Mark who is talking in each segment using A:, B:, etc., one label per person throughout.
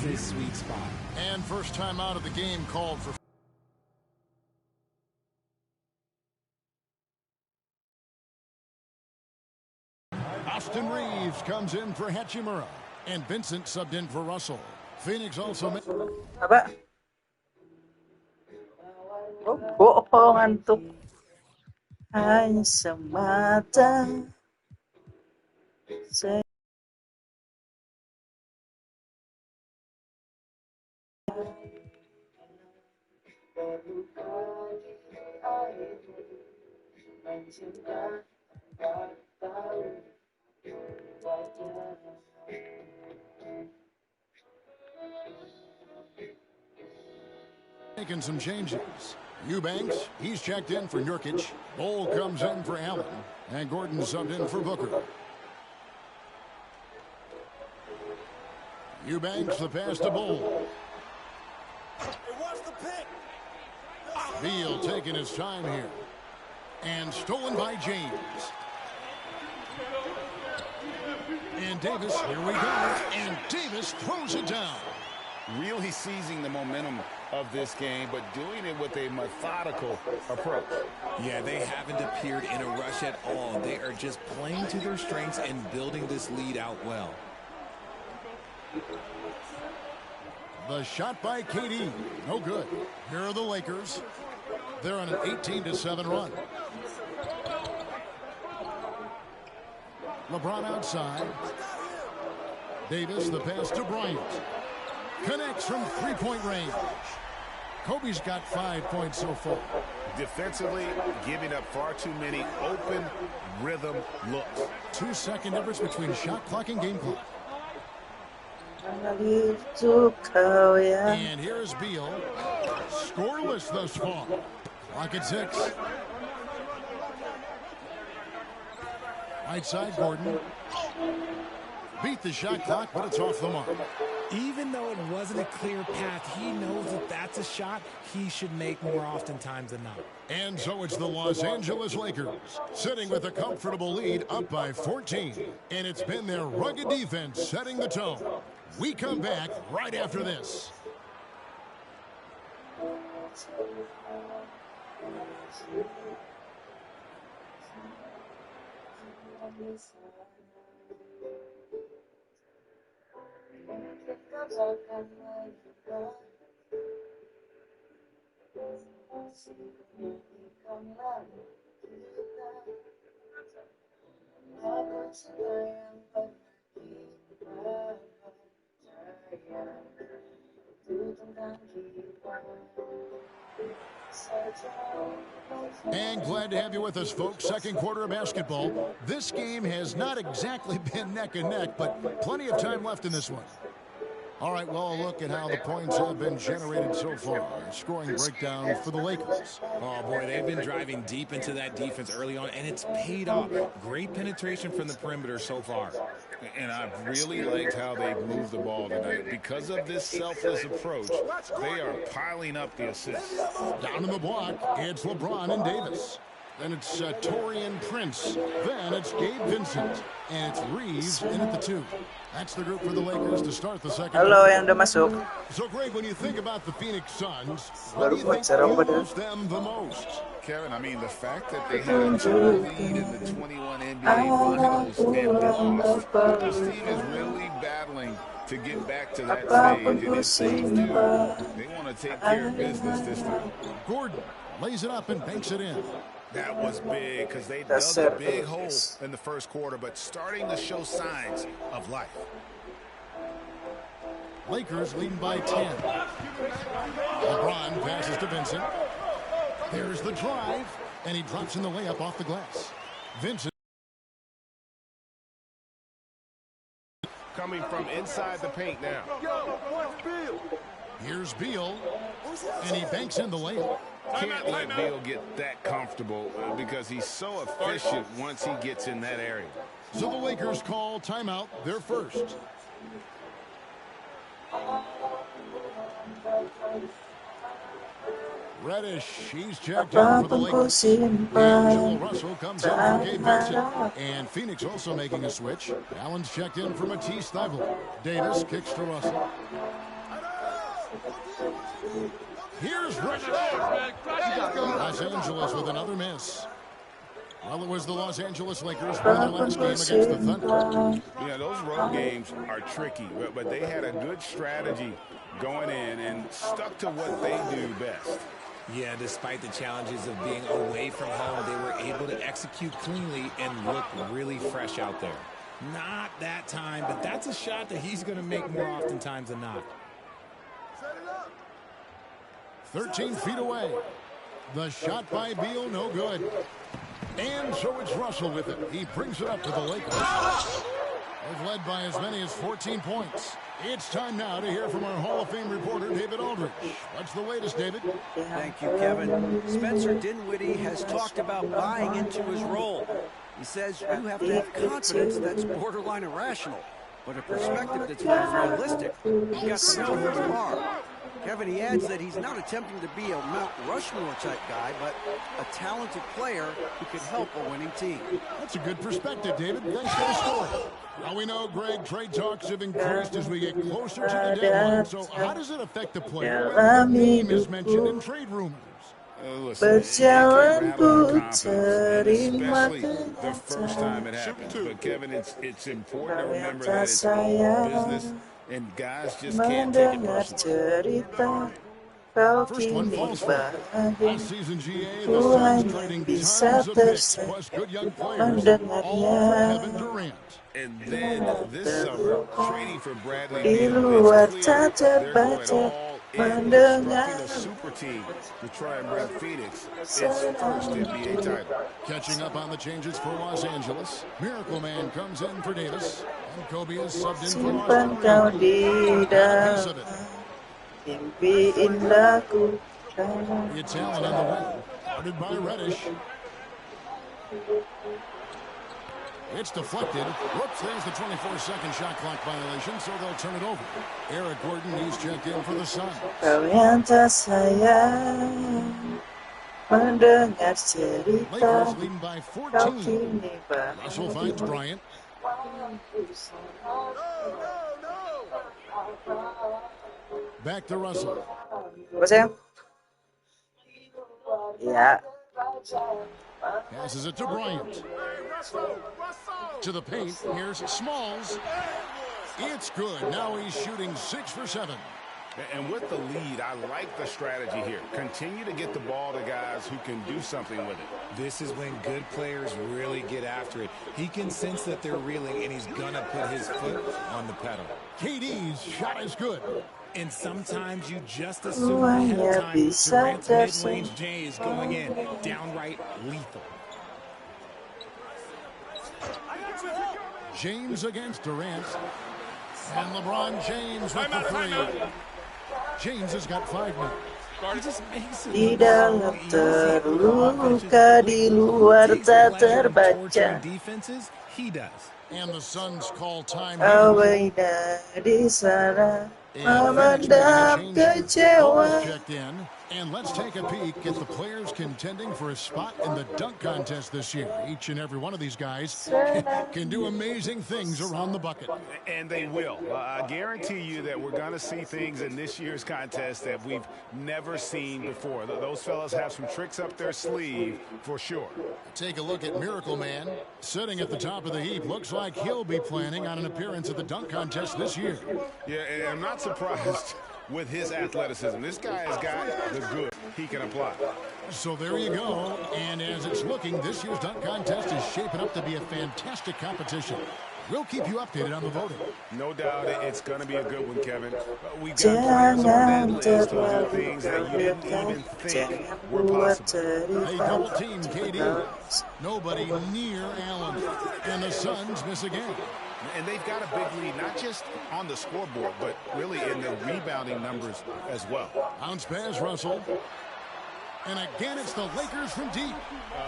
A: his sweet spot.
B: And first time out of the game called for. Austin Reeves comes in for Hachimura, and Vincent subbed in for Russell. Phoenix also.
C: Apa? Oh, bohong antuk. Hanya semata.
B: Making some changes. Eubanks, he's checked in for Nurkic. Bowl comes in for Allen. And Gordon subbed in for Booker. Eubanks, the pass to Bowl. Beal taking his time here. And stolen by James. And Davis, here we go. And Davis throws it down.
D: Really seizing the momentum of this game, but doing it with a methodical approach.
A: Yeah, they haven't appeared in a rush at all. They are just playing to their strengths and building this lead out well.
B: The shot by KD. No good. Here are the Lakers. They're on an 18-7 run. LeBron outside. Davis, the pass to Bryant. Connects from three-point range. Kobe's got 5 points so far.
D: Defensively, giving up far too many open rhythm looks.
B: 2-second difference between shot clock and game clock. And here's Beal. Scoreless thus far. Clock at 6. Right side, Gordon. Beat the shot clock, but it's off the mark.
A: Even though it wasn't a clear path, he knows that that's a shot he should make more oftentimes than not.
B: And so it's the Los Angeles Lakers sitting with a comfortable lead up by 14. And it's been their rugged defense setting the tone. We come back right after this. And glad to have you with us, folks. Second quarter of basketball. This game has not exactly been neck and neck, but plenty of time left in this one. All right, well, a look at how the points have been generated so far. Scoring breakdown for the Lakers.
A: Oh, boy, they've been driving deep into that defense early on, and it's paid off. Great penetration from the perimeter so far.
D: And I've really liked how they've moved the ball tonight. Because of this selfless approach, they are piling up the assists.
B: Down in the block, it's LeBron and Davis. Then it's Taurean Prince. Then it's Gabe Vincent. And it's Reeves in at the 2. That's the group for the Lakers to start the second.
C: Halo yang udah masuk.
B: So, Greg, when you think about the Phoenix Suns, what do you think fuels them the most?
D: Kevin, I mean, the fact that they had a 2 lead in the 21 NBA Finals and lost, this team is really battling to get back to that stage. And if they do, they want to take care of business this time.
B: Gordon lays it up and banks it in.
D: That was big because they dug a big hole in the first quarter, but starting to show signs of life.
B: Lakers leading by 10. LeBron passes to Vincent. There's the drive, and he drops in the layup off the glass. Vincent.
D: Coming from inside the paint now.
B: Here's Beal, and he banks in the layup.
D: Can't let Beal get that comfortable because he's so efficient once he gets in that area.
B: So the Lakers call timeout, their first. Reddish, he's checked in for the Lakers. D'Angelo Russell comes in for Gabe Vincent. And Phoenix also making a switch. Allen's checked in for Matisse Thybulle. Davis kicks to Russell. Here's Reddish. Los Angeles with another miss. Well, it was the Los Angeles Lakers won their last game against the Thunder.
D: Yeah, those road games are tricky, but they had a good strategy going in and stuck to what they do best.
A: Yeah, despite the challenges of being away from home, they were able to execute cleanly and look really fresh out there. Not that time, but that's a shot that he's going to make more oftentimes than not.
B: 13 feet away. The shot by Beal, no good. And so it's Russell with it. He brings it up to the Lakers. They've led by as many as 14 points. It's time now to hear from our Hall of Fame reporter, David Aldridge. What's the latest, David?
E: Thank you, Kevin. Spencer Dinwiddie has talked about buying into his role. He says you have to have confidence that's borderline irrational, but a perspective that's very realistic. You got to know who you are. Kevin, he adds that he's not attempting to be a Mount Rushmore-type guy, but a talented player who can help a winning team.
B: That's a good perspective, David. Thanks for the story. Now we know, Greg, trade talks have increased as we get closer to the deadline. So how does it affect the player when the name is mentioned in trade rumors?
D: Berjalan especially the first time it happens. But Kevin, it's important to remember that it's all business, and guys just can't take it personally.
B: First one falls for last season GA, the Suns trading tons of picks plus good young players, all for Kevin Durant.
D: And then this summer, trading for Bradley Beal, it's clear they're going all in, constructing a super team to try and bring Phoenix its first NBA title.
B: Catching up on the changes for Los Angeles, Miracle Man comes in for Davis, and Kobe is subbed in for Austin Reeves. It's Allen on the wing, guarded by Reddish. It's deflected. Whoops, there's the 24-second shot clock violation, so they'll turn it over. Eric Gordon, he's checked in for the Suns. Lakers leading by 14. Russell finds Bryant. Back to Russell.
C: Yeah.
B: Passes it to Bryant. To the paint. Here's Smalls. It's good. Now he's shooting 6 for 7.
D: And with the lead, I like the strategy here. Continue to get the ball to guys who can do something with it.
A: This is when good players really get after it. He can sense that they're reeling, and he's going to put his foot on the pedal.
B: KD's shot is good.
A: And sometimes you just assume ahead of time Durant's mid-range J is going in. Downright lethal.
B: James against Durant. And LeBron James with the three. James has got 5 now.
A: He just makes it
C: Di dalam terluka, di luar tak terbaca.
A: Defenses, he does.
B: And the Suns call time.
C: Awalnya di sana memendam kecewa.
B: Checked in. And let's take a peek at the players contending for a spot in the dunk contest this year. Each and every one of these guys can do amazing things around the bucket.
D: And they will. I guarantee you that we're going to see things in this year's contest that we've never seen before. Those fellas have some tricks up their sleeve for sure.
B: Take a look at Miracle Man. Sitting at the top of the heap. Looks like he'll be planning on an appearance at the dunk contest this year.
D: Yeah, and I'm not surprised with his athleticism. This guy has got the good he can apply.
B: So there you go. And as it's looking, this year's dunk contest is shaping up to be a fantastic competition. We'll keep you updated on the voting.
D: No doubt it's going to be a good one, Kevin. We've got players on that list who do things that you didn't even think were possible.
B: They double team KD. Nobody near Allen. And the Suns miss again.
D: And they've got a big lead, not just on the scoreboard, but really in the rebounding numbers as well.
B: Bounce pass, Russell. And again, it's the Lakers from deep.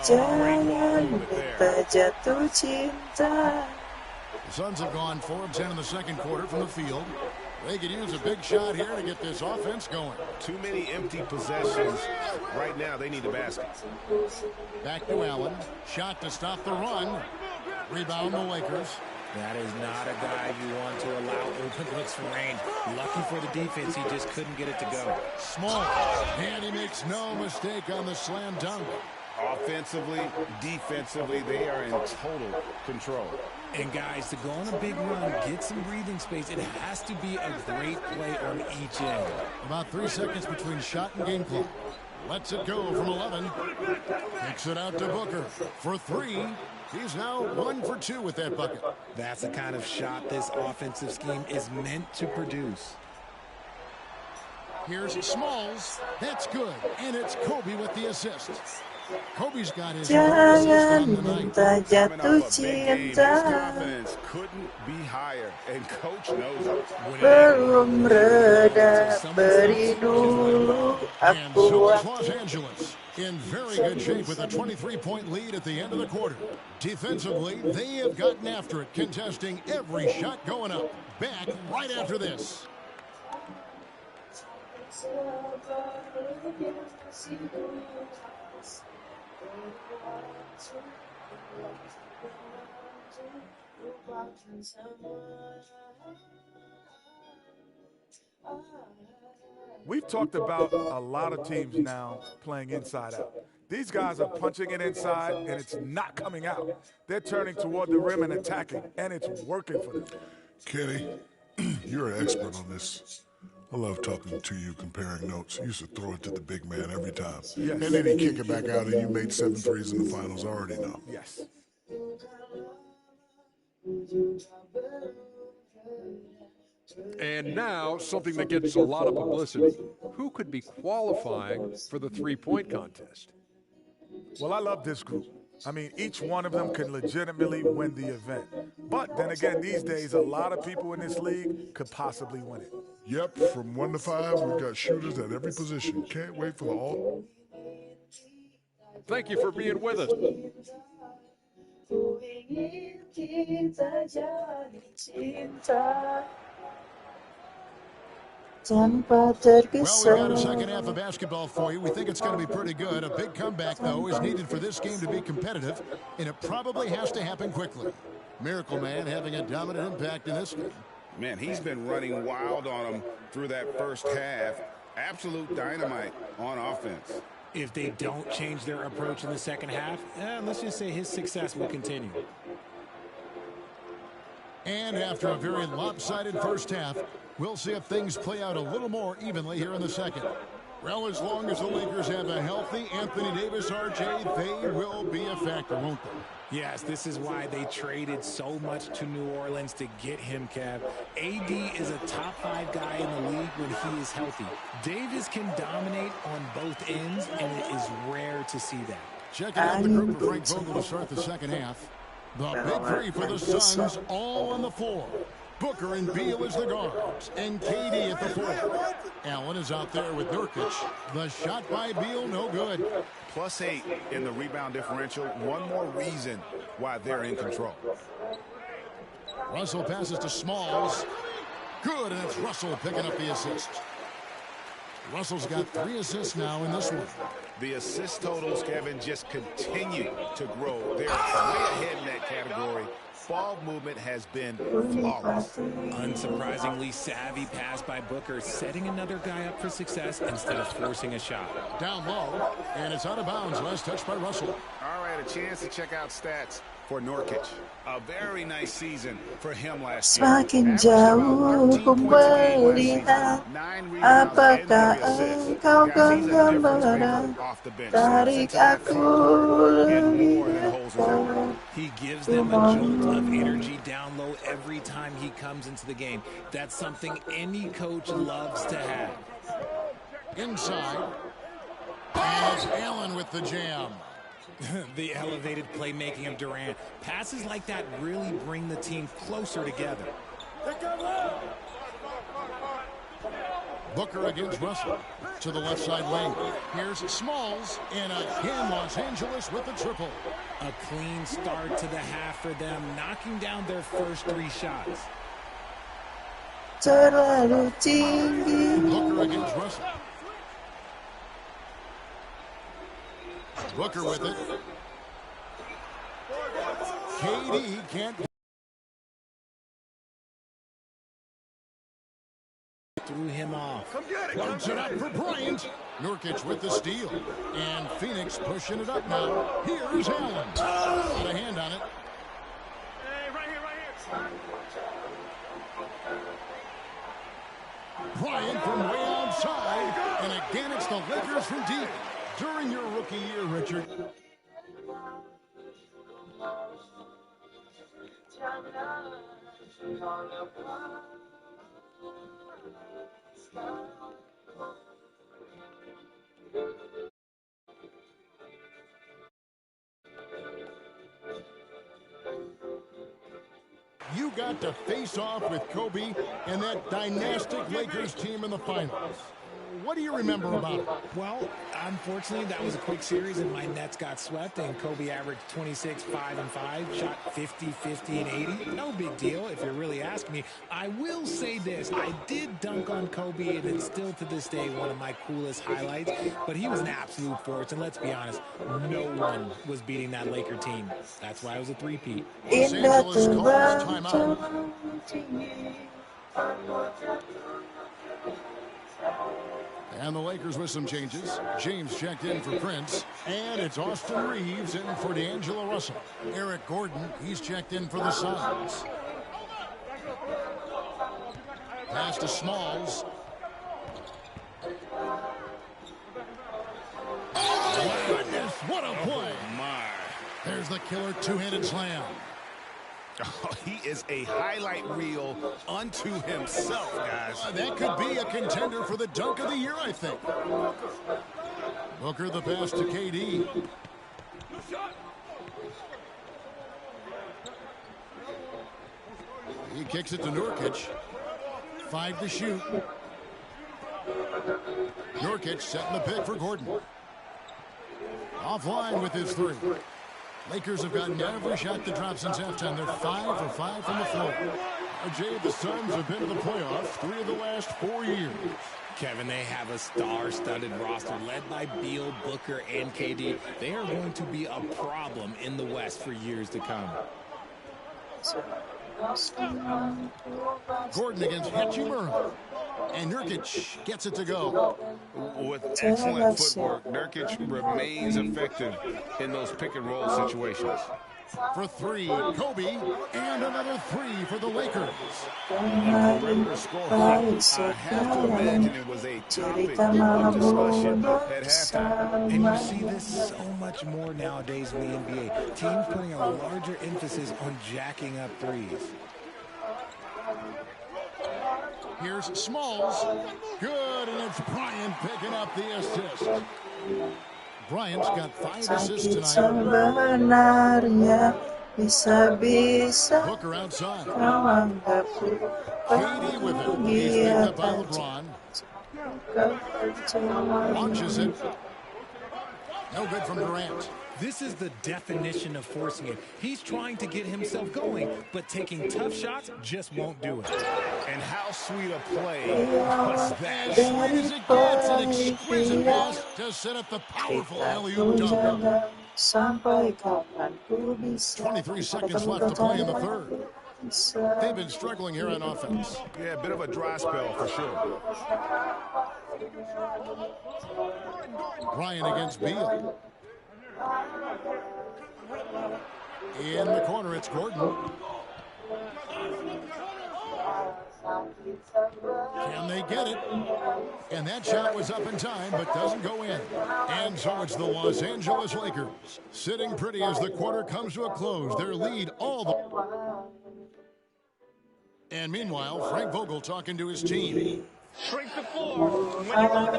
C: Jangan kita jatuh cinta.
B: The Suns have gone 4 of 10 in the second quarter from the field. They could use a big shot here to get this offense going.
D: Too many empty possessions. Right now, they need a basket.
B: Back to Allen. Shot to stop the run. Rebound the Lakers.
A: That is not a guy you want to allow open looks from range. Lucky for the defense, he just couldn't get it to go.
B: Small. And he makes no mistake on the slam dunk.
D: Offensively, defensively, they are in total control.
A: And guys, to go on a big run, get some breathing space, it has to be a great play on each end.
B: About 3 seconds between shot and game clock. Lets it go from 11. Kicks it out to Booker for 3. He's now 1 for 2 with that bucket.
A: That's the kind of shot this offensive scheme is meant to produce.
B: Here's Smalls. That's good. And it's Kobe with the assist. Kobe's got his assist on the night.
C: Jatuh
D: This
C: cinta,
D: confidence couldn't be higher, and coach knows it.
C: belum reda, beri dulu
B: And
C: aku
B: so is
C: waktu.
B: Los Angeles in very good shape with a 23-point lead at the end of the quarter. Defensively, they have gotten after it, contesting every shot going up. Back right after this.
F: We've talked about a lot of teams now playing inside out. These guys are punching it inside, and it's not coming out. They're turning toward the rim and attacking, and it's working for them.
G: Kenny, you're an expert on this. I love talking to you, comparing notes. You used to throw it to the big man every time.
F: Yes.
G: And then he kick it back out, and you made 7 threes in the finals. I already know.
F: Yes.
H: And now, something that gets a lot of publicity. Who could be qualifying for the three-point contest?
F: Well, I love this group. I mean, each one of them can legitimately win the event. But then again, these days, a lot of people in this league could possibly win it.
G: Yep, from 1 to 5, we've got shooters at every position. Can't wait for the all.
H: Thank you for being with us.
C: Ku ingin kita jadi cinta tanpa
B: Well, we got a
C: tergesa.
B: second half of basketball for you. We think it's going to be pretty good. A big comeback, though, is needed for this game to be competitive, and it probably has to happen quickly. Miracle Man having a dominant impact in this game.
D: Man, he's been running wild on them through that first half. Absolute dynamite on offense.
A: If they don't change their approach in the second half, let's just say his success will continue.
B: And after a very lopsided first half, we'll see if things play out a little more evenly here in the second. Well, as long as the Lakers have a healthy Anthony Davis, RJ, they will be a factor, won't they?
A: Yes, this is why they traded so much to New Orleans to get him, Kev. AD is a top 5 guy in the league when he is healthy. Davis can dominate on both ends, and it is rare to see that.
B: Checking out the group for Frank Vogel to start the second half. The big three for the Suns all on the floor. Booker and Beal as the guards, and KD at the 4. Allen is out there with Nurkic. The shot by Beal, no good.
D: +8 in the rebound differential. One more reason why they're in control.
B: Russell passes to Smalls. Good, and it's Russell picking up the assist. Russell's got 3 assists now in this one.
D: The assist totals, Kevin, just continue to grow. They're way ahead in that category. Ball movement has been flawless.
A: Unsurprisingly savvy pass by Booker, setting another guy up for success instead of forcing a shot.
B: Down low, and it's out of bounds. Last touch by Russell.
D: All right, a chance to check out stats for Nurkic. A very nice season for him last year.
C: Semakin jauh ku melihat, apakah engkau genggam berat, tarik aku lebih dekat.
A: He gives them a jolt of energy down low every time he comes into the game. That's something any coach loves to have.
B: Inside, and it's Allen with the jam.
A: The elevated playmaking of Durant. Passes like that really bring the team closer together.
B: Booker against Russell to the left side lane. Here's Smalls, and again Los Angeles with the triple.
A: A clean start to the half for them, knocking down their first 3 shots.
C: terlalu tinggi.
B: Booker against Russell. Booker with it. KD can't.
A: Threw him off.
B: Loads it up for Bryant. Nurkic with the steal. And Phoenix pushing it up now. Here's Allen. Got a hand on it.
I: Hey, right here.
B: Bryant from way outside. And again, it's the Lakers from deep. During your rookie year, Richard. You got to face off with Kobe and that dynastic Lakers team in the finals. What do you remember about it?
A: Well, unfortunately, that was a quick series, and my Nets got swept, and Kobe averaged 26, 5, and 5, shot 50, 50, and 80. No big deal, if you really ask me. I will say this. I did dunk on Kobe, and it's still to this day one of my coolest highlights, but he was an absolute force, and let's be honest, no one was beating that Laker team. That's why it was a three-peat.
B: Los Angeles calls timeout. And the Lakers with some changes. James checked in for Prince. And it's Austin Reeves in for D'Angelo Russell. Eric Gordon, he's checked in for the Suns. Pass to Smalls. Oh, goodness, what a play.
D: Oh, my.
B: There's the killer two-handed slam.
D: Oh, he is a highlight reel unto himself, guys.
B: That could be a contender for the dunk of the year, I think. Booker the pass to KD. He kicks it to Nurkic. 5 to shoot. Nurkic setting the pick for Gordon. Offline with his three. Lakers have gotten every shot to drop since halftime. They're 5 for 5 from the floor. Jay, the Suns have been to the playoffs 3 of the last 4 years.
A: Kevin, they have a star-studded roster led by Beal, Booker, and KD. They are going to be a problem in the West for years to come.
B: Gordon against Hachimura. And Nurkic gets it to go.
D: With excellent footwork, Nurkic remains effective in those pick-and-roll situations.
B: For 3, Kobe, and another 3 for the Lakers.
D: Perimeter scorer. I have to imagine it was a topic of discussion at halftime.
A: And you see this so much more nowadays in the NBA. Teams putting a larger emphasis on jacking up threes.
B: Here's Smalls. Good, and it's Bryant picking up the assist. Bryant's got 5 assists tonight.
C: Sebenarnya bisa-bisa
B: Booker outside.
C: kau anggapku
B: KD with it. He's picked up by LeBron. Launches it. No good from Durant.
A: This is the definition of forcing it. He's trying to get himself going, but taking tough shots just won't do it.
D: And how sweet a play was that?
B: As sweet as it gets, an exquisite pass to set up the powerful alley-oop dunk.
C: Sampai kapan ku bisa
B: 23 seconds left to play in the third. They've been struggling here on offense.
D: Yeah, a bit of a dry spell for sure.
B: Bryant against Beal. In the corner, it's Gordon. Can they get it? And that shot was up in time, but doesn't go in. And so it's the Los Angeles Lakers sitting pretty as the quarter comes to a close. Their lead all the... And meanwhile, Frank Vogel talking to his team.
I: Shrink the floor when you run the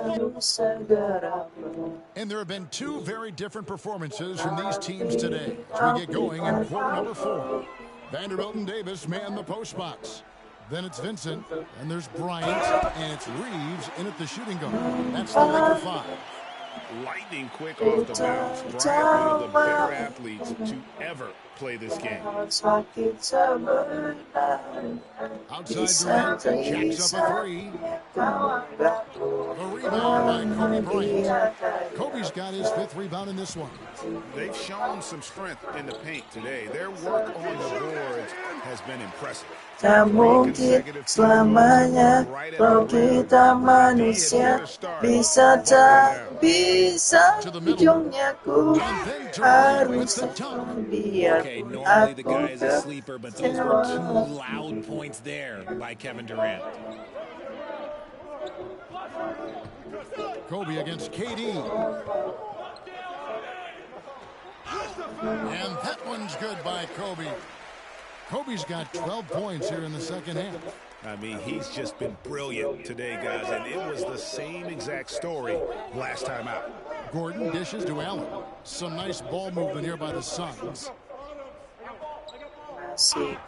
I: ball.
B: And there have been 2 very different performances from these teams today as we get going in quarter number 4. Vanderbilt and Davis man the post box. Then it's Vincent, and there's Bryant, and it's Reeves in at the shooting guard. That's the Laker 5.
D: Lightning quick off the bounce. Bryant, one of the better athletes to ever play this game.
C: Sakit sebenarnya
B: Outside Durant jacks up a three. The rebound by Kobe Bryant. Kobe's got his 5th rebound in this one.
D: They've shown some strength in the paint today. Their work on the boards has been impressive.
C: Tak mungkin selamanya kalau kita manusia bisa tak bisa ujungnya ku harus biar
A: Okay, normally the guy is a
C: aku
A: sleeper, but those were 2 loud points there by Kevin Durant.
B: Kobe against KD. And that one's good by Kobe. Kobe's got 12 points here in the second half.
D: I mean, he's just been brilliant today, guys, and it was the same exact story last time out.
B: Gordon dishes to Allen. Some nice ball movement here by the Suns.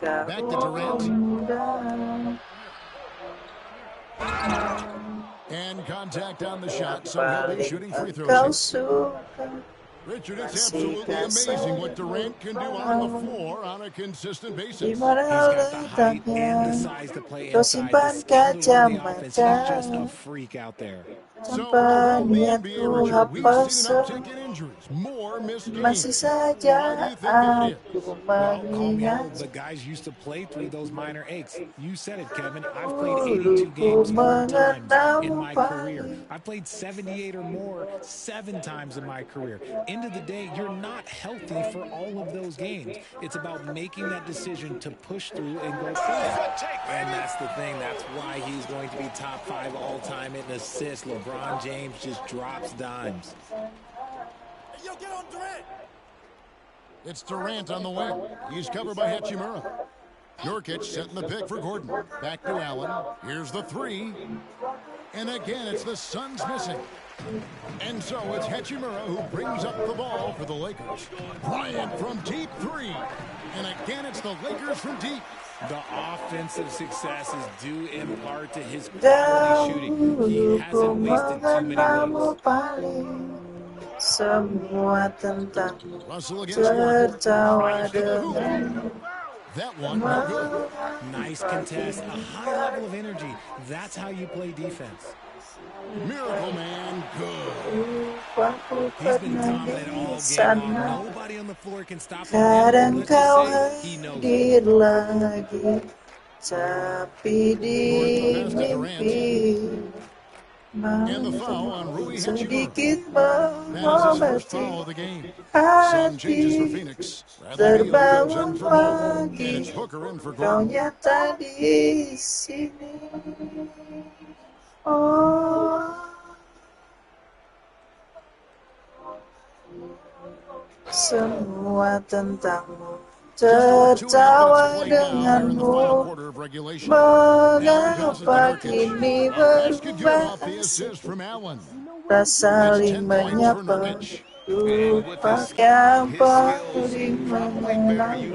B: Back to Durant. And contact on the shot, so he'll be shooting free throws. Richard, it's absolutely amazing what Durant can do on the floor on a consistent basis.
A: He's got the height and the size to play inside. The skill to run the offense. He's just a freak out there.
B: So around the NBA, Richard, we've seen an uptick in injuries, more missed
C: Masih
B: games.
C: saja
B: Why do you think that is?
C: aku
A: Well, call me
C: mengingat
A: old, but guys used to play through those minor aches. You said it, Kevin. I've played 82 games 4 times in my career. I've played 78 or more 7 times in my career. End of the day, you're not healthy for all of those games. It's about making that decision to push through and go forward. And that's the thing. That's why he's going to be top 5 all-time in assists. LeBron James just drops dimes.
I: Yo, get on Durant.
B: It's Durant on the wing. He's covered by Hachimura. Nurkic setting the pick for Gordon. Back to Allen. Here's the three. And again, it's the Suns missing. And so it's Hachimura who brings up the ball for the Lakers. Bryant from deep three. And again, it's the Lakers from deep.
A: The offensive success is due in part to his quality shooting. He hasn't wasted too many looks.
C: Semua tentang
B: Russell against Gordon.
C: tertawa dengan
B: That one, no good.
A: Nice contest, a high level of energy. That's how you play defense.
B: Miracle Man, good.
C: lupaku
A: He's been
C: pernah
A: dominant
C: di
A: all game
C: sana.
A: long. Nobody on the floor can stop him.
C: Kadang
A: Let's
C: kau
A: just say he knows it.
C: hadir lagi, tapi di mimpi
B: And the foul on Rui Hachimura.
C: sedikit
B: That is his first foul
C: mengobati
B: of the game. Some changes for
C: hati.
B: Phoenix. Bradley Beal comes in
C: Terbangun
B: for Ball. And
C: pagi,
B: it's Booker in for
C: kau
B: Gordon.
C: nyata di sini. Oh, semua tentangmu, tertawa denganmu, mengapa kini berubah, tak saling menyapa, lupakan paling mengenang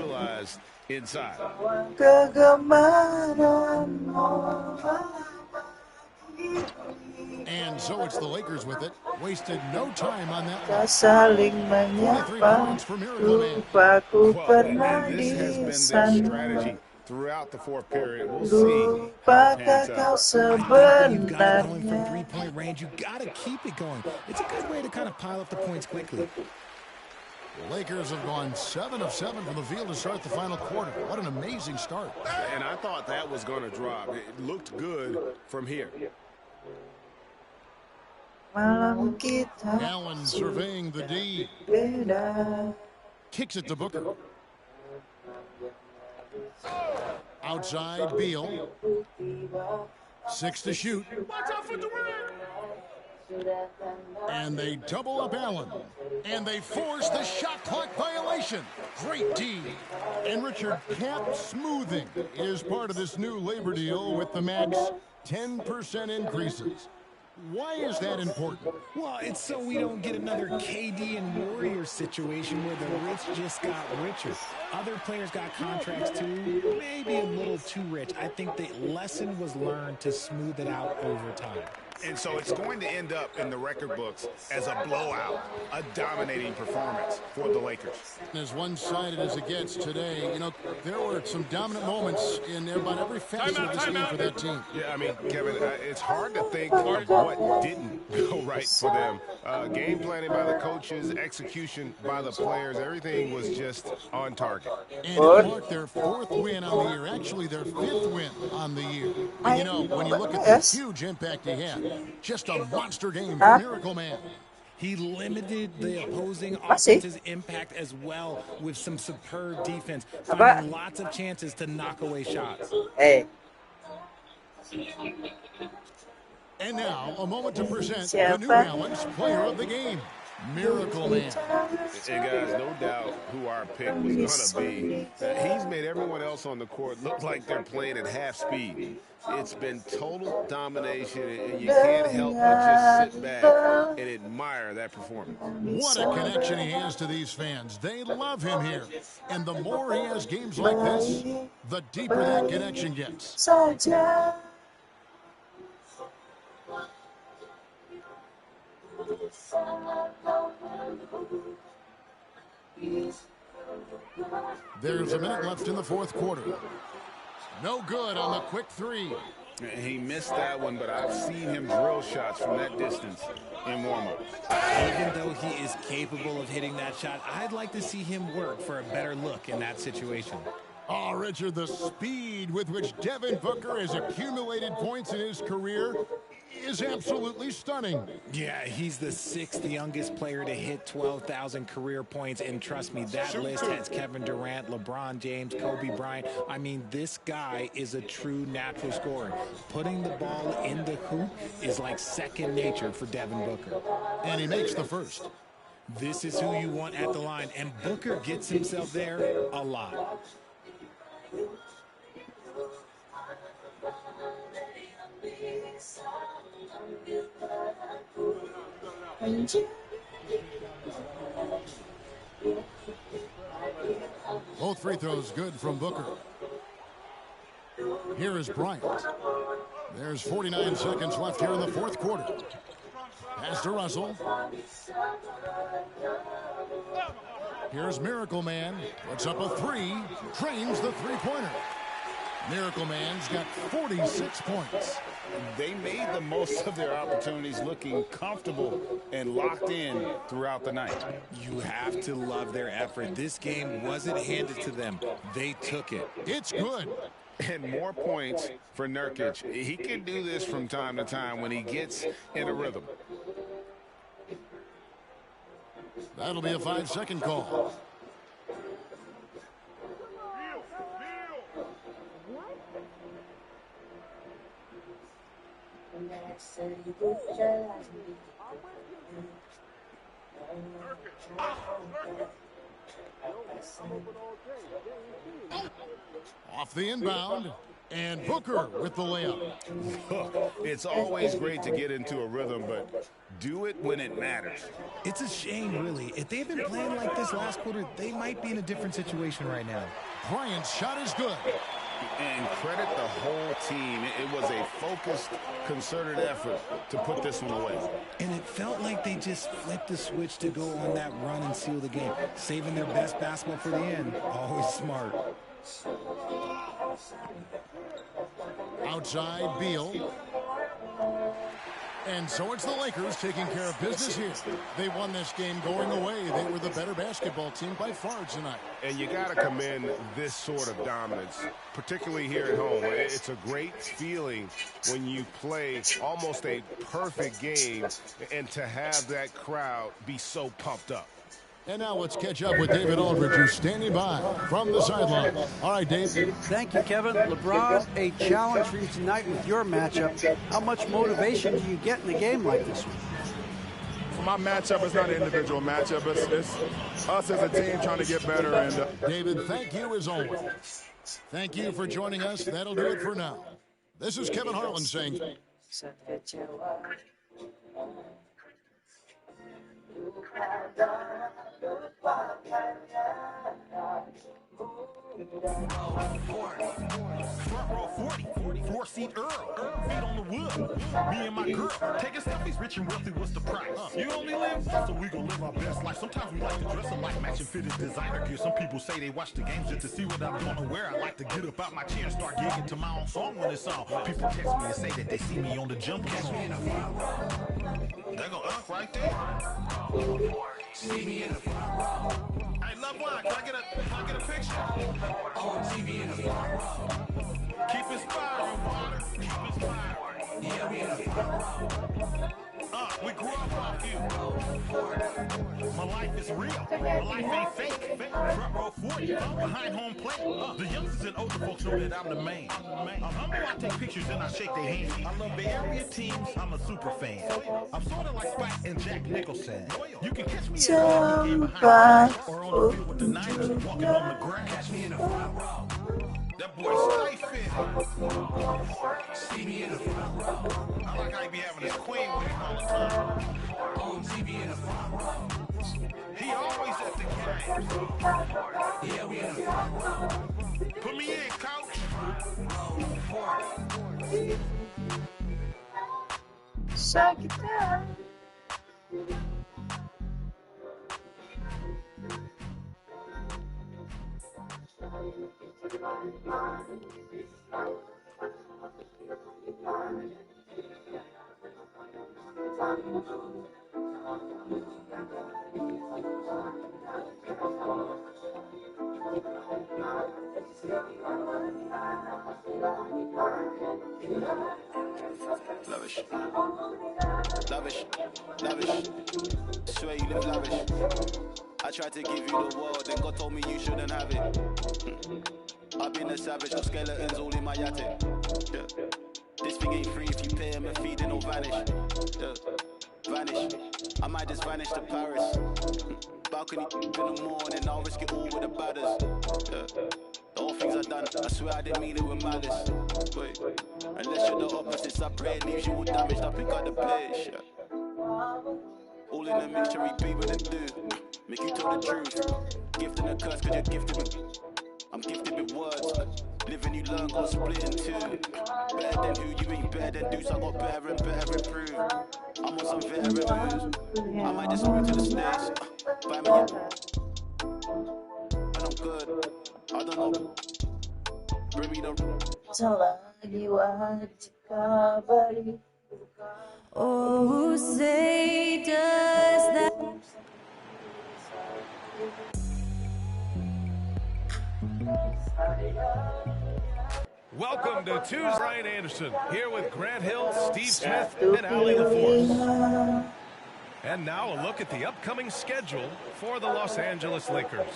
C: kegemaranmu.
B: And so it's the Lakers with it. Wasted no time on that
C: Tak
B: one.
C: saling
B: 23
C: menyapa,
B: points for Miracle Man.
C: lupaku pernah
D: And this
C: di
D: has been their
C: sana.
D: strategy throughout the fourth period. We'll see how it
C: Lupakan
D: pans
C: kau
D: out.
A: You've got it going from
C: sebenarnya.
A: three-point range. You got to keep it going. It's a good way to kind of pile up the points quickly.
B: The Lakers have gone 7 of 7 from the field to start the final quarter. What an amazing start.
D: And I thought that was going to drop. It looked good from here.
C: Malam kita
B: Allen surveying the D.
C: beda.
B: Kicks it to Booker. Outside, Beal. 6 to shoot. And they double up Allen. And they force the shot clock violation. Great D. And Richard, cap smoothing is part of this new labor deal with the max 10% increases. Why is that important?
A: Well, it's so we don't get another KD and Warriors situation where the rich just got richer. Other players got contracts too, maybe a little too rich. I think the lesson was learned to smooth it out over time.
D: And so it's going to end up in the record books as a blowout, a dominating performance for the Lakers.
B: As one-sided as it gets today, you know, there were some dominant moments in about every facet of this game for that team.
D: Yeah, I mean, Kevin, it's hard to think of what didn't go right for them. Game planning by the coaches, execution by the players, everything was just on target.
B: And it marked their 4th win on the year, actually their 5th win on the year. And you know, when you look at the huge impact he had, just a monster game for Miracle Man.
A: He limited the opposing offense's impact as well with some superb defense, finding lots of chances to knock away shots.
C: Hey.
B: And now, a moment to present the New Balance Player of the Game, Miracle Man.
D: And guys, no doubt who our pick was going to be. He's made everyone else on the court look like they're playing at half speed. It's been total domination, and you can't help but just sit back and admire that performance.
B: What a connection he has to these fans. They love him here. And the more he has games like this, the deeper that connection gets. There's a minute left in the 4th quarter. No good on the quick 3.
D: He missed that one, but I've seen him drill shots from that distance in warm-up.
A: Even though he is capable of hitting that shot, I'd like to see him work for a better look in that situation.
B: Oh, Richard, the speed with which Devin Booker has accumulated points in his career is absolutely stunning.
A: Yeah, he's the 6th youngest player to hit 12,000 career points, and trust me, that list has Kevin Durant, LeBron James, Kobe Bryant. I mean, this guy is a true natural scorer. Putting the ball in the hoop is like second nature for Devin Booker.
B: And he makes the first.
A: This is who you want at the line, and Booker gets himself there a lot.
B: Both free throws good from Booker. Here is Bryant. There's 49 seconds left here in the 4th quarter. Pass to Russell. Here's Miracle Man. Puts up a 3. Drains the 3-pointer. Miracle Man's got 46 points.
D: They made the most of their opportunities, looking comfortable and locked in throughout the night.
A: You have to love their effort. This game wasn't handed to them. They took it.
B: It's good.
D: And more points for Nurkic. He can do this from time to time when he gets in a rhythm.
B: That'll be a 5-second call. Off the inbound, and Booker with the layup.
D: It's always great to get into a rhythm, but do it when it matters.
A: It's a shame, really. If they've been playing like this last quarter, they might be in a different situation right now.
B: Bryant's shot is good.
D: And credit the whole team. It was a focused, concerted effort to put this one away.
A: And it felt like they just flipped the switch to go on that run and seal the game. Saving their best basketball for the end. Always smart.
B: Outside, Beal. And so it's the Lakers taking care of business here. They won this game going away. They were the better basketball team by far tonight.
D: And you got to commend this sort of dominance, particularly here at home. It's a great feeling when you play almost a perfect game and to have that crowd be so pumped up.
B: And now let's catch up with David Aldridge, who's standing by from the sideline. All right, Dave.
E: Thank you, Kevin. LeBron, a challenge for you tonight with your matchup. How much motivation do you get in a game like this one?
F: For my matchup, it's not an individual matchup. It's us as a team trying to get better. And
B: David, thank you as always. Thank you for joining us. That'll do it for now. This is Kevin Harlan saying...
J: Front row 40, 4-seat Earl, feet on the wood. Me and my girl, taking selfies, rich and wealthy, what's the price? You only live once, so we gon' live our best life. Sometimes we like to dress alike, matching fitted designer gear. Some people say they watch the games just to see what I'm gonna wear. I like to get up out my chair and start gigging to my own song when it's on. People text me and say that they see me on the jump. Catch me in the front row. They go up right there. See me in the front row. Hey, loved one, can I get a picture? On TV in the front row. Keep inspiring, water. Keep inspiring. Yeah, we in the front row. We grew up off you. My life is real. My life ain't fake. Front row 40, behind home plate. The youngsters and older folks know that I'm the main. I'm humble, I take pictures and I shake their hands. I love Bay Area teams, I'm a super fan. I'm sort of like Spike and Jack Nicholson. You can catch me at the game behind the or on the field with the Niners, walking on the ground. Catch me in the front row. That boy Stay See me in the front row. I like how he be having his queen with him all the time. On TV in the front row. He always at the game. Yeah, we in the front row. Put me in, coach.
C: Suck it down.
K: Lavish. Lavish. Lavish. Swear you live lavish. I tried to give you the world, then God told me you shouldn't have it. I've been a savage, got skeletons all in my attic. Yeah. This thing ain't free if you pay him a fee, then it'll vanish. Yeah. Vanish. I might just vanish to Paris. Balcony in the morning, I'll risk it all with the badders. Yeah. The whole things I've done, I swear I didn't mean it with malice. Wait, unless you're the opposite, I pray it leaves you all damaged. I pick up the page. Yeah. All in a mixture, we be with it do. Make you tell the truth. Gift and a curse, cause you're gifted with. I'm gifted with words. Living you learn, got split in two. Better than who, you ain't better than dudes. I got better and better improve. I'm on some veteran moves. I might just move to the States. Buy me a. And I'm good. I don't know. Bring me the.
C: Selagi wajib kabari.
L: Oh, who say does that?
M: Welcome to Tuesday. Ryan Anderson here with Grant Hill, Steve Smith, and Allie LaForce. And now a look at the upcoming schedule for the Los Angeles Lakers.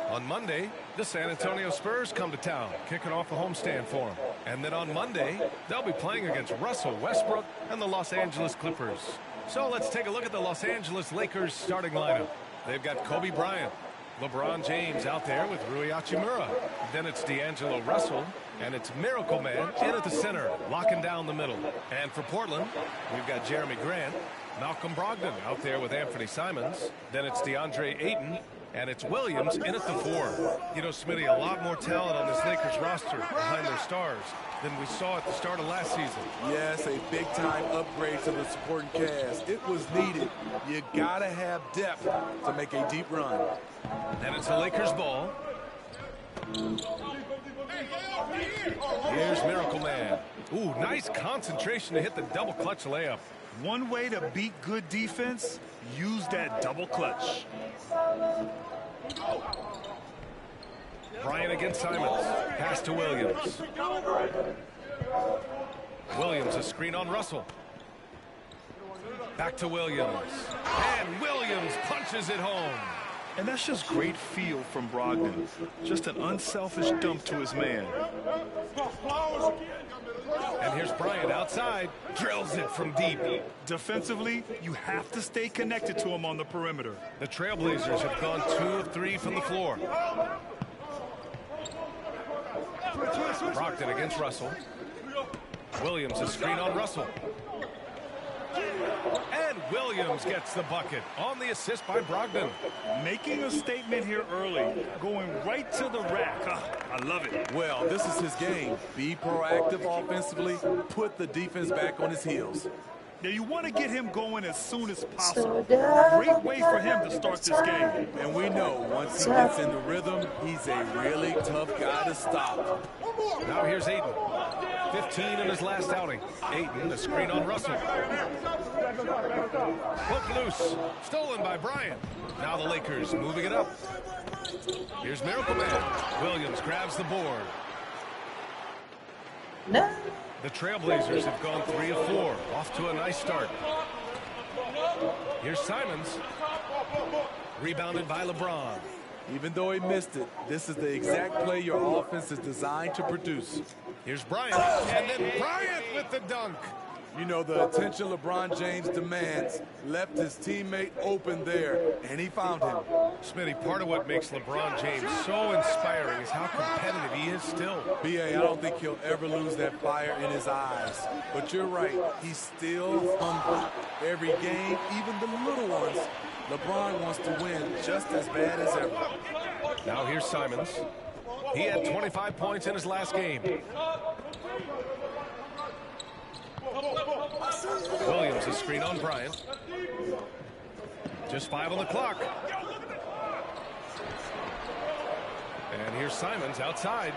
M: On Monday, the San Antonio Spurs come to town, kicking off a homestand for them. And then on Monday, they'll be playing against Russell Westbrook and the Los Angeles Clippers. So let's take a look at the Los Angeles Lakers starting lineup. They've got Kobe Bryant, LeBron James out there with Rui Hachimura. Then it's D'Angelo Russell, and it's Miracle Man in at the center, locking down the middle. And for Portland, we've got Jeremy Grant, Malcolm Brogdon out there with Anthony Simons. Then it's DeAndre Ayton, and it's Williams in at the 4. You know, Smitty, a lot more talent on this Lakers roster behind their stars than we saw at the start of last season.
F: Yes, a big-time upgrade to the supporting cast. It was needed. You gotta have depth to make a deep run.
M: And it's the Lakers ball. Here's Miracle Man. Ooh, nice concentration to hit the double clutch layup.
N: One way to beat good defense, use that double clutch.
M: Bryant against Simons. Pass to Williams. Williams, a screen on Russell. Back to Williams. And Williams punches it home.
N: And that's just great feel from Brogdon. Just an unselfish dump to his man.
M: And here's Bryant outside. Drills it from deep.
N: Defensively, you have to stay connected to him on the perimeter.
M: The Trailblazers have gone 2 of 3 from the floor. Brogdon against Russell. Williams, a screen on Russell. And Williams gets the bucket on the assist by Brogdon.
N: Making a statement here early, going right to the rack. I love it.
O: Well, this is his game. Be proactive offensively, put the defense back on his heels.
N: Now, you want to get him going as soon as possible. Great way for him to start this game.
O: And we know once he gets in the rhythm, he's a really tough guy to stop.
M: Now here's Aiden. 15 in his last outing. Aiden, the screen on Russell. Hook loose. Stolen by Bryant. Now the Lakers moving it up. Here's Miracle Man. Williams grabs the board.
C: No.
M: The Trailblazers have gone 3 of 4. Off to a nice start. Here's Simons. Rebounded by LeBron.
O: Even though he missed it, this is the exact play your offense is designed to produce.
M: Here's Bryant. And then Bryant with the dunk.
O: You know, the attention LeBron James demands left his teammate open there, and he found him.
M: Smitty, part of what makes LeBron James so inspiring is how competitive he is still.
O: B.A., I don't think he'll ever lose that fire in his eyes. But you're right, he's still hungry. Every game, even the little ones, LeBron wants to win just as bad as ever.
M: Now here's Simons. He had 25 points in his last game. Williams, a screen on Bryant. Just 5 on the clock. And here's Simons outside.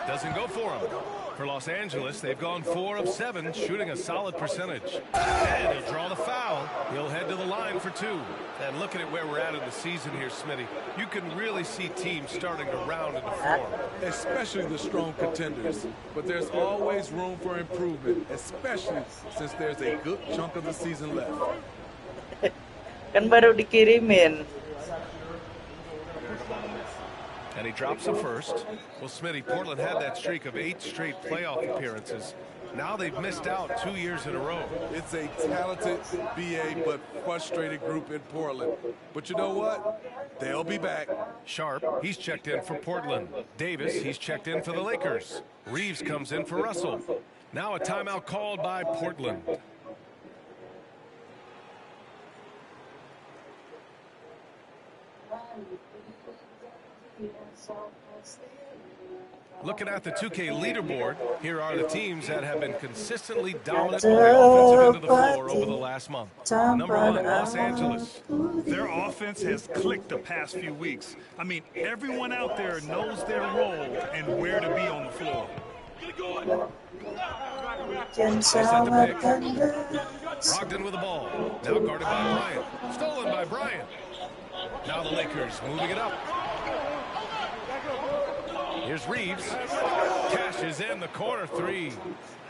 M: Doesn't go for him. For Los Angeles, they've gone 4 of 7, shooting a solid percentage. And he'll draw the foul. He'll head to the line for 2. And looking at where we're at in the season here, Smitty, you can really see teams starting to round into form.
O: Especially the strong contenders. But there's always room for improvement, especially since there's a good chunk of the season left.
C: Kan baru dikirimin.
M: And he drops the first. Well, Smitty, Portland had that streak of 8 straight playoff appearances. Now they've missed out 2 years in a row.
O: It's a talented BA but frustrated group in Portland. But you know what? They'll be back.
M: Sharp, he's checked in for Portland. Davis, he's checked in for the Lakers. Reeves comes in for Russell. Now a timeout called by Portland. Looking at the 2K leaderboard, here are the teams that have been consistently dominant on the offensive end of the floor over the last month. Number 1, Los Angeles.
N: Their offense has clicked the past few weeks. I mean, everyone out there knows their role and where to be on the floor.
M: Brogdon with the ball. Now guarded by Bryant. Stolen by Bryant. Now the Lakers moving it up. Here's Reeves. Cashes in the corner 3.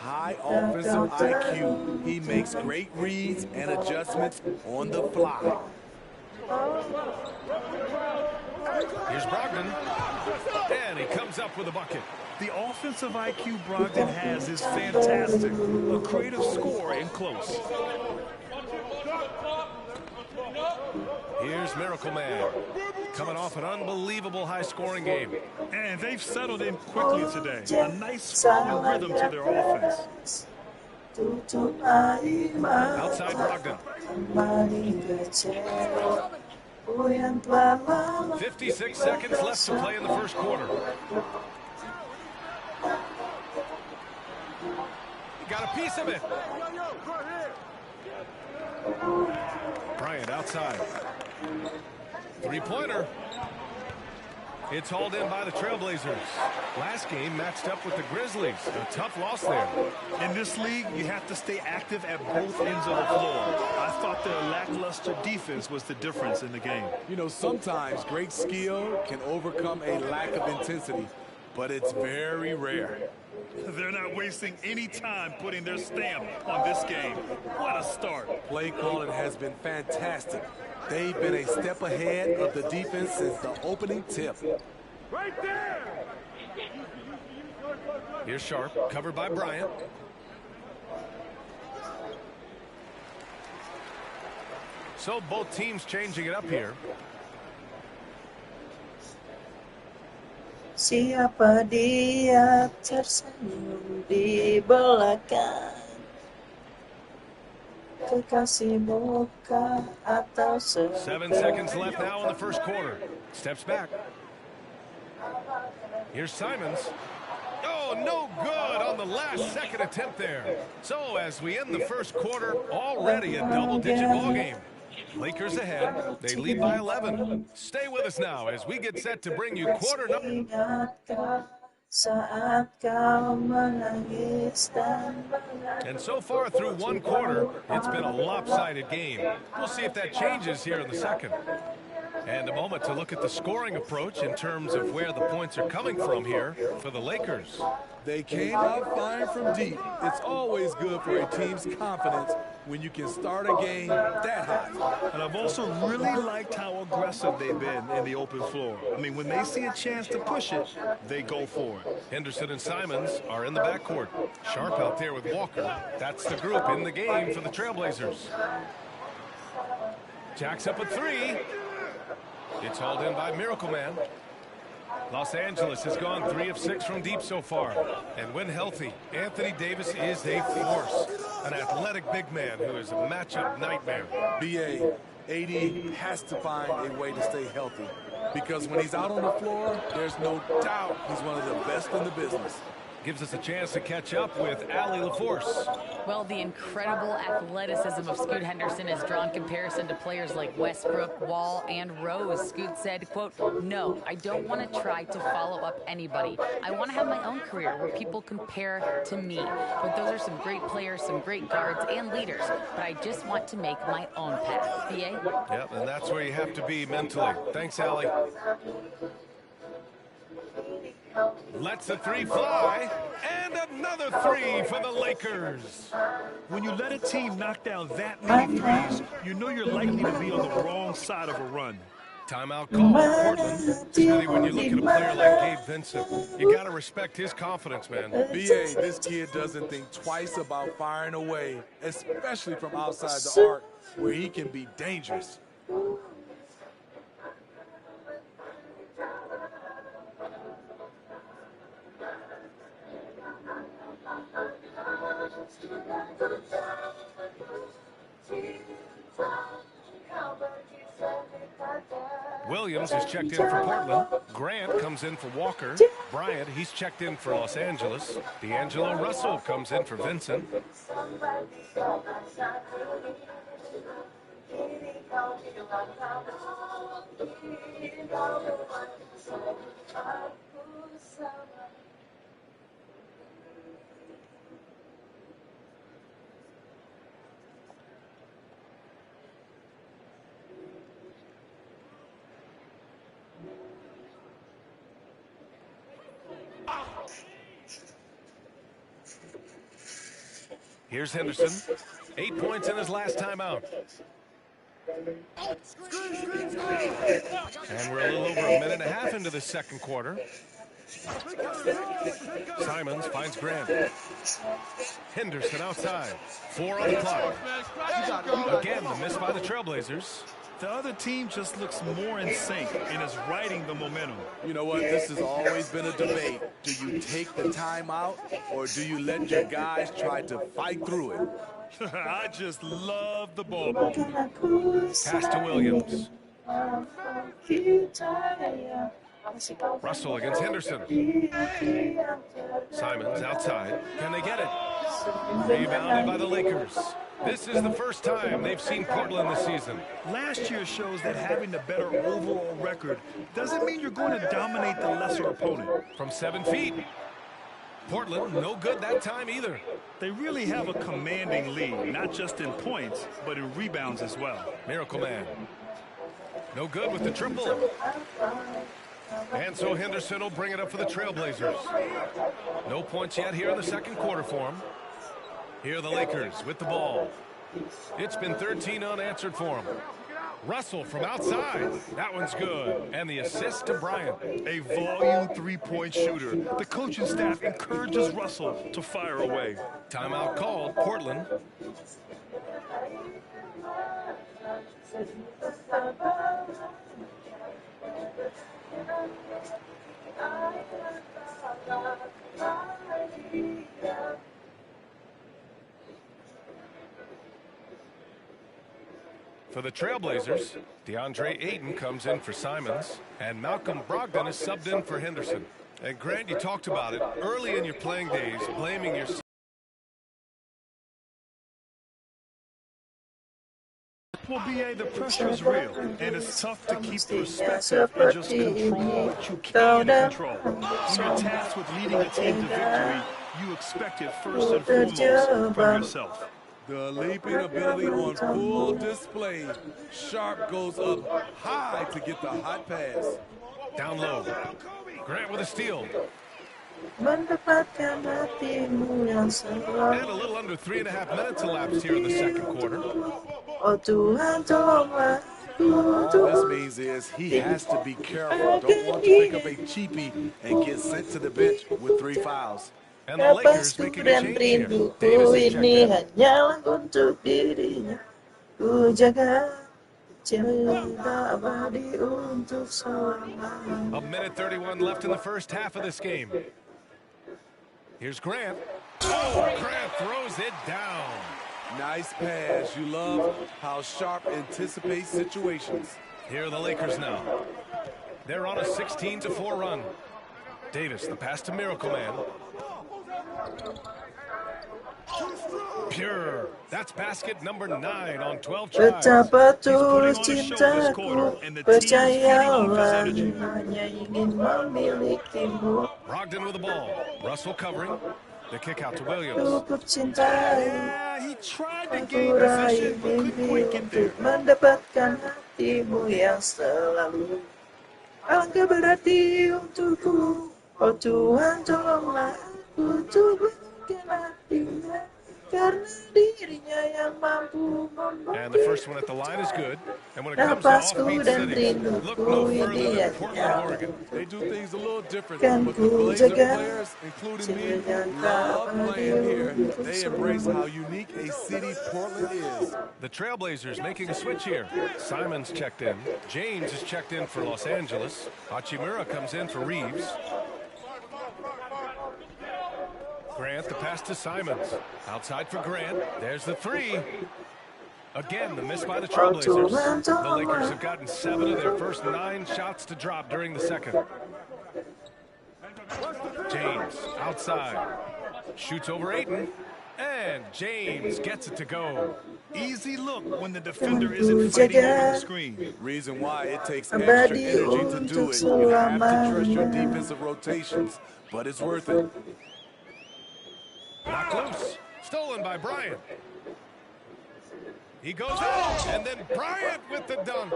O: High offensive IQ. He makes great reads and adjustments on the fly.
M: Here's Brogdon. And he comes up with a bucket.
N: The offensive IQ Brogdon has is fantastic. A creative scorer in close.
M: Here's Miracle Man. Coming off an unbelievable high-scoring game.
N: And they've settled in quickly today. A nice strong rhythm to their offense.
M: Outside Brogdon. 56 seconds left to play in the first quarter. He got a piece of it. Bryant outside. Three-pointer. It's hauled in by the Trailblazers. Last game matched up with the Grizzlies. A tough loss there.
N: In this league, you have to stay active at both ends of the floor. I thought their lackluster defense was the difference in the game.
O: You know, sometimes great skill can overcome a lack of intensity, but it's very rare.
N: They're not wasting any time putting their stamp on this game. What a start.
O: Play calling has been fantastic. They've been a step ahead of the defense since the opening tip.
N: Right there!
M: Here's Sharp, covered by Bryant. So both teams changing it up here.
C: Siapa dia tersenyum di belakang? kekasih buka atau
M: 7 seconds left now in the first quarter. Steps back. Here's Simons. Oh, no good on the last second attempt there. So as we end the first quarter, already a double-digit ball game. Lakers ahead. They lead by 11. Stay with us now as we get set to bring you quarter number. And so far through one quarter, it's been a lopsided game. We'll see if that changes here in the second. And a moment to look at the scoring approach in terms of where the points are coming from here for the Lakers.
O: They came out firing from deep. It's always good for a team's confidence when you can start a game that hot.
N: And I've also really liked how aggressive they've been in the open floor. I mean, when they see a chance to push it, they go for it.
M: Henderson and Simons are in the backcourt. Sharp out there with Walker. That's the group in the game for the Trailblazers. Jacks up a three. It's hauled in by Miracle Man. Los Angeles has gone 3 of 6 from deep so far. And when healthy, Anthony Davis is a force. An athletic big man who is a matchup nightmare.
O: BA, AD has to find a way to stay healthy. Because when he's out on the floor, there's no doubt he's one of the best in the business.
M: Gives us a chance to catch up with Allie LaForce.
P: Well, the incredible athleticism of Scoot Henderson has drawn comparison to players like Westbrook, Wall, and Rose. Scoot said, quote, "No, I don't want to try to follow up anybody. I want to have my own career where people compare to me. But those are some great players, some great guards, and leaders. But I just want to make my own path." BA?
M: Yep, and that's where you have to be mentally. Thanks, Allie. Lets the three fly, and another three for the Lakers.
N: When you let a team knock down that many threes, you know you're likely to be on the wrong side of a run.
M: Timeout call for Portland. Especially when you look at a player like Gabe Vincent. You got to respect his confidence, man.
O: BA, this kid doesn't think twice about firing away, especially from outside the arc, where he can be dangerous.
M: Williams is checked in for Portland. Grant comes in for Walker. Bryant, he's checked in for Los Angeles. D'Angelo Russell comes in for Vincent. Here's Henderson. 8 points in his last time out. And we're a little over a minute and a half into the second quarter. Simons finds Grant. Henderson outside. 4 on the clock. Again, the miss by the Trailblazers.
N: The other team just looks more in sync and is riding the momentum.
O: You know what? This has always been a debate. Do you take the timeout or do you let your guys try to fight through it?
N: I just love the ball.
M: Pass to Williams. Russell against Henderson. Simons outside. Can they get it? Rebounded by the Lakers. This is the first time they've seen Portland this season.
N: Last year shows that having the better overall record doesn't mean you're going to dominate the lesser opponent.
M: From 7 feet. Portland, no good that time either.
N: They really have a commanding lead, not just in points, but in rebounds as well.
M: Miracle Man. No good with the triple. And so Henderson will bring it up for the Trailblazers. No points yet here in the second quarter for him. Here are the Lakers with the ball. It's been 13 unanswered for him. Russell from outside. That one's good. And the assist to Bryant.
N: A volume three-point shooter. The coaching staff encourages Russell to fire away.
M: Timeout called. Portland. For the Trailblazers, DeAndre Ayton comes in for Simons, and Malcolm Brogdon is subbed in for Henderson. And Grant, you talked about it early in your playing days, blaming yourself.
N: Well, BA, the pressure is real, and it's tough to keep perspective and just control what you can control. When you're tasked with leading a team to victory, you expect it first and foremost from yourself.
O: The leaping ability on full display. Sharp goes up high to get the hot pass.
M: Down low. Grant with a steal.
C: Mendapatkan hatimu yang selalu.
M: And a little under 3.5 minutes elapsed here in the second quarter.
C: Oh Tuhan, tolonglah.
O: All this means is he has to be careful. Don't want to pick up a cheapie and get sent to the bench with 3 fouls.
M: And the Lakers making a change here. Davis is checked in.
C: Hanyalah untuk dirinya. Ku jaga cinta abadi untuk selamanya.
M: 1:31 left in the first half of this game. Here's Grant. Oh, Grant throws it down.
O: Nice pass. You love how Sharp anticipates situations.
M: Here are the Lakers now. They're on a 16-4 run. Davis, the pass to Miracle Man. Pure. That's basket number 9 on 12 tries.
C: Betapa tulus cintaku, percayalah, hanya ingin memilikimu.
M: Brogdon with the ball. Russell covering. The kick out to Williams.
C: Cukup cintai.
N: Yeah, he tried to
C: Aku
N: gain
C: raih
N: position, but couldn't
C: mimpi
N: quite get there.
C: untuk mendapatkan hatimu yang selalu. Alangkah berarti untukku. Oh Tuhan, tolonglah aku untuk berikan hatinya. Karena dirinya yang mampu membuat.
M: And the first one at the line is good. And when it comes to offbeat cities, look no further than Portland, Oregon.
O: They do things a little different,
C: Kan
O: but the
C: ku
O: Blazer
C: jaga
O: players, including me, love playing here. They embrace how unique a city Portland is.
M: The Trailblazers making a switch here. Simons checked in. James is checked in for Los Angeles. Hachimura comes in for Reeves. Grant, the pass to Simons. Outside for Grant. There's the 3. Again, the miss by the Trailblazers. The Lakers have gotten 7 of their first 9 shots to drop during the second. James, outside. Shoots over Ayton. And James gets it to go.
N: Easy look when the defender isn't fighting over the screen.
O: Reason why it takes extra energy to do it. You have to trust your defensive rotations, but it's worth it.
M: Knocked loose. Stolen by Bryant. He goes out, and then Bryant with the dunk.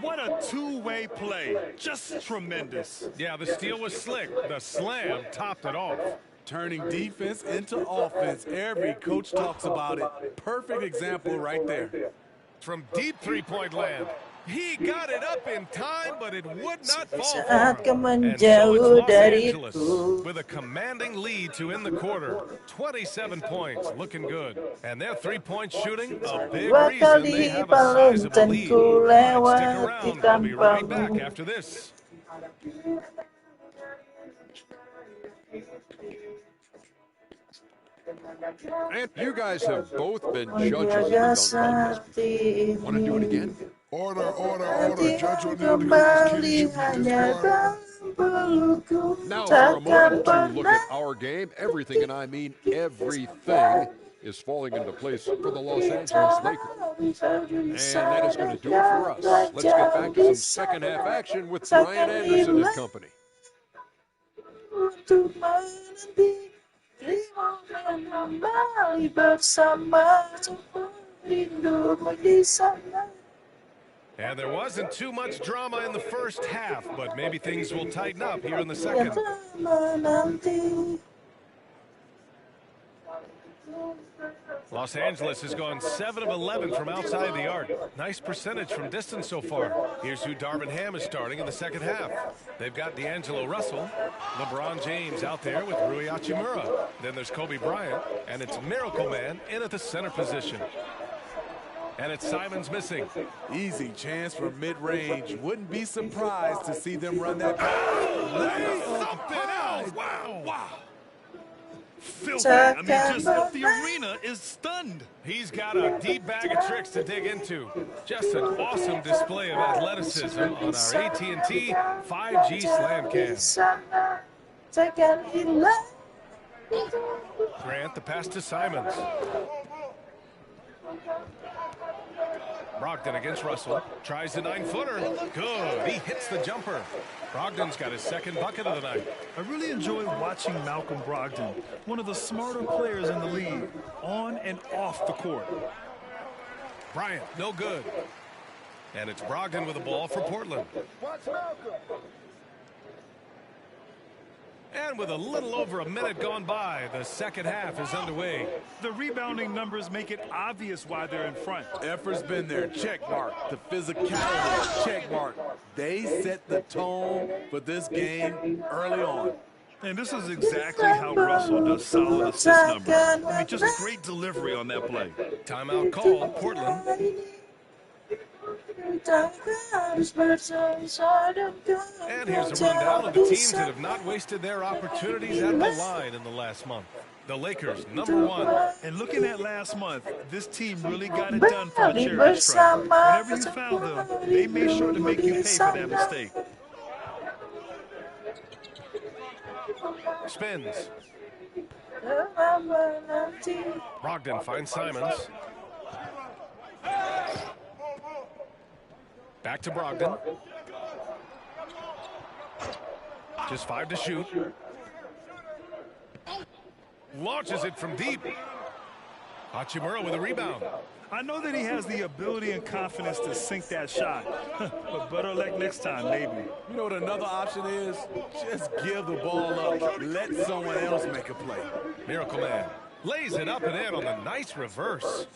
N: What a two-way play. Just tremendous.
M: Yeah, the steal was slick. The slam topped it off.
O: Turning defense into offense. Every coach talks about it. Perfect example right there.
M: From deep three-point land. He got it up in time, but it would not fall for
C: Saat kau
M: him. And so
C: menjauh
M: it's Los Angeles
C: dariku.
M: with a commanding lead to end the quarter. 27 points, looking good. And their three-point shooting, a big
C: Dua
M: reason they
C: kali
M: have a sizable lead.
C: Valentineku
M: All right, stick
C: lewati
M: around. We'll be right back
C: tanpamu.
M: after this.
H: And you guys have both been judges in the dunk contest. Want to do it again?
G: Order, order, order. Judge will kneel to
C: Kembali
G: give
C: hanya dalam pelukku.
H: Now for a
C: Takkan
H: moment to look
C: pernah
H: at our game. Everything, and I mean everything, is falling into place for the Los Angeles Lakers. And that is going to do it for us. Let's get back to some second half action with Brian Anderson and company.
C: untuk menanti dirimu kembali bersama rindumu di sana.
M: And there wasn't too much drama in the first half, but maybe things will tighten up here in the second.
C: Menanti.
M: Los Angeles has gone 7 of 11 from outside the arc. Nice percentage from distance so far. Here's who Darvin Ham is starting in the second half. They've got D'Angelo Russell, LeBron James out there with Rui Hachimura. Then there's Kobe Bryant, and it's Miracle Man in at the center position. And it's Simons missing.
O: Easy chance for mid-range. Wouldn't be surprised to see them run that.
M: Lay something else. Wow.
N: Filthy. I mean, just the arena is stunned.
M: He's got a deep bag of tricks to dig into. Just an awesome display of athleticism on our AT&T 5G Slam Cam. Grant, the pass to Simons. Brogdon against Russell. Tries the 9-footer. Good. He hits the jumper. Brogdon's got his second bucket of the night.
N: I really enjoy watching Malcolm Brogdon, one of the smarter players in the league, on and off the court.
M: Bryant, no good. And it's Brogdon with the ball for Portland. And with a little over a minute gone by, the second half is underway.
N: The rebounding numbers make it obvious why they're in front.
O: Effort's been there, check mark. The physicality, check mark. They set the tone for this game early on.
N: And this is exactly how Russell does solid assist numbers. I mean, just great delivery on that play.
M: Timeout called, Portland. And here's a rundown of the teams that have not wasted their opportunities at the line in the last month. The Lakers, #1.
N: And looking at last month, this team really got it done for the charity stripe. Whenever you found them, they made sure to make you pay for that mistake.
M: Spins. Brogdon finds Simons. Back to Brogdon. Just 5 to shoot. Launches it from deep. Hachimura with a rebound.
N: I know that he has the ability and confidence to sink that shot. But better luck next time, maybe.
O: You know what another option is? Just give the ball up. Let someone else make a play.
M: Miracle Man lays it up and in on the nice reverse.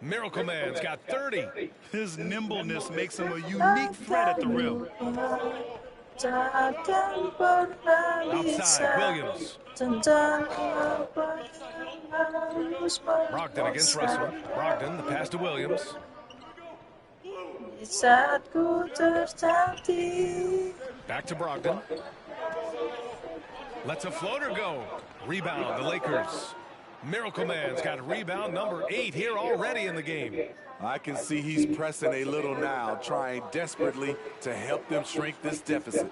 M: Miracle Man's got 30.
N: His nimbleness makes him a unique threat at the rim.
M: Outside, Williams. Brogdon against Russell. Brogdon, the pass to Williams. Back to Brogdon. Lets a floater go. Rebound, the Lakers. Miracle Man's got rebound number 8 here already in the game.
O: I can see he's pressing a little now, trying desperately to help them shrink this deficit.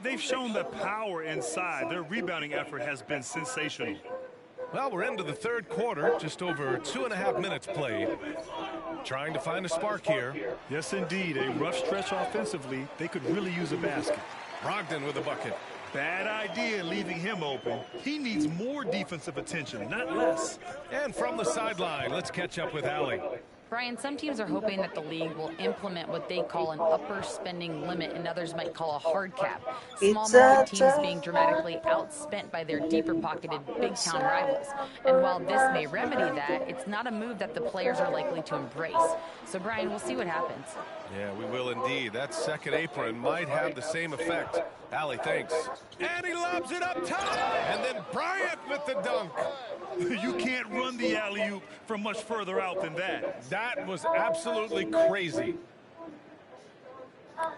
N: They've shown the power inside. Their rebounding effort has been sensational.
M: Well, we're into the third quarter, just over 2.5 minutes played. Trying to find a spark here.
N: Yes, indeed. A rough stretch offensively. They could really use a basket.
M: Brogdon with a bucket.
N: Bad idea leaving him open. He needs more defensive attention, not less.
M: And from the sideline, let's catch up with Allie.
P: Brian, some teams are hoping that the league will implement what they call an upper spending limit and others might call a hard cap. Small market teams being dramatically outspent by their deeper pocketed big town rivals. And while this may remedy that, it's not a move that the players are likely to embrace. So Brian, we'll see what happens.
M: Yeah, we will indeed. That second apron might have the same effect. Allie, thanks. And he lobs it up top. And then Bryant with the dunk.
N: You can't run the alley-oop from much further out than that.
M: That was absolutely crazy.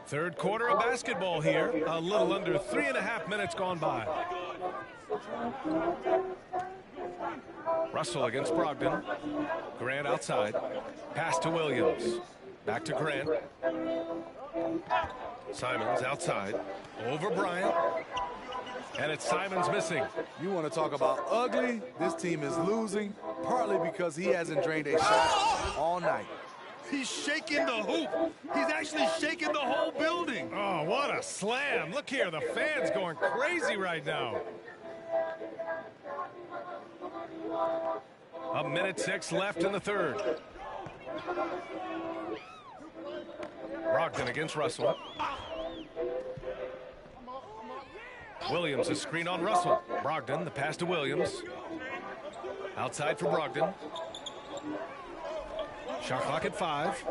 M: Third quarter of basketball here. A little under 3.5 minutes gone by. Russell against Brogdon. Grant outside. Pass to Williams. Back to Grant. Simons outside. Over Bryant. And it's Simons missing.
O: You want to talk about ugly? This team is losing, partly because he hasn't drained a shot all night.
N: He's shaking the hoop. He's actually shaking the whole building.
M: Oh, what a slam. Look here, the fans going crazy right now. 1:06 left in the third. Brogdon against Russell. Williams, a screen on Russell. Brogdon, the pass to Williams. Outside for Brogdon. Shot clock at 5.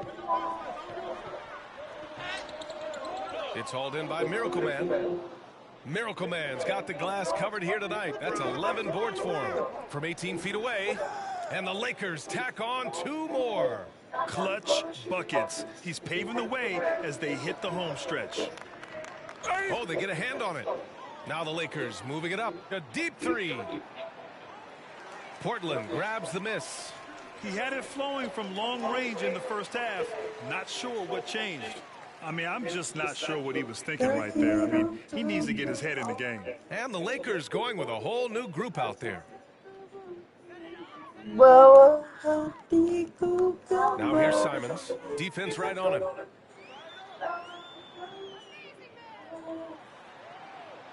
M: It's hauled in by Miracle Man. Miracle Man's got the glass covered here tonight. That's 11 boards for him from 18 feet away. And the Lakers tack on 2 more.
N: Clutch buckets. He's paving the way as they hit the home stretch.
M: Oh, they get a hand on it. Now the Lakers moving it up. A deep 3. Portland grabs the miss.
N: He had it flowing from long range in the first half. Not sure what changed. I mean, I'm just not sure what he was thinking right there. I mean, he needs to get his head in the game.
M: And the Lakers going with a whole new group out there.
C: Bawa hatiku
M: Now here's
C: kembali.
M: Simons. Defense right on him.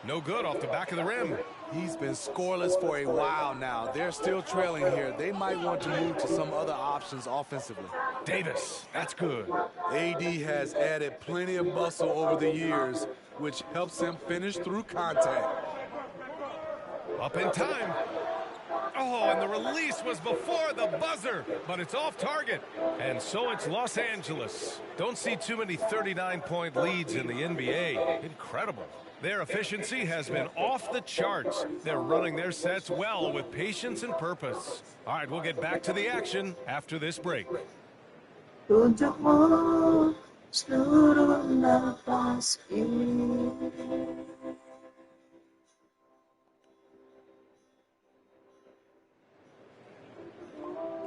M: No good off the back of the rim.
O: He's been scoreless for a while now. They're still trailing here. They might want to move to some other options offensively.
M: Davis, that's good.
O: AD has added plenty of muscle over the years, which helps him finish through contact.
M: Up in time. Oh, and the release was before the buzzer, but it's off target. And so it's Los Angeles. Don't see too many 39-point leads in the NBA. Incredible. Their efficiency has been off the charts. They're running their sets well with patience and purpose. All right, we'll get back to the action after this break.
C: Untukmu seluruh nafas ini.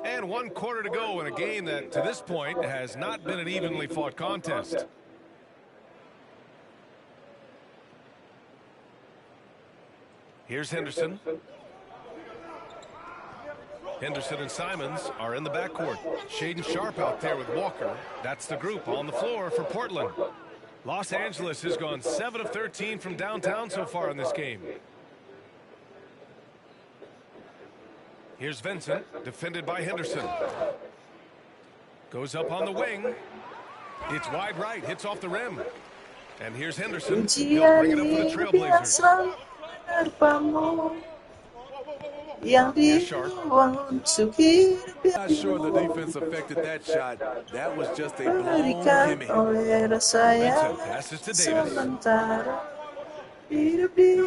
M: And 1 quarter to go in a game that, to this point, has not been an evenly fought contest. Here's Henderson. Henderson and Simons are in the backcourt. Shaden Sharp out there with Walker. That's the group on the floor for Portland. Los Angeles has gone 7 of 13 from downtown so far in this game. Here's Vincent, defended by Henderson. Goes up on the wing. It's wide right, hits off the rim. And here's Henderson. He'll bring it up for the Trailblazers.
C: Yang
O: Not sure the defense affected that shot. That was just a blown
C: diberikan
O: gimme.
C: oleh rasa yang
M: Passes to Davis.
C: sementara. Hidup di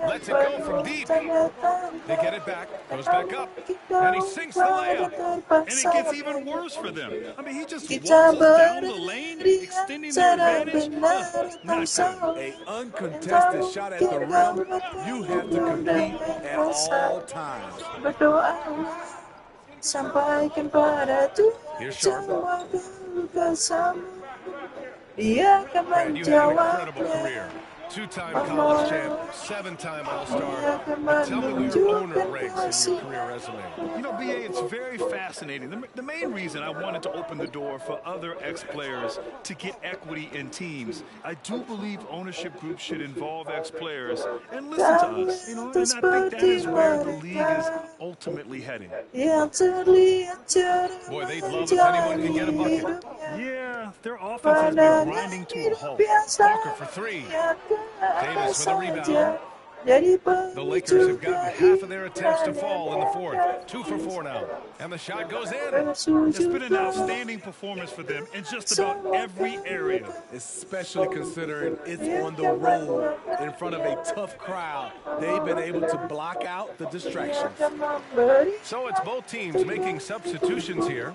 M: Lets it go from deep. They get it back. Goes back up. And he sinks the layup.
N: And it gets even worse for them. I mean, he just walks us down the lane, extending their advantage. Not good.
O: An uncontested shot at the rim, you have to compete at all times.
C: Berdoa sampaikan pada
M: Here's
C: Tuhan
M: Sharp.
C: semua bersama. Dia akan
M: Brad, you had an incredible
C: menjawabnya.
M: career. 2-time college champ, 7-time All-Star. But tell me where your owner ranks in your career resume.
N: You know, BA, it's very fascinating. The main reason I wanted to open the door for other ex-players to get equity in teams, I do believe ownership groups should involve ex-players and listen to us. You know, and I think that is where the league is ultimately heading.
C: Yang terlihat cerah
M: Boy, they'd love if anyone could get a bucket.
N: Yeah, their offense has been grinding to a halt.
M: Walker for three. Davis with a rebound. The Lakers have gotten half of their attempts to fall in the fourth. 2 for 4 now. And the shot goes in.
N: It's been an outstanding performance for them in just about every area.
O: Especially considering it's on the road in front of a tough crowd. They've been able to block out the distractions.
M: So it's both teams making substitutions here.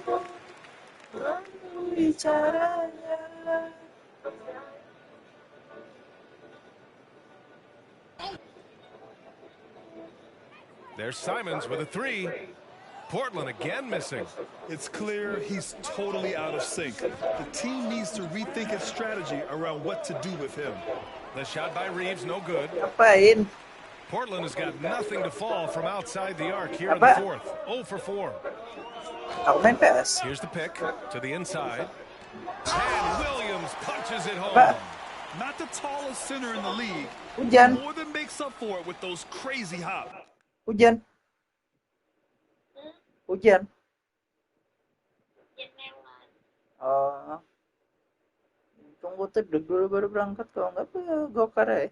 M: There's Simons with a 3. Portland again missing.
N: It's clear he's totally out of sync. The team needs to rethink its strategy around what to do with him.
M: The shot by Reeves, no good.
C: Apain?
M: Portland has got nothing to fall from outside the arc here in the fourth. 0 for 4.
C: Ako main PS.
M: Here's the pick to the inside. And Williams punches it home.
N: Not the tallest center in the league.
C: Hujan.
N: More than makes up for it with those crazy hops.
C: Hujan. Hujan. Oh. Tunggu teduh dulu baru berangkat. Kalau enggak gokar ya.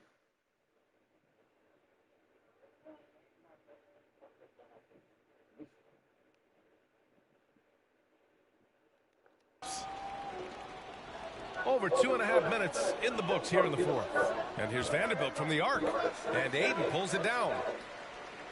M: Over 2.5 minutes in the books here in the fourth. And here's Vanderbilt from the arc. And Aiden pulls it down.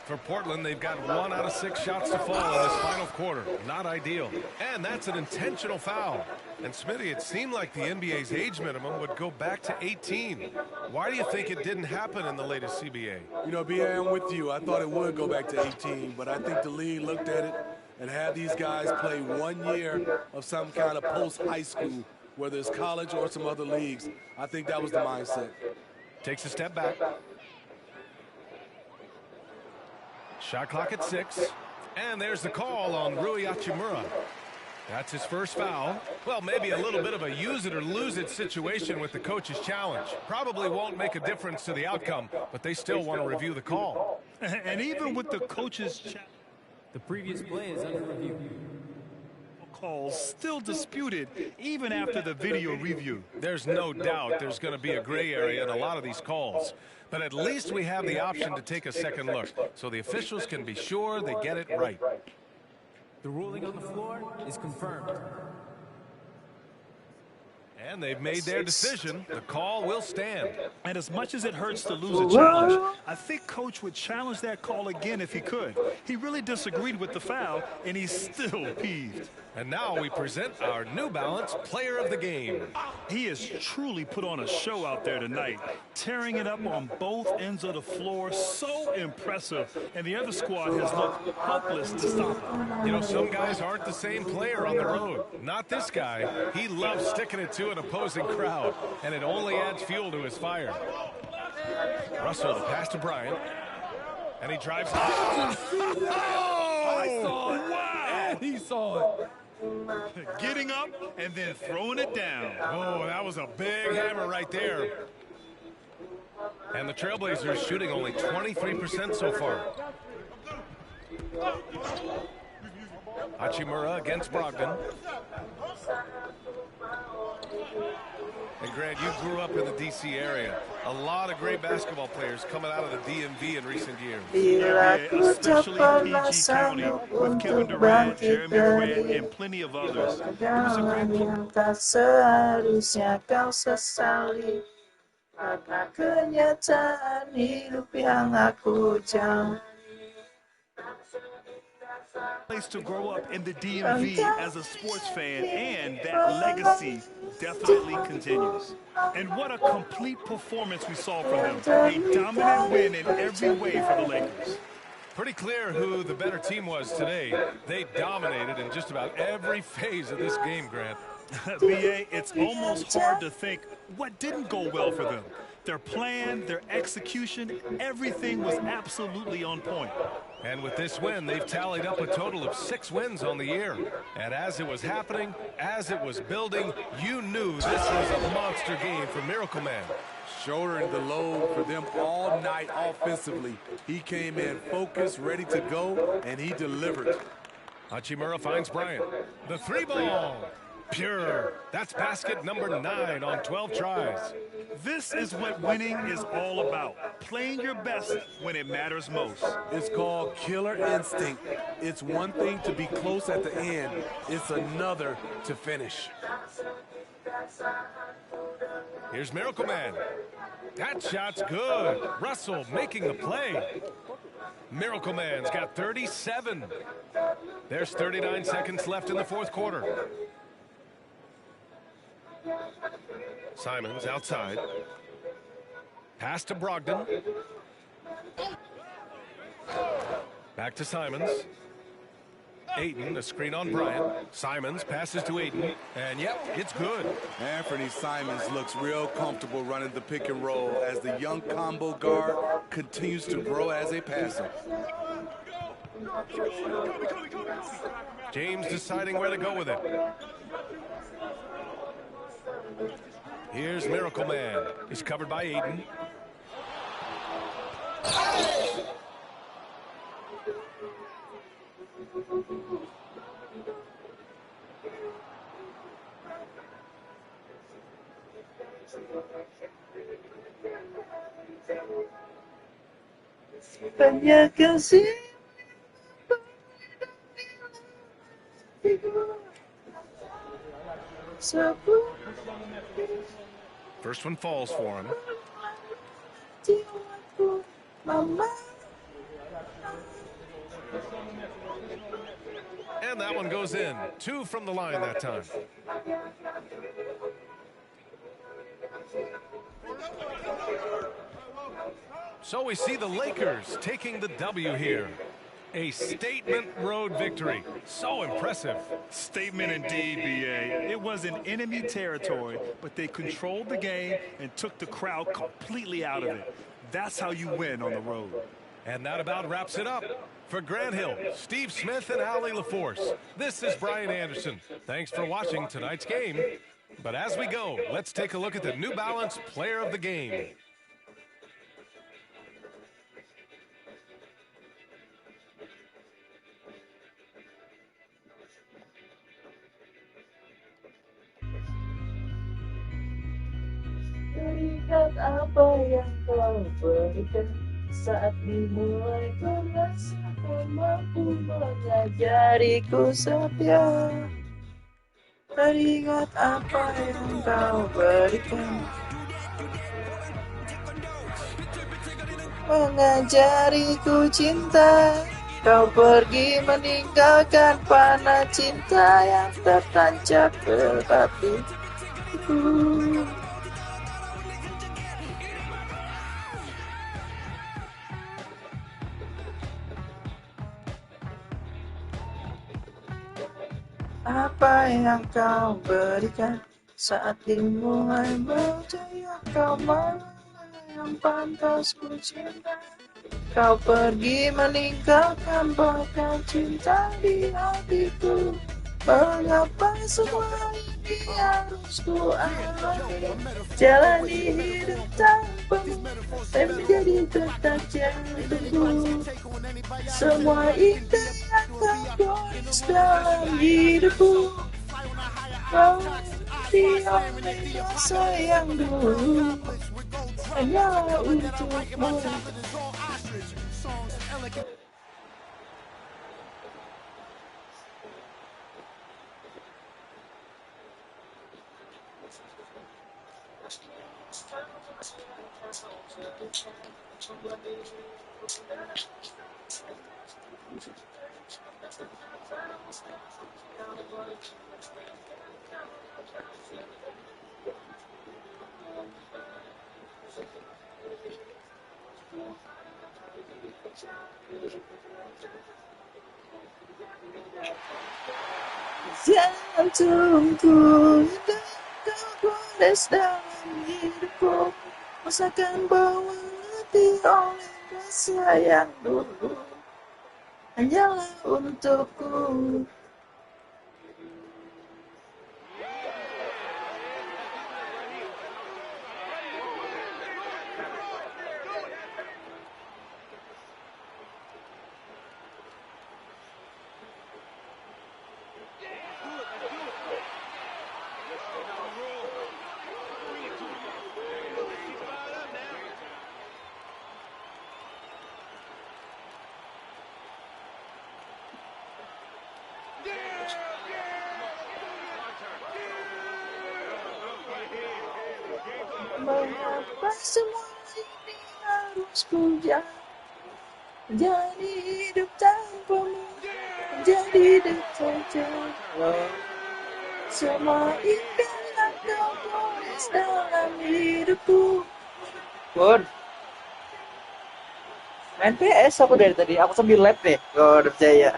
M: For Portland, they've got 1 out of 6 shots to fall in this final quarter. Not ideal. And that's an intentional foul. And Smitty, it seemed like the NBA's age minimum would go back to 18. Why do you think it didn't happen in the latest CBA?
O: You know, B.A., I'm with you. I thought it would go back to 18, but I think the league looked at it and had these guys play 1 year of some kind of post-high school, whether it's college or some other leagues. I think that was the mindset.
M: Takes a step back. Shot clock at 6. And there's the call on Rui Hachimura. That's his first foul. Well, maybe a little bit of a use it or lose it situation with the coach's challenge. Probably won't make a difference to the outcome, but they still want to review the call.
N: And even with the coach's challenge,
Q: the previous play is under review.
N: Calls still disputed even after the video review.
M: There's no doubt there's going to be a gray area in a lot of these calls. But at least we have the option to take a second look, so the officials can be sure they get it right.
Q: The ruling on the floor is confirmed.
M: And they've made their decision. The call will stand.
N: And as much as it hurts to lose a challenge, I think Coach would challenge that call again if he could. He really disagreed with the foul, and he's still peeved.
M: And now we present our New Balance Player of the Game.
N: He has truly put on a show out there tonight, tearing it up on both ends of the floor. So impressive. And the other squad has looked hopeless to stop him.
M: You know, some guys aren't the same player on the road. Not this guy. He loves sticking it to an opposing crowd, and it only adds fuel to his fire. Russell, the pass to Bryant. And he drives.
N: Oh, I saw it. Wow.
O: He saw it.
N: Getting up and then throwing it down.
M: Oh, that was a big hammer right there. And the Trailblazers shooting only 23% so far. Hachimura against Brogdon. And Grant, you grew up in the D.C. area. A lot of great basketball players coming out of the DMV in recent years.
N: Especially PG County with Kevin Durant, Jeremy Grant, and plenty of others. It was a great
C: seharusnya kau sesali karena kenyataan hidup yang aku jalani.
N: Place to grow up in the DMV as a sports fan, and that legacy definitely continues. And what a complete performance we saw from them. A dominant win in every way for the Lakers.
M: Pretty clear who the better team was today. They dominated in just about every phase of this game, Grant.
N: B.A., it's almost hard to think what didn't go well for them. Their plan, their execution, everything was absolutely on point.
M: And with this win, they've tallied up a total of 6 wins on the year. And as it was happening, as it was building, you knew this was a monster game for Miracle Man.
O: Shouldering the load for them all night offensively. He came in focused, ready to go, and he delivered.
M: Hachimura finds Bryant. The 3-ball. Pure. That's basket number 9 on 12 tries.
N: This is what winning is all about. Playing your best when it matters most.
O: It's called killer instinct. It's one thing to be close at the end. It's another to finish.
M: Here's Miracle Man. That shot's good. Russell making the play. Miracle Man's got 37. There's 39 seconds left in the fourth quarter. Simons outside. Pass to Brogdon. Back to Simons. Ayton, a screen on Bryant. Simons passes to Ayton. And yep, it's good.
O: Anthony Simons looks real comfortable running the pick and roll as the young combo guard continues to grow as a passer.
M: James deciding where to go with it. Here's Miracle Man. He's covered by Ayton.
C: Banyak kasih.
M: First one falls for him. And that one goes in. 2 from the line that time. So we see the Lakers taking the W here. A statement road victory. So impressive.
N: Statement indeed, B.A. It was in enemy territory, but they controlled the game and took the crowd completely out of it. That's how you win on the road.
M: And that about wraps it up. For Grant Hill, Steve Smith, and Allie LaForce, this is Brian Anderson. Thanks for watching tonight's game. But as we go, let's take a look at the New Balance Player of the Game.
C: Lihat apa yang kau berikan saat dimulai kelas, kau mampu mengajariku setia. Teringat apa yang kau berikan, mengajariku cinta. Kau pergi meninggalkan panah cinta yang tertancap ke hatiku. Apa yang kau berikan saat dimulai berjaya, kau mana yang pantas ku cinta. Kau pergi meninggalkan bakal cinta di hatiku. Mengapa semua ini harus ku alami? Jalani hidup tanpamu dan menjadi detak jantungku. Semua indah yang kau tulis dalam hidupku, kau di oleh masa yang dulu hanyalah untukmu. Jantungku dan kau tulis dalam hidupku, masakan bawa hati oleh rasa yang dulu hanyalah untukku. Mengapa semua ini harus ku jadi hidup tanpamu, jadi detak jauh. Semua indah yang kau tulis dalam hidupku. Bon, main PS aku dari tadi, aku sambil lab nih. Oh, udah percaya.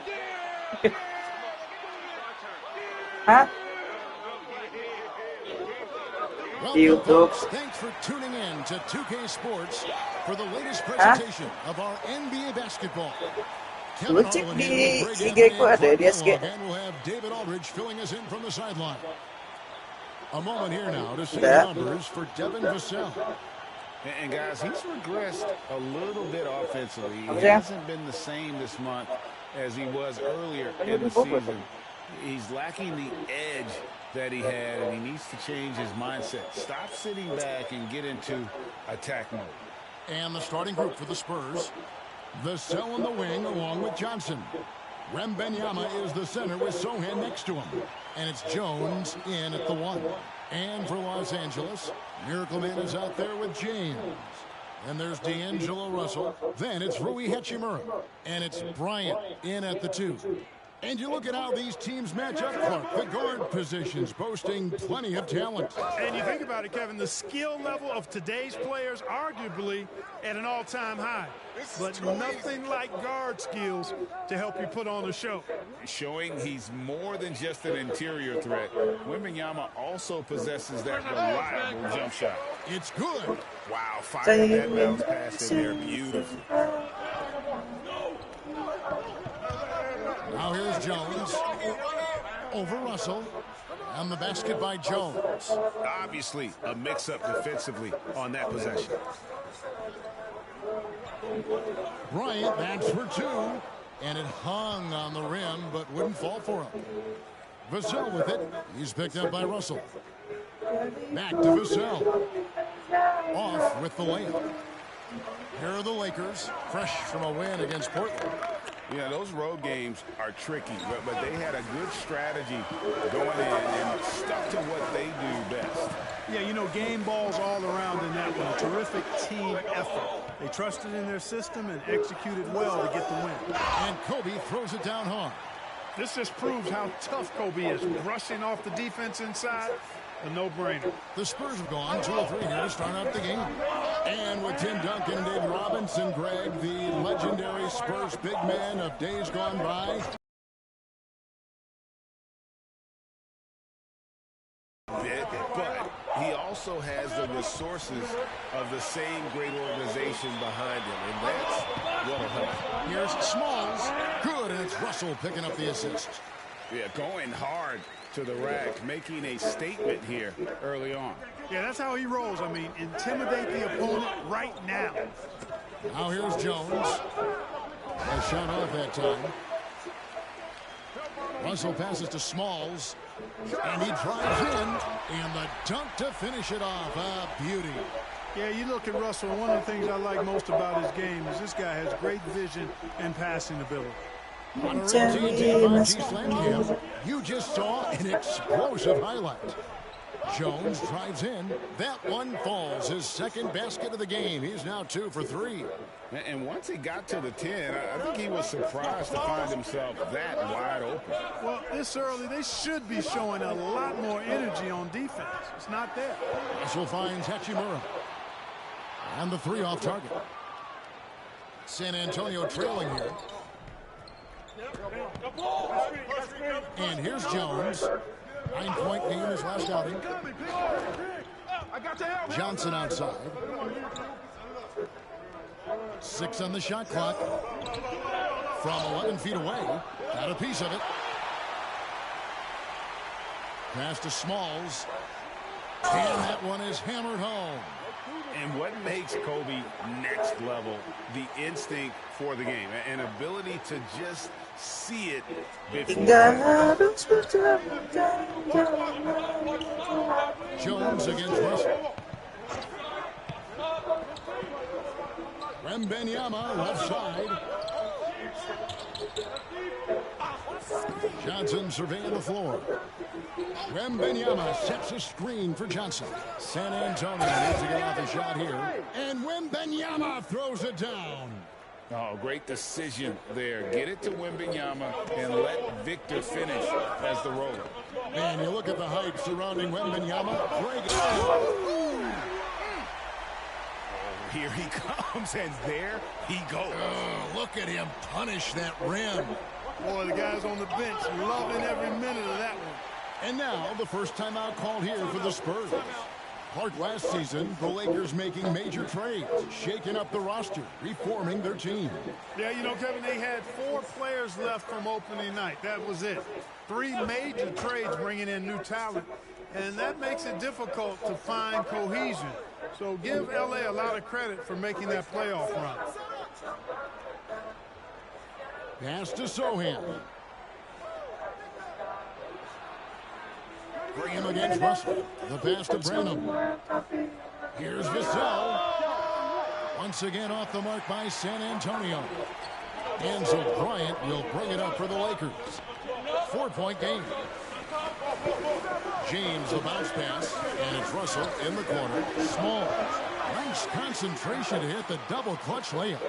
C: Hah? YouTube.
B: Thanks for tuning in to 2K Sports for the latest presentation of our NBA basketball.
C: Lu cek di IG ku ada di SG.
B: And we'll have David Aldridge filling us in from the sideline. A moment here now to see the numbers for Devin Vassell.
D: And guys, he's regressed a little bit offensively. He hasn't been the same this month as he was earlier in the season. He's lacking the edge that he had, and he needs to change his mindset. Stop sitting back and get into attack mode.
B: And the starting group for the Spurs. Vassell on the wing along with Johnson. Wembanyama is the center with Sohan next to him. And it's Jones in at the 1. And for Los Angeles, Miracle Man is out there with James. And there's D'Angelo Russell. Then it's Rui Hachimura. And it's Bryant in at the 2. And you look at how these teams match up, Clark. The guard positions boasting plenty of talent.
N: And you think about it, Kevin, the skill level of today's players arguably at an all-time high. But nothing like guard skills to help you put on a show.
D: Showing he's more than just an interior threat. Wembanyama also possesses that reliable jump shot.
B: It's good.
D: Wow, firing that bounce pass in there. Beautiful.
B: Now here's Jones over Russell, and the basket by Jones.
J: Obviously, a mix-up defensively on that possession.
B: Bryant backs for two, and it hung on the rim, but wouldn't fall for him. Vassell with it. He's picked up by Russell. Back to Vassell. Off with the layup. Here are the Lakers, fresh from a win against Portland.
D: Yeah, those road games are tricky, but they had a good strategy going in and stuck to what they do best.
N: Yeah, you know, game balls all around in that one. A terrific team effort. They trusted in their system and executed well to get the win.
B: And Kobe throws it down hard.
N: This just proves how tough Kobe is. Rushing off the defense inside, a no-brainer.
B: The Spurs have gone 2 or 3 here to start out the game. And with Tim Duncan, David Robinson, Greg, the legendary Spurs big man of days gone by.
D: But he also has the resources of the same great organization behind him, and that's what'll help.
B: Here's Smalls. Good, and it's Russell picking up the assist.
D: Yeah, going hard to the rack, making a statement here early on.
N: Yeah, that's how he rolls. I mean, intimidate the opponent right now.
B: Now here's Jones. A shot off that time. Russell passes to Smalls, and he drives in, and the dunk to finish it off. A beauty.
N: Yeah, you look at Russell, one of the things I like most about his game is this guy has great vision and passing ability.
B: On a TNT Slam Cam, you just saw an explosive highlight. Jones drives in. That one falls. His second basket of the game. He's now 2 for 3.
D: And once he got to the 10, I think he was surprised to find himself that wide open.
N: Well, this early, they should be showing a lot more energy on defense. It's not there.
B: Russell finds Hachimura. And the 3 off target. San Antonio trailing here. And here's Jones. 9-point game his last outing. Johnson outside. 6 on the shot clock. From 11 feet away. Got a piece of it. Pass to Smalls. And that one is hammered home.
D: And what makes Kobe next level, the instinct for the game, an ability to just see it before.
B: Jones against Russell. Wembanyama left side. Johnson surveying the floor. Wembanyama sets a screen for Johnson. San Antonio needs to get off the shot here. And Wembanyama throws it down.
D: Oh, great decision there. Get it to Wembanyama and let Victor finish as the roller.
B: And you look at the hype surrounding Wembanyama.
J: Here he comes, and there he goes.
B: Oh, look at him punish that rim.
N: Boy, the guys on the bench loving every minute of that one.
B: And now the first timeout called here for the Spurs. Clark, last season, the Lakers making major trades, shaking up the roster, reforming their team.
N: Yeah, you know, Kevin, they had 4 players left from opening night. That was it. 3 major trades bringing in new talent, and that makes it difficult to find cohesion. So give L.A. a lot of credit for making that playoff run.
B: Pass to Sohan. Graham against Russell. The pass to Branham. Here's Vassell. Once again off the mark by San Antonio. And so Bryant will bring it up for the Lakers. 4-point game. James, the bounce pass. And it's Russell in the corner. Small. Nice concentration to hit the double clutch layup.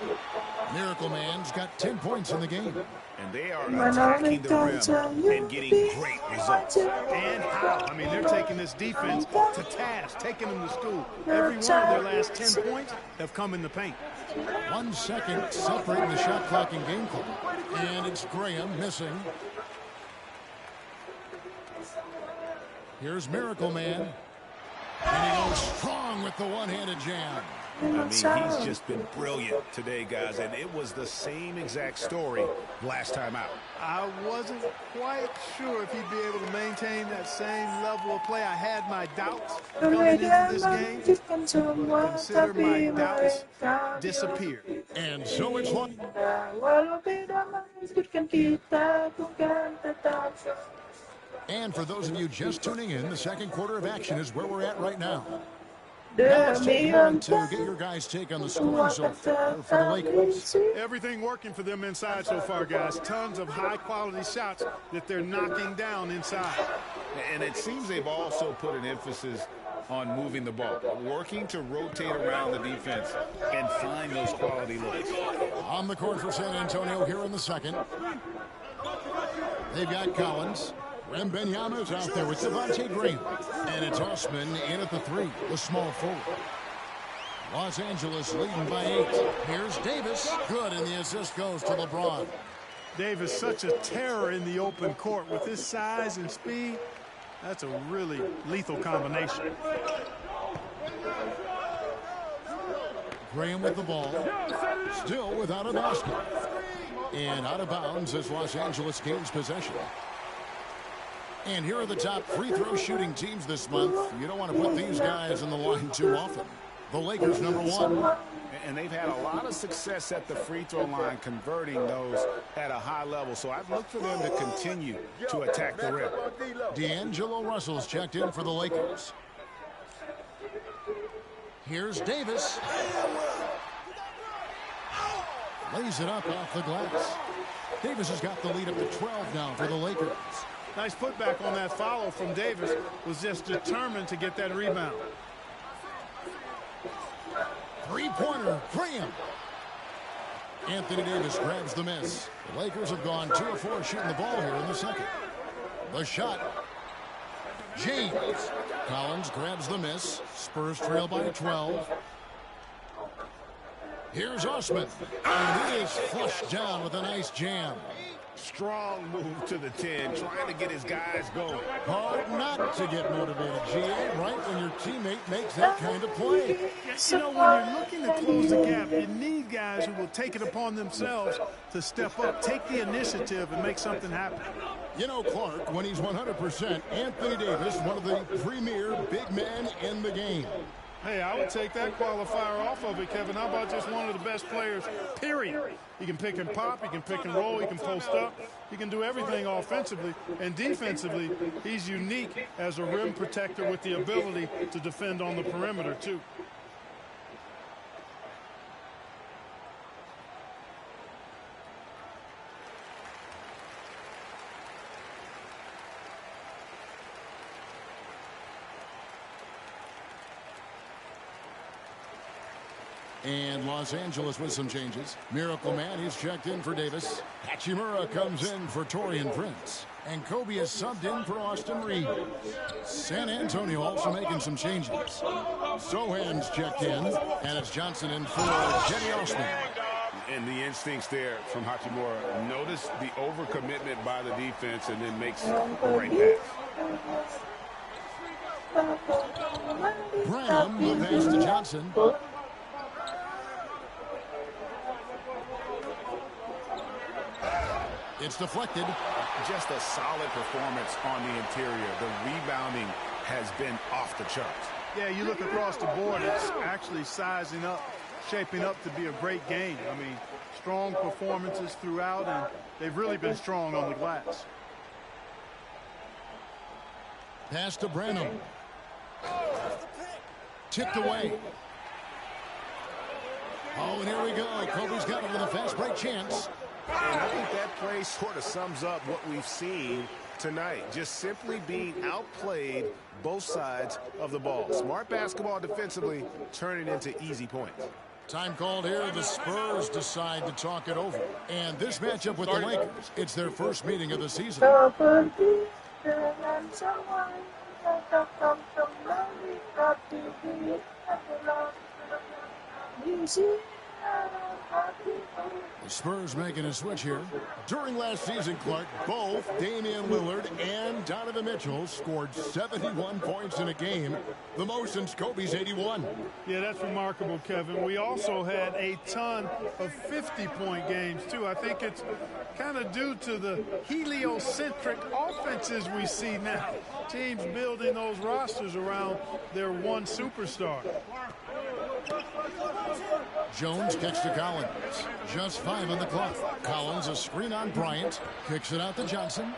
B: Miracle Man's got 10 points in the game.
J: And they are attacking the rim and getting great results.
N: And how? I mean, they're taking this defense to task, taking them to school. Every one of their last 10 points have come in the paint.
B: 1 second separating the shot clock and game clock. And it's Graham missing. Here's Miracle Man. And he goes strong with the one-handed jam.
J: I mean, he's just been brilliant today, guys, and it was the same exact story last time out.
N: I wasn't quite sure if he'd be able to maintain that same level of play. I had my doubts coming into this game. Consider my doubts disappeared.
B: And so it's one. And for those of you just tuning in, the second quarter of action is where we're at right now. Now let's take a moment to get your guys' take on the scoring so far for the Lakers.
N: Everything working for them inside so far, guys. Tons of high-quality shots that they're knocking down inside.
D: And it seems they've also put an emphasis on moving the ball, working to rotate around the defense and find those quality looks.
B: On the court for San Antonio here in the second. They've got Collins. Wembanyama's out there with Devontae Graham. And it's Osman in at the 3, the small forward. Los Angeles leading by 8. Here's Davis. Good, and the assist goes to LeBron.
N: Davis, such a terror in the open court. With his size and speed, that's a really lethal combination.
B: Graham with the ball. Still without a basket. And out of bounds as Los Angeles gains possession. And here are the top free throw shooting teams this month. You don't want to put these guys in the line too often. The Lakers, number 1.
D: And they've had a lot of success at the free throw line, converting those at a high level. So I'd look for them to continue to attack the rim.
B: D'Angelo Russell's checked in for the Lakers. Here's Davis. Lays it up off the glass. Davis has got the lead up to 12 now for the Lakers.
N: Nice putback on that follow from Davis. Was just determined to get that rebound.
B: Three-pointer, Graham. Anthony Davis grabs the miss. The Lakers have gone 2 of 4 shooting the ball here in the second. The shot. James. Collins grabs the miss. Spurs trail by 12. Here's Osman. And he is flushed down with a nice jam.
D: Strong move to the 10, trying to get his guys going.
B: Hard not to get motivated, GA, right when your teammate makes that kind of play.
N: You know, when you're looking to close the gap, you need guys who will take it upon themselves to step up, take the initiative, and make something happen.
B: You know, Clark, when he's 100%, Anthony Davis, one of the premier big men in the game.
N: Hey, I would take that qualifier off of it, Kevin. How about just one of the best players, period? He can pick and pop, he can pick and roll, he can post up. He can do everything offensively. And defensively, he's unique as a rim protector with the ability to defend on the perimeter, too.
B: And Los Angeles with some changes. Miracle Man, he's checked in for Davis. Hachimura comes in for Taurean Prince. And Kobe is subbed in for Austin Reed. San Antonio also making some changes. Sohan's checked in. And it's Johnson in for Jenny Osman.
D: And the instincts there from Hachimura. Notice the overcommitment by the defense and then makes the right pass.
B: Branham, the pass to Johnson. It's deflected.
D: Just a solid performance on the interior. The rebounding has been off the charts.
N: Yeah, you look across the board, it's actually sizing up, shaping up to be a great game. I mean, strong performances throughout, and they've really been strong on the glass.
B: Pass to Branham. Tipped away. Oh, and here we go. Kobe's got it with a fast break chance.
D: And I think that play sort of sums up what we've seen
R: tonight, just simply being outplayed both sides of the ball. Smart basketball defensively, turning into easy points.
B: Time called here. The Spurs decide to talk it over. And this matchup with the Lakers, it's their first meeting of the season. The Spurs making a switch here. During last season, Clark, both Damian Lillard and Donovan Mitchell scored 71 points in a game, the most since Kobe's 81.
N: Yeah, that's remarkable, Kevin. We also had a ton of 50-point games, too. I think it's kind of due to the heliocentric offenses we see now. Teams building those rosters around their one superstar.
B: Jones kicks to Collins. Just 5 on the clock. Collins a screen on Bryant. Kicks it out to Johnson.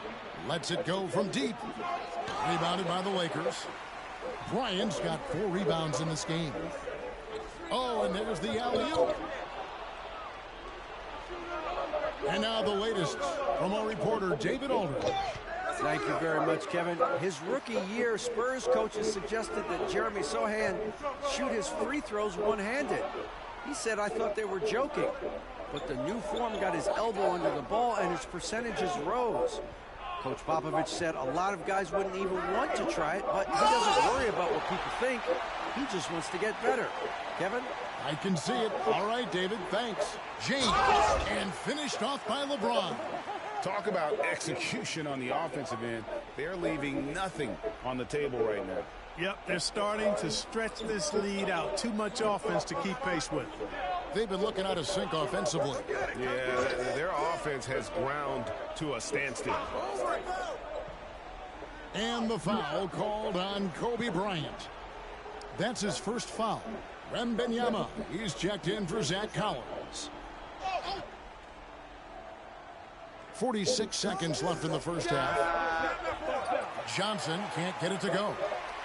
B: Lets it go from deep. Rebounded by the Lakers. Bryant's got 4 rebounds in this game. Oh, and there's the alley-oop. And now the latest from our reporter, David Aldridge.
E: Thank you very much, Kevin. His rookie year, Spurs coaches suggested that Jeremy Sohan shoot his free throws one-handed. He said, I thought they were joking. But the new form got his elbow under the ball and his percentages rose. Coach Popovich said a lot of guys wouldn't even want to try it, but he doesn't worry about what people think. He just wants to get better. Kevin?
B: I can see it. All right, David, thanks. James, and finished off by LeBron.
R: Talk about execution on the offensive end. They're leaving nothing on the table right now.
N: Yep, they're starting to stretch this lead out. Too much offense to keep pace with.
B: They've been looking out of sync offensively.
R: Yeah, their offense has ground to a standstill.
B: And the foul called on Kobe Bryant. That's his first foul. Wembanyama, he's checked in for Zach Collins. 46 seconds left in the first half. Johnson can't get it to go.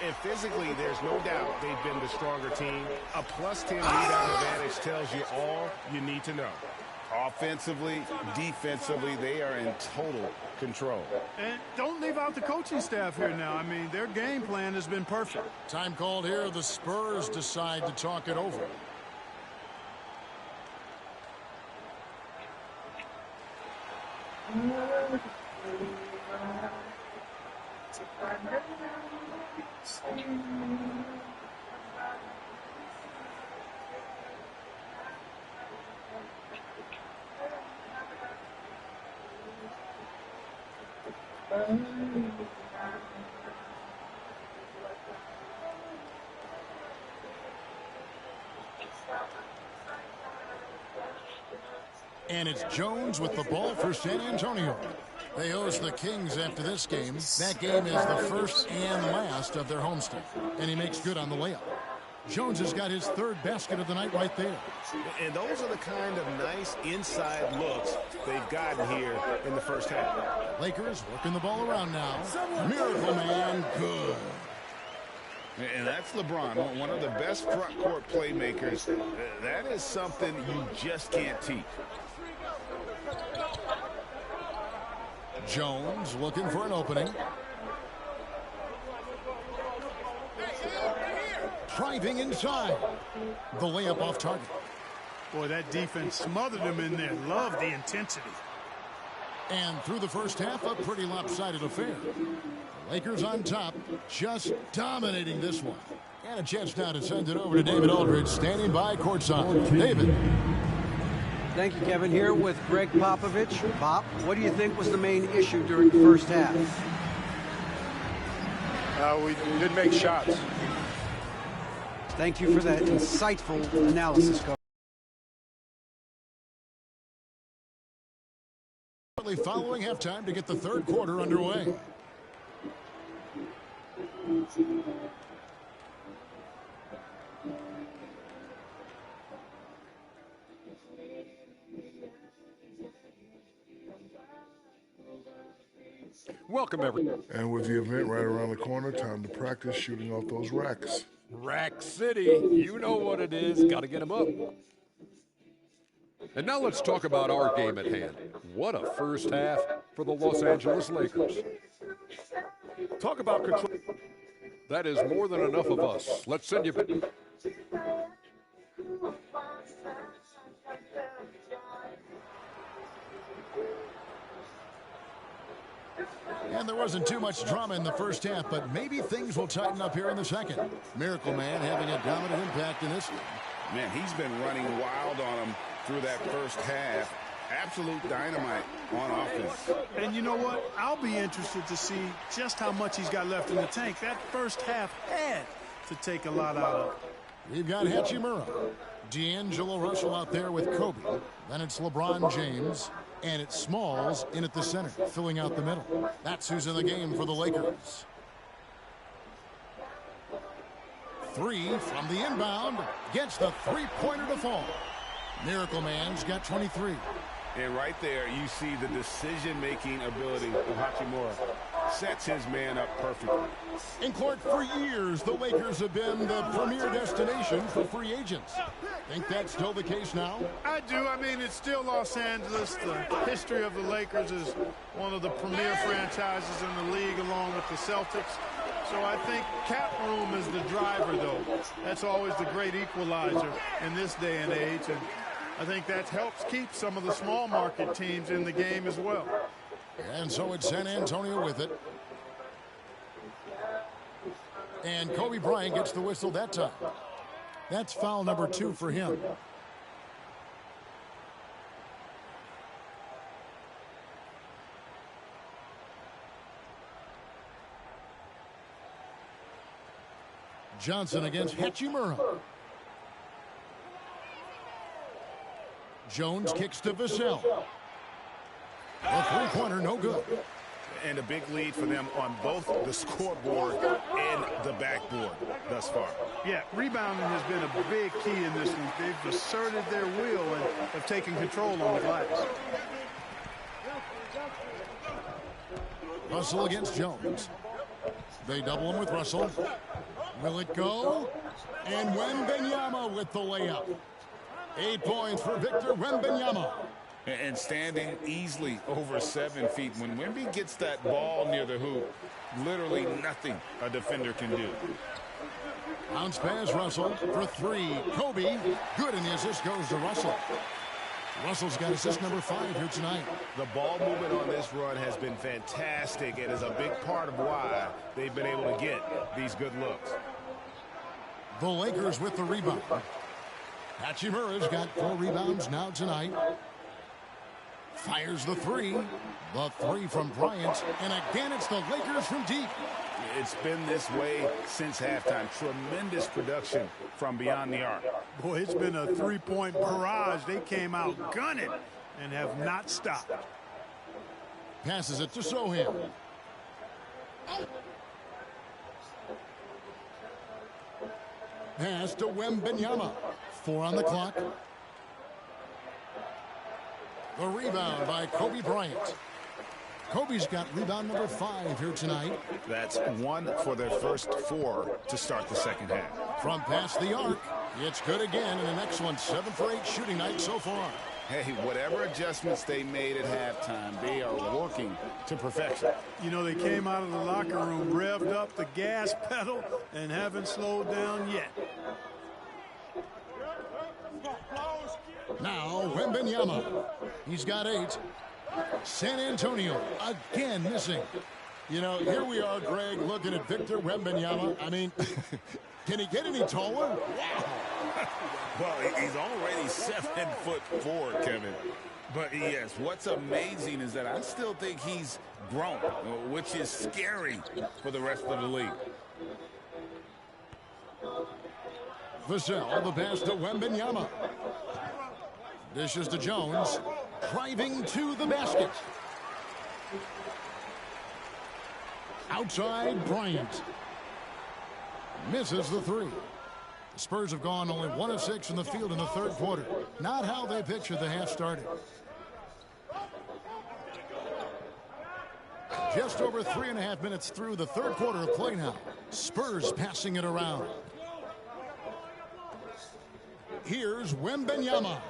R: And physically, there's no doubt they've been the stronger team. A +10 rebound advantage tells you all you need to know. Offensively, defensively, they are in total control.
N: And don't leave out the coaching staff here now. I mean, their game plan has been perfect.
B: Time called here. The Spurs decide to talk it over. And it's Jones with the ball for San Antonio. They host the Kings after this game. That game is the first and last of their homestand. And he makes good on the layup. Jones has got his third basket of the night right there.
R: And those are the kind of nice inside looks they've gotten here in the first half.
B: Lakers working the ball around now. Miracle Man, good.
R: And that's LeBron, one of the best front court playmakers. That is something you just can't teach.
B: Jones looking for an opening. Driving inside. The layup off target.
N: Boy, that defense smothered him in there. Love the intensity.
B: And through the first half, a pretty lopsided affair. The Lakers on top, just dominating this one. And a chance now to send it over to David Aldridge, standing by courtside. David.
E: Thank you, Kevin. Here with Greg Popovich. Pop, what do you think was the main issue during the first half?
F: We didn't make shots.
E: Thank you for that insightful analysis, Coach.
B: Following halftime to get the third quarter underway.
H: Welcome, everyone.
G: And with the event right around the corner, time to practice shooting off those racks.
H: Rack City, you know what it is. Got to get them up. And now let's talk about our game at hand. What a first half for the Los Angeles Lakers.
F: Talk about control.
H: That is more than enough of us. Let's send you back.
B: And there wasn't too much drama in the first half, but maybe things will tighten up here in the second. Miracle Man having a dominant impact in this one.
R: Man, he's been running wild on him through that first half. Absolute dynamite on offense.
N: And you know what? I'll be interested to see just how much he's got left in the tank. That first half had to take a lot out of.
B: We've got Hachimura, D'Angelo Russell out there with Kobe. Then it's LeBron James, and it's Smalls in at the center, filling out the middle. That's who's in the game for the Lakers. Three from the inbound, gets the three-pointer to fall. Miracle Man's got 23.
R: And right there, you see the decision-making ability of Hachimura. Sets his man up perfectly.
B: And Clark, for years, the Lakers have been the premier destination for free agents. Think that's still the case now?
N: I do. I mean, it's still Los Angeles. The history of the Lakers is one of the premier franchises in the league, along with the Celtics. So I think cap room is the driver, though. That's always the great equalizer in this day and age. And I think that helps keep some of the small market teams in the game as well.
B: And so it's San Antonio with it. And Kobe Bryant gets the whistle that time. That's foul number 2 for him. Johnson against Hachimura. Jones kicks to Vassell. The three-pointer, no good.
R: And a big lead for them on both the scoreboard and the backboard thus far.
N: Yeah, rebounding has been a big key in this one. They've asserted their will and have taken control on the glass.
B: Russell against Jones. They double him with Russell. Will it go? And Wembanyama with the layup. 8 points for Victor Wembanyama.
R: And standing easily over 7 feet. When Wemby gets that ball near the hoop, literally nothing a defender can do.
B: Bounce pass Russell for 3. Kobe, good, and the assist goes to Russell. Russell's got assist number 5 here tonight.
R: The ball movement on this run has been fantastic and is a big part of why they've been able to get these good looks.
B: The Lakers with the rebound. Hachimura's got 4 rebounds now tonight. Fires the 3. The 3 from Bryant. And again, it's the Lakers from deep.
R: It's been this way since halftime. Tremendous production from beyond the arc.
N: Boy, it's been a three-point barrage. They came out gunning and have not stopped.
B: Passes it to Sohan. Pass to Wembanyama. 4 on the clock. The rebound by Kobe Bryant. Kobe's got rebound number 5 here tonight.
R: That's 1 for their first 4 to start the second half.
B: From past the arc, it's good again, and an excellent 7 for 8 shooting night so far.
R: Hey, whatever adjustments they made at halftime, they are working to perfection.
N: You know, they came out of the locker room, revved up the gas pedal, and haven't slowed down yet.
B: Now, Wembanyama. He's got 8. San Antonio again missing. You know, here we are, Greg, looking at Victor Wembanyama. I mean, can he get any taller?
R: Well, he's already 7'4", Kevin. But yes, what's amazing is that I still think he's grown, which is scary for the rest of the league.
B: Vassell, the pass to Wembanyama. Dishes to Jones. Driving to the basket. Outside, Bryant. Misses the 3. The Spurs have gone only 1 of 6 in the field in the third quarter. Not how they pictured the half started. Just over 3.5 minutes through the third quarter of play now. Spurs passing it around. Here's Wembanyama.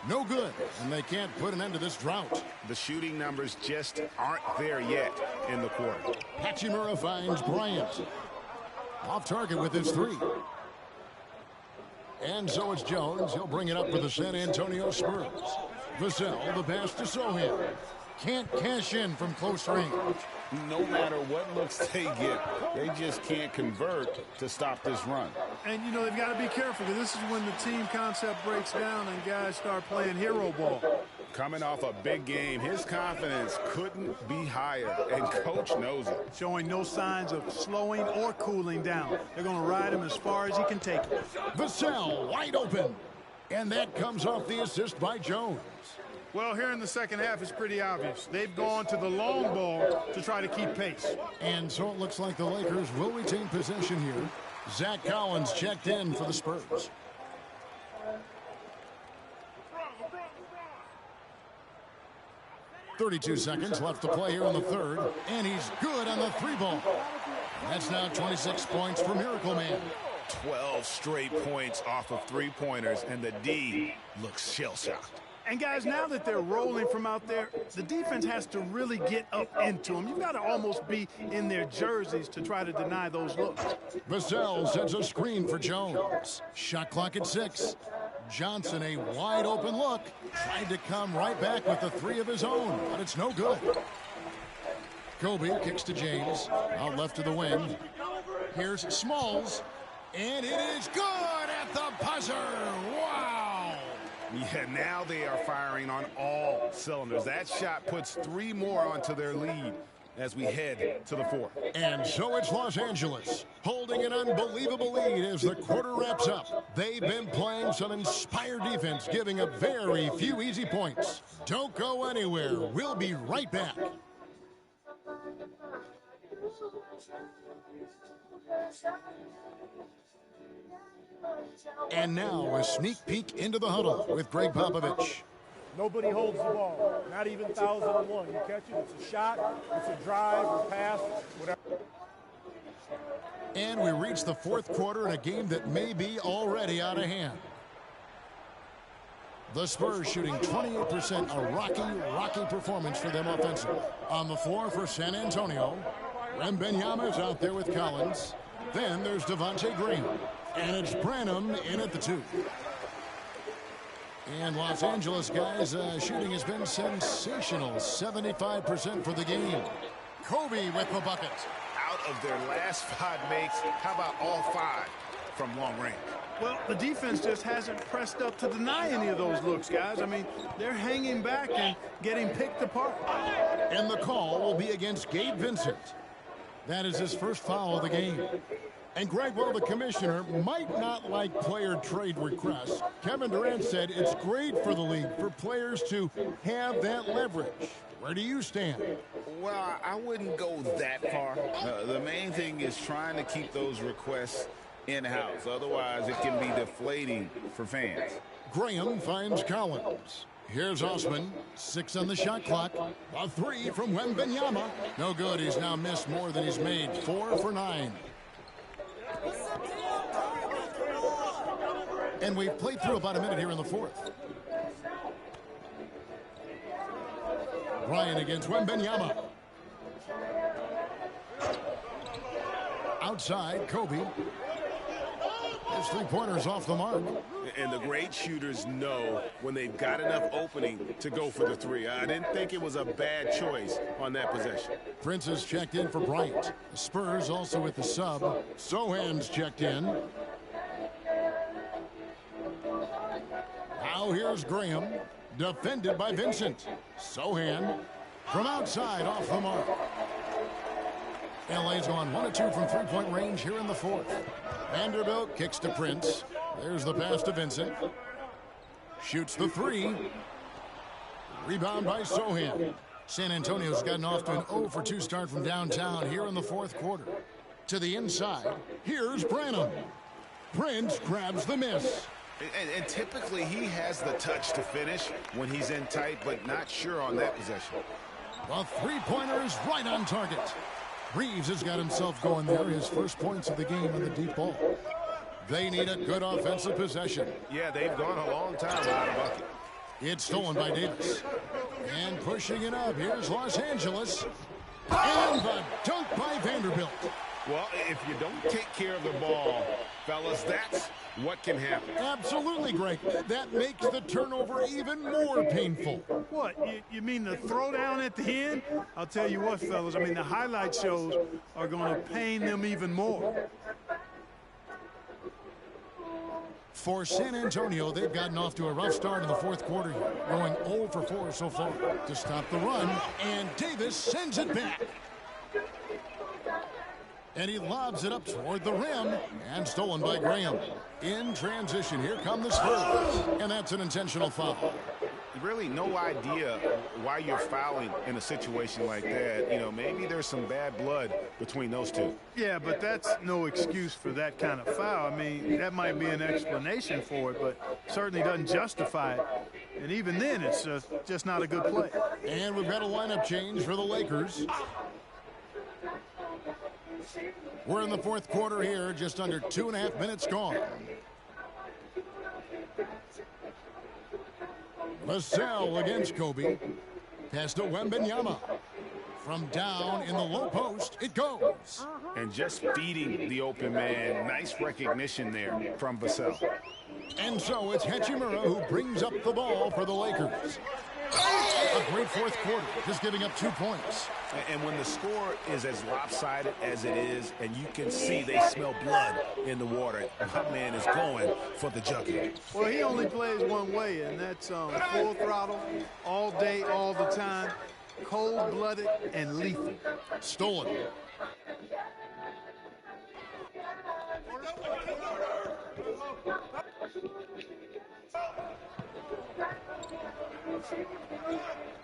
B: No good, and they can't put an end to this drought.
R: The shooting numbers just aren't there yet in the quarter.
B: Hachimura finds Bryant. Off target with his three. And so it's Jones. He'll bring it up for the San Antonio Spurs. Vassell, the pass to Sohan. Can't cash in from close range.
R: No matter what looks they get, they just can't convert to stop this run.
N: And, you know, they've got to be careful because this is when the team concept breaks down and guys start playing hero ball.
R: Coming off a big game, his confidence couldn't be higher, and Coach knows it.
N: Showing no signs of slowing or cooling down. They're going to ride him as far as he can take it.
B: Vassell wide open. And that comes off the assist by Jones.
N: Well, here in the second half, it's pretty obvious. They've gone to the long ball to try to keep pace.
B: And so it looks like the Lakers will retain possession here. Zach Collins checked in for the Spurs. .32 seconds left to play here in the third. And he's good on the three ball. That's now 26 points for Miracle Man.
R: 12 straight points off of three-pointers, and the D looks shell-shocked.
N: And, guys, now that they're rolling from out there, the defense has to really get up into them. You've got to almost be in their jerseys to try to deny those looks.
B: Vassell sets a screen for Jones. Shot clock at 6. Johnson, a wide-open look. Tried to come right back with the three of his own, but it's no good. Kobe kicks to James. Out left to the wing. Here's Smalls. And it is good at the buzzer. Wow.
R: Yeah, now they are firing on all cylinders. That shot puts three more onto their lead as we head to the fourth.
B: And so it's Los Angeles holding an unbelievable lead as the quarter wraps up. They've been playing some inspired defense, giving up very few easy points. Don't go anywhere. We'll be right back. And now a sneak peek into the huddle with Greg Popovich.
S: Nobody holds the ball, not even 1,001. You catch it, it's a shot, it's a drive, a pass, whatever.
B: And we reach the fourth quarter in a game that may be already out of hand. The Spurs shooting 28%, a rocky performance for them offensively. On the floor for San Antonio, Wembanyama is out there with Collins. Then there's Devontae Graham. And it's Branham in at the 2. And Los Angeles, guys, shooting has been sensational. 75% for the game. Kobe with the bucket.
R: Out of their last 5 makes, how about all 5 from long range?
N: Well, the defense just hasn't pressed up to deny any of those looks, guys. I mean, they're hanging back and getting picked apart.
B: And the call will be against Gabe Vincent. That is his first foul of the game. And Greg, well, the commissioner might not like player trade requests. Kevin Durant said it's great for the league for players to have that leverage. Where do you stand?
R: Well, I wouldn't go that far. The main thing is trying to keep those requests in-house. Otherwise, it can be deflating for fans.
B: Graham finds Collins. Here's Osman. 6 on the shot clock. A 3 from Wembanyama. No good. He's now missed more than he's made. 4 for 9. And we've played through about a minute here in the fourth. Ryan against Wembanyama. Outside, Kobe. His three-pointers off the mark.
R: And the great shooters know when they've got enough opening to go for the 3. I didn't think it was a bad choice on that possession.
B: Prince has checked in for Bryant. The Spurs also with the sub. Sohan's checked in. Now here's Graham. Defended by Vincent. Sohan from outside off the mark. LA's gone 1 of 2 from three-point range here in the fourth. Vanderbilt kicks to Prince. There's the pass to Vincent. Shoots the 3. Rebound by Sohan. San Antonio's gotten off to an 0 for 2 start from downtown here in the fourth quarter. To the inside, here's Branham. Prince grabs the miss.
R: And typically he has the touch to finish when he's in tight, but not sure on that possession.
B: The three-pointer is right on target. Reeves has got himself going there. His first points of the game on the deep ball. They need a good offensive possession.
R: Yeah, they've gone a long time without a bucket.
B: It's stolen by Davis. And pushing it up, here's Los Angeles. And the dunk by Vanderbilt.
R: Well, if you don't take care of the ball, fellas, that's what can happen.
B: Absolutely, Greg. That makes the turnover even more painful.
S: What, you mean the throwdown at the end? I'll tell you what, fellas, I mean, the highlight shows are going to pain them even more.
B: For San Antonio, they've gotten off to a rough start in the fourth quarter, going 0 for 4 so far. To stop the run, and Davis sends it back. And he lobs it up toward the rim, and stolen by Graham. In transition, here come the Spurs, and that's an intentional foul.
R: Really no idea why you're fouling in a situation like that. You know, maybe there's some bad blood between those two.
S: Yeah, but that's no excuse for that kind of foul. I mean, that might be an explanation for it, but certainly doesn't justify it. And even then, it's just not a good play.
B: And we've got a lineup change for the Lakers. We're in the fourth quarter here, just under 2.5 minutes gone. Vassell against Kobe. Pass to Wembanyama. From down in the low post, it goes.
R: And just feeding the open man. Nice recognition there from Vassell.
B: And so it's Hachimura who brings up the ball for the Lakers. A great fourth quarter, just giving up 2 points.
R: And when the score is as lopsided as it is, and you can see they smell blood in the water, my man is going for the junkie.
S: Well, he only plays one way, and that's full throttle, all day, all the time, cold-blooded and lethal.
B: Stolen.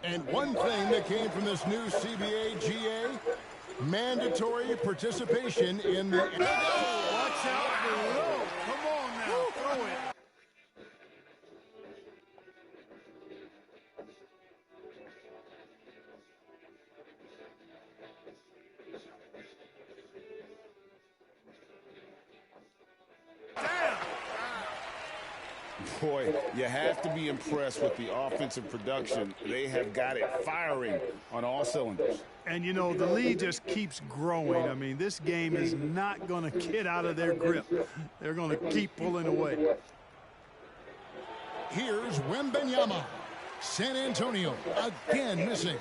B: And one thing that came from this new CBA GA, mandatory participation in the...
S: Watch out below. Come on now, throw it.
R: Boy, you have to be impressed with the offensive production. They have got it firing on all cylinders.
S: And, you know, the lead just keeps growing. I mean, this game is not going to get out of their grip. They're going to keep pulling away.
B: Here's Wembanyama. San Antonio again missing.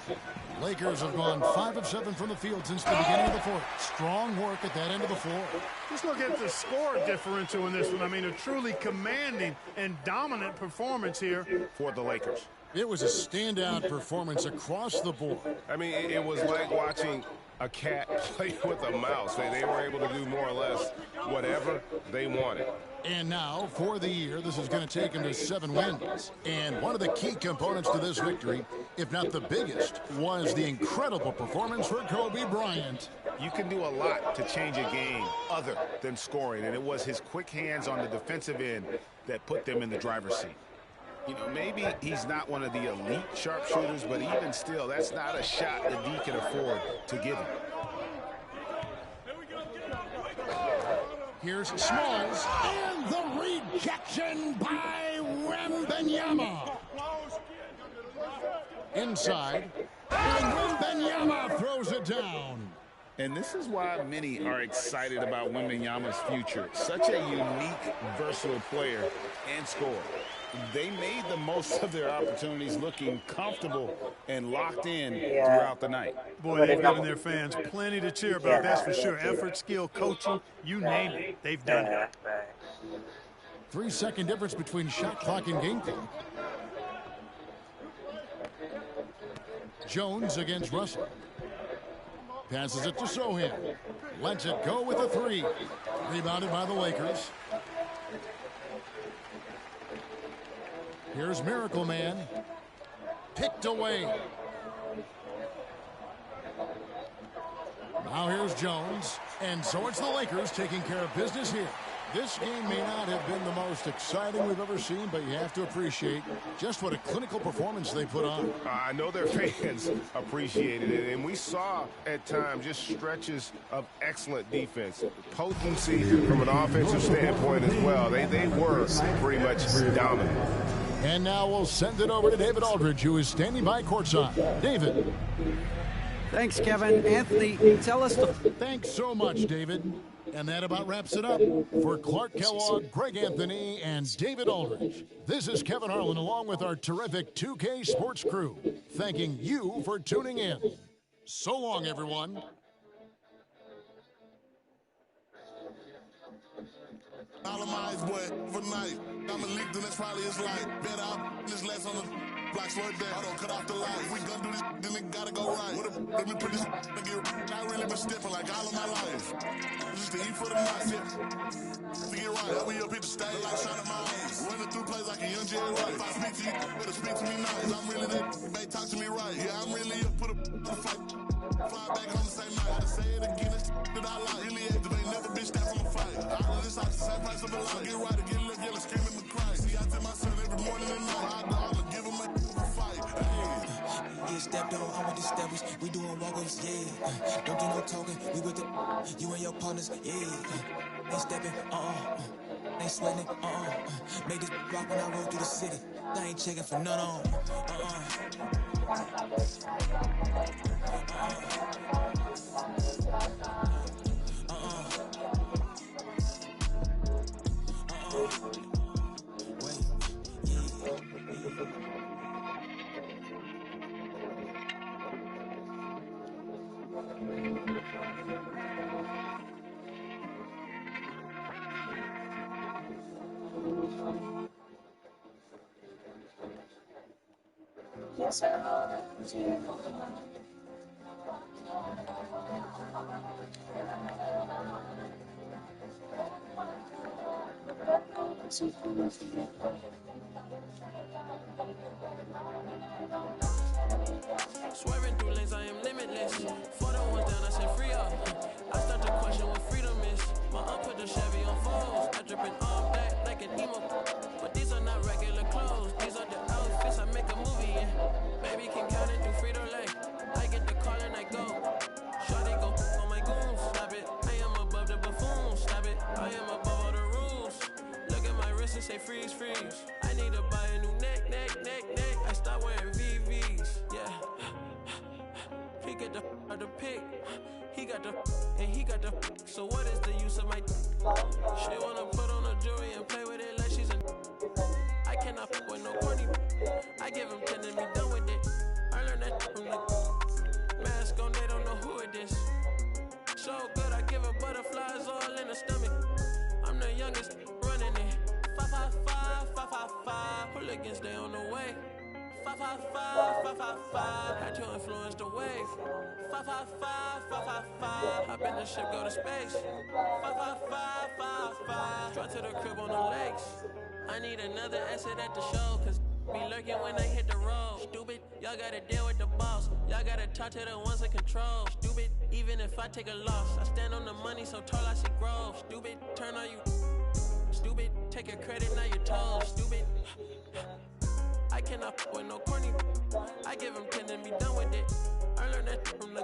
B: Lakers have gone 5 of 7 from the field since the beginning of the fourth. Strong work at that end of the floor.
S: Just look at the score differential in this one. I mean, a truly commanding and dominant performance here
R: for the Lakers.
B: It was a standout performance across the board.
T: I mean, it was like watching a cat play with a mouse. They were able to do more or less whatever they wanted.
B: And now, for the year, this is going to take him to 7 wins. And one of the key components to this victory, if not the biggest, was the incredible performance for Kobe Bryant.
R: You can do a lot to change a game other than scoring, and it was his quick hands on the defensive end that put them in the driver's seat. You know, maybe he's not one of the elite sharpshooters, but even still, that's not a shot that he can afford to give him.
B: Here's Smalls, and the rejection by Wembanyama. Inside, and Wembanyama throws it down.
R: And this is why many are excited about Wembanyama's future. Such a unique, versatile player and scorer. They made the most of their opportunities, looking comfortable and locked in throughout the night.
S: Boy, they've given their fans plenty to cheer about, that's for sure. Effort, skill, coaching, you name it, they've done it.
B: 3-second difference between shot clock and game clock. Jones against Russell. Passes it to Sohan. Lets it go with a 3. Rebounded by the Lakers. Here's Miracle Man. Picked away. Now here's Jones. And so it's the Lakers taking care of business here. This game may not have been the most exciting we've ever seen, but you have to appreciate just what a clinical performance they put on.
T: I know their fans appreciated it, and we saw at times just stretches of excellent defense. Potency from an offensive standpoint as well. They were pretty much dominant.
B: And now we'll send it over to David Aldridge, who is standing by courtside. David.
E: Thanks, Kevin. Anthony, tell us the...
B: Thanks so much, David. And that about wraps it up. For Clark Kellogg, Greg Anthony, and David Aldridge, this is Kevin Harlan along with our terrific 2K Sports crew, thanking you for tuning in. So long, everyone.
G: All of my eyes, boy, overnight. I'm a leak, then that's probably his life. Better out this last on the block, slow it down. Hold on, cut off the light. If we gonna do this, then it gotta go right. Let me put this nigga. I really been stepping like all of my life. Just to eat for the night, yeah. To get right, how we up here to stay like shot in my eyes. Running through plays like a young Jerry Rice. If I speak to you, better speak to me nice. I'm really that, babe, talk to me right. Yeah, I'm really up, put a on the fight. Fly back on the same night. Gotta say it again, it's that I like. Really activate, never bitch that from a fight. All of this off the same price of a life. Get right or get look, yellow, screaming the cry. See, I tell my son every morning and night. I dog and give him a fight. Hey.
U: Get stepped on, I'm with the steppers. We doing walk-ups, yeah. Don't do no talking, we with the you and your partners, yeah. Ain't stepping, ain't sweating, Made this rock when I roll through the city. I ain't checking for none on,
I: Yes,
V: Swerving through lanes, I am limitless. For the ones down, I said free up. I start to question what freedom is. My aunt put the Chevy on foes. I dripping all black like an emo. But these are not regular clothes. These are the outfits I make a movie in. Baby can count it through Frito-Lay. I get the call and I go. Shawty go on my goons. Stop it. I am above the buffoon. Stop it. I am above all the rules. Look at my wrist and say freeze, freeze. I need to buy a new neck. I start wearing VVs. Yeah. He get the out the pick. He got the and he got the. So what is the use of my? She wanna put on a jewelry and play with it like she's a. I cannot fuck with no corny. I give him 10 and be done with it. I learned that from the mask on. They don't know who it is. So good, I give her butterflies all in the stomach. I'm the youngest running it. 555. Hooligans, they on the way. 555. Had to influence the wave. 555. Hop in the ship, go to space. 555. Drive to the crib on the lakes. I need another asset at the show, cause be lurking when I hit the road. Stupid, y'all gotta deal with the boss. Y'all gotta talk to the ones in control. Stupid, even if I take a loss, I stand on the money so tall I see growth. Stupid, turn on you. Stupid, take your credit, now you're told. Stupid, I cannot fuck with no corny. I give him 10 and be done with it. I learned that from the.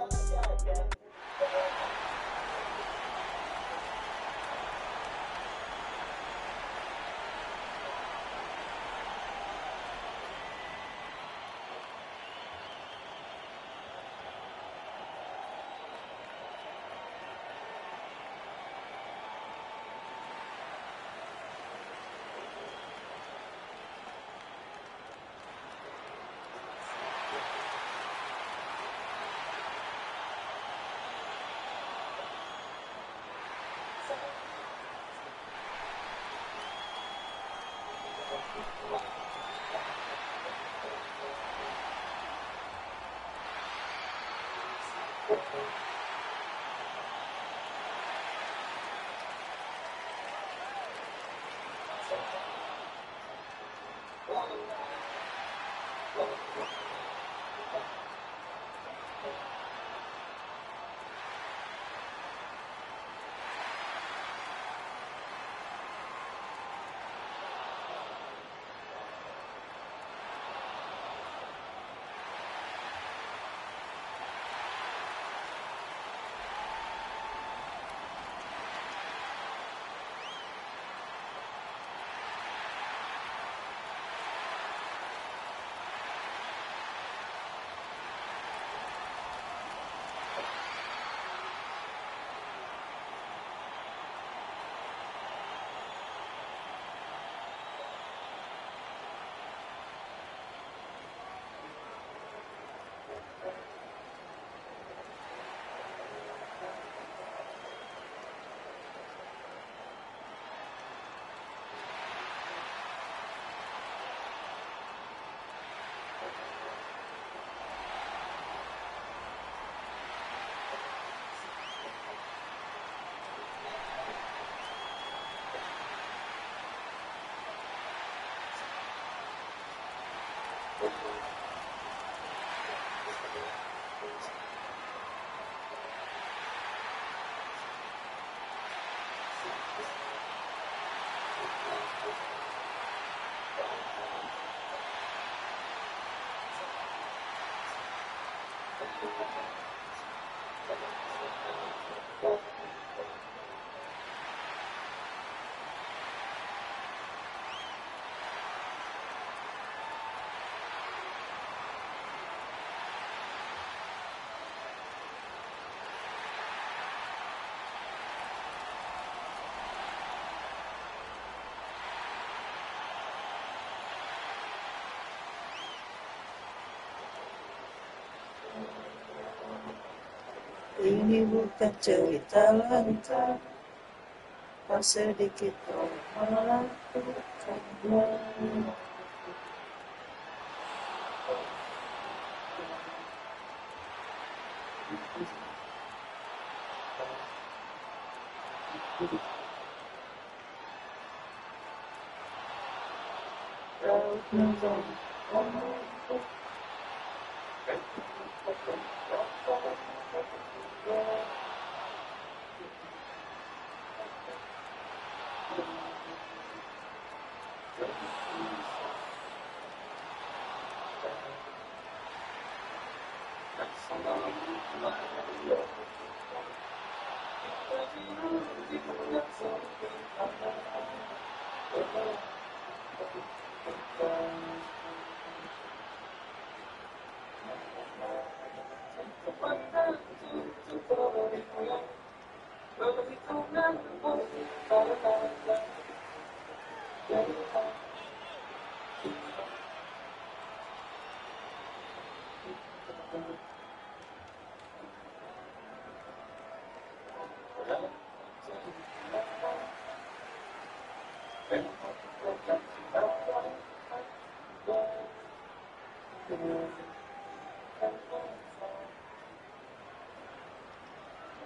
C: Ini bukan cerita lengkap, tak sedikit orang melakukannya.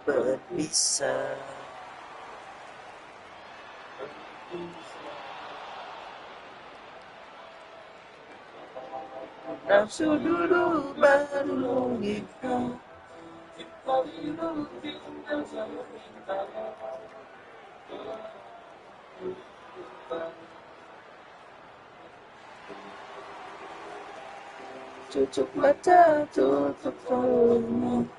C: Berpisah. Nafsu dulu baru logika. Tutup mata, tutup telinga.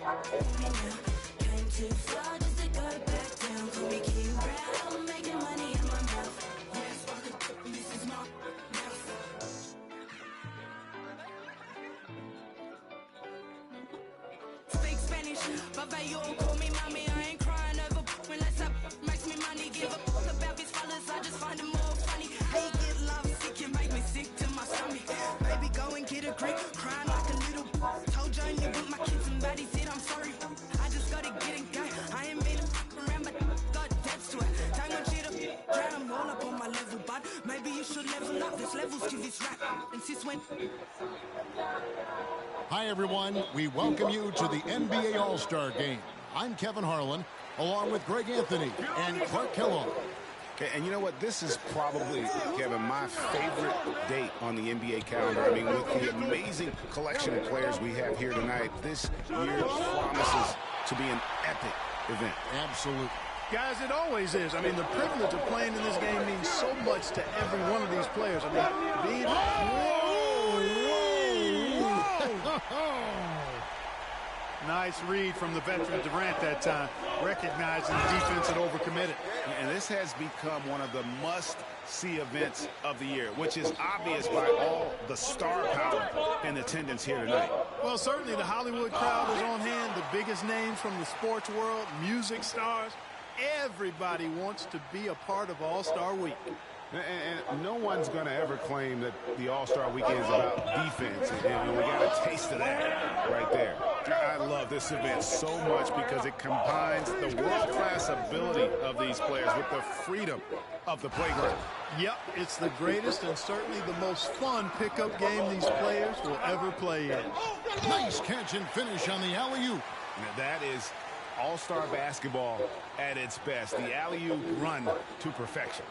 U: Came too far just to go back down. Call me King Brown, making money in my mouth. Yes, welcome, this is my mouth. Speak Spanish, but they all call me mommy. I ain't crying over unless I makes me money. Give a fuck about these fellas, I just find them more funny. Hey, get love sick, you make me sick to my stomach. Baby, go and get a grip, crying like a little. Told Joan you with my kids and buddy said I'm sorry. I just gotta get it going. I ain't been around, but got depths to it. Don't want you to drown them all up on my level, bud. Maybe you should level up. There's levels to this rap. And sis went.
B: Hi, everyone. We welcome you to the NBA All-Star Game. I'm Kevin Harlan, along with Greg Anthony and Clark Kellogg.
R: And you know what? This is probably, Kevin, my favorite date on the NBA calendar. I mean, with the amazing collection of players we have here tonight, this year promises to be an epic event.
B: Absolutely.
S: Guys, it always is. I mean, the privilege of playing in this game means so much to every one of these players. I mean, being... Nice read from the veteran Durant that time, recognizing the defense had overcommitted.
R: And this has become one of the must-see events of the year, which is obvious by all the star power in attendance here tonight.
S: Well, certainly the Hollywood crowd is on hand, the biggest names from the sports world, music stars. Everybody wants to be a part of All-Star Week.
R: And no one's going to ever claim that the All-Star Weekend is about defense, and we got a taste of that right there. I love this event so much because it combines the world-class ability of these players with the freedom of the playground.
S: Yep, it's the greatest and certainly the most fun pickup game these players will ever play in.
B: Nice catch and finish on the alley-oop.
R: Now that is All-Star basketball at its best. The alley-oop run to perfection.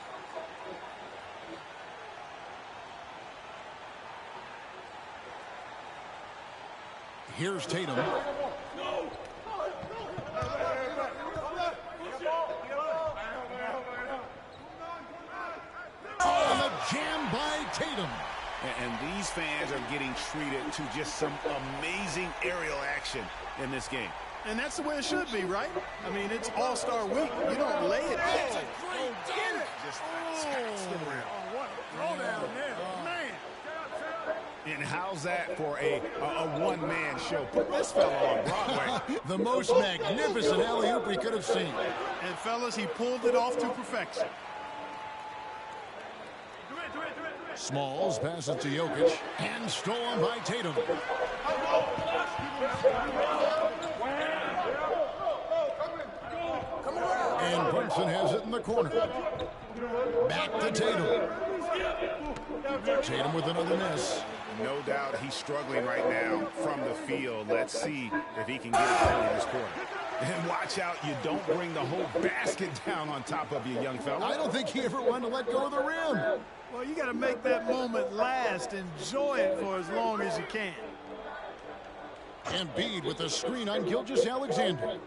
B: Here's Tatum. And a jam by Tatum.
R: And these fans are getting treated to just some amazing aerial action in this game.
S: And that's the way it should be, right? I mean, it's All-Star Week. You don't lay it back.
R: Just around.
S: What a throwdown there, man.
R: And how's that for a one-man show? Put this fella on Broadway.
B: The most magnificent alley-oop we could have seen.
S: And, fellas, he pulled it off to perfection.
B: Smalls passes to Jokic and stolen by Tatum. And Brunson has it in the corner. Back to Tatum. Tatum with another miss.
R: No doubt he's struggling right now from the field. Let's see if he can get it down in this corner. And watch out, you don't bring the whole basket down on top of you, young fella.
B: I don't think he ever wanted to let go of the rim.
S: Well, you got to make that moment last. Enjoy it for as long as you can.
B: Embiid with a screen on Gilgeous-Alexander.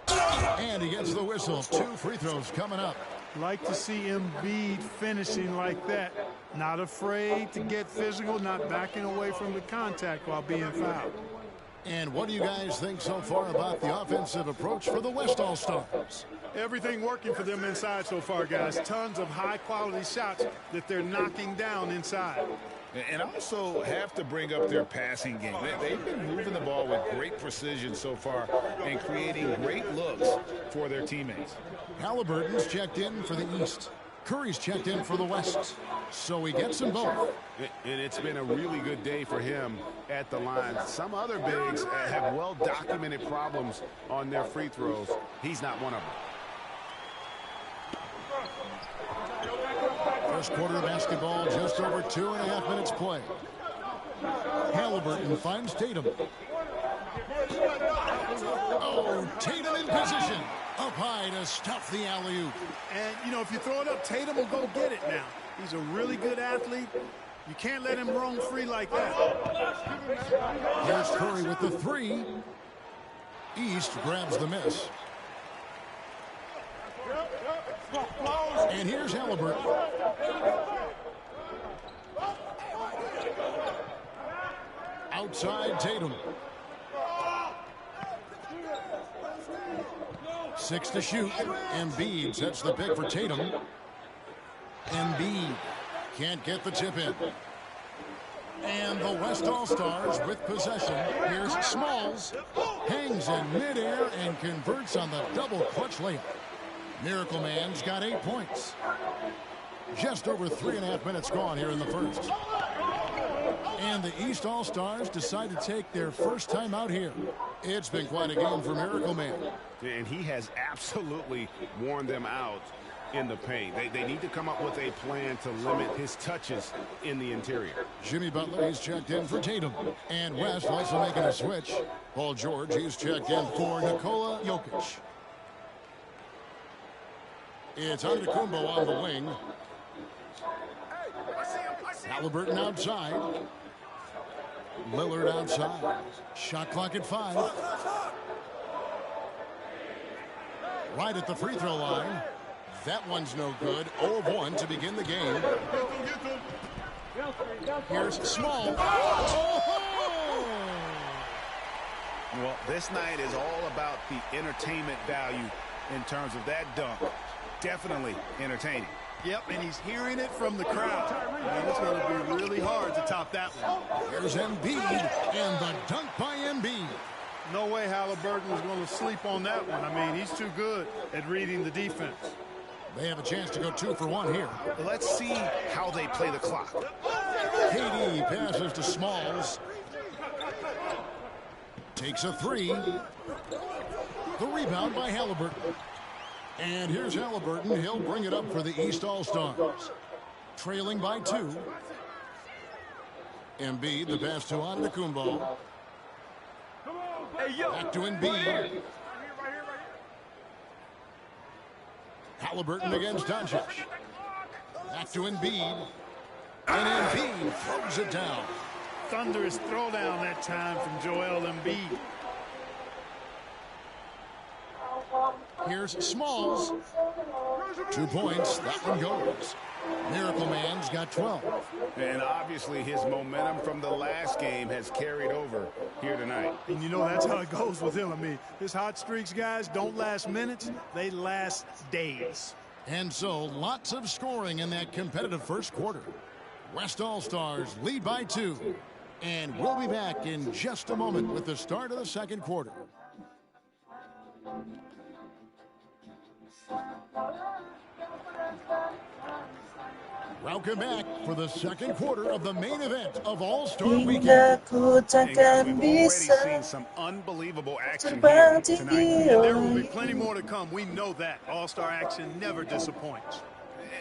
B: And he gets the whistle. 2 free throws coming up.
S: Like to see Embiid finishing like that. Not afraid to get physical, not backing away from the contact while being fouled.
B: And what do you guys think so far about the offensive approach for the West All-Stars?
S: Everything working for them inside so far, guys. Tons of high-quality shots that they're knocking down inside.
R: And also have to bring up their passing game. They've been moving the ball with great precision so far and creating great looks for their teammates.
B: Halliburton's checked in for the East. Curry's checked in for the West. So he gets them both.
R: And it's been a really good day for him at the line. Some other bigs have well-documented problems on their free throws. He's not one of them.
B: First quarter of basketball, just over 2.5 minutes play. Halliburton finds Tatum. Oh, Tatum in position. Up high to stuff the alley-oop.
S: And, you know, if you throw it up, Tatum will go get it now. He's a really good athlete. You can't let him roam free like that.
B: Here's Curry with the 3. East grabs the miss. And here's Halliburton. Outside Tatum. 6 to shoot. Embiid sets the pick for Tatum. Embiid can't get the tip in. And the West All-Stars with possession. Here's Smalls. Hangs in midair and converts on the double clutch layup. Miracle Man's got 8 points. Just over 3.5 minutes gone here in the first. And the East All-Stars decide to take their first time out here. It's been quite a game for Miracle Man.
R: And he has absolutely worn them out in the paint. They need to come up with a plan to limit his touches in the interior.
B: Jimmy Butler, he's checked in for Tatum. And West also making a switch. Paul George, he's checked in for Nikola Jokic. It's Antetokounmpo on the wing. Halliburton outside. Lillard outside. Shot clock at 5. Right at the free throw line. That one's no good. 0 of 1 to begin the game. Here's Small. Oh!
R: Well, this night is all about the entertainment value in terms of that dunk. Definitely entertaining.
S: Yep, and he's hearing it from the crowd. And it's going to be really hard to top that one.
B: There's Embiid, and the dunk by Embiid.
S: No way Halliburton was going to sleep on that one. I mean, he's too good at reading the defense.
B: They have a chance to go 2 for 1 here.
R: Let's see how they play the clock.
B: KD passes to Smalls. Takes a 3. The rebound by Halliburton. And here's Halliburton. He'll bring it up for the East All-Stars. Trailing by 2. Embiid, the pass to Antetokounmpo. Back to Embiid. Halliburton against Doncic. Back to Embiid. And Embiid throws it down.
S: Thunderous throwdown that time from Joel Embiid.
B: Here's Smalls. 2 points. That one goes. Miracle Man's got 12.
R: And obviously his momentum from the last game has carried over here tonight.
S: And you know that's how it goes with him. I mean, his hot streaks, guys, don't last minutes. They last days.
B: And so lots of scoring in that competitive first quarter. West All-Stars lead by 2. And we'll be back in just a moment with the start of the second quarter. Welcome back for the second quarter of the main event of All-Star Weekend.
R: And we've already seen some unbelievable action here tonight.
S: And there will be plenty more to come. We know that. All-Star action never disappoints.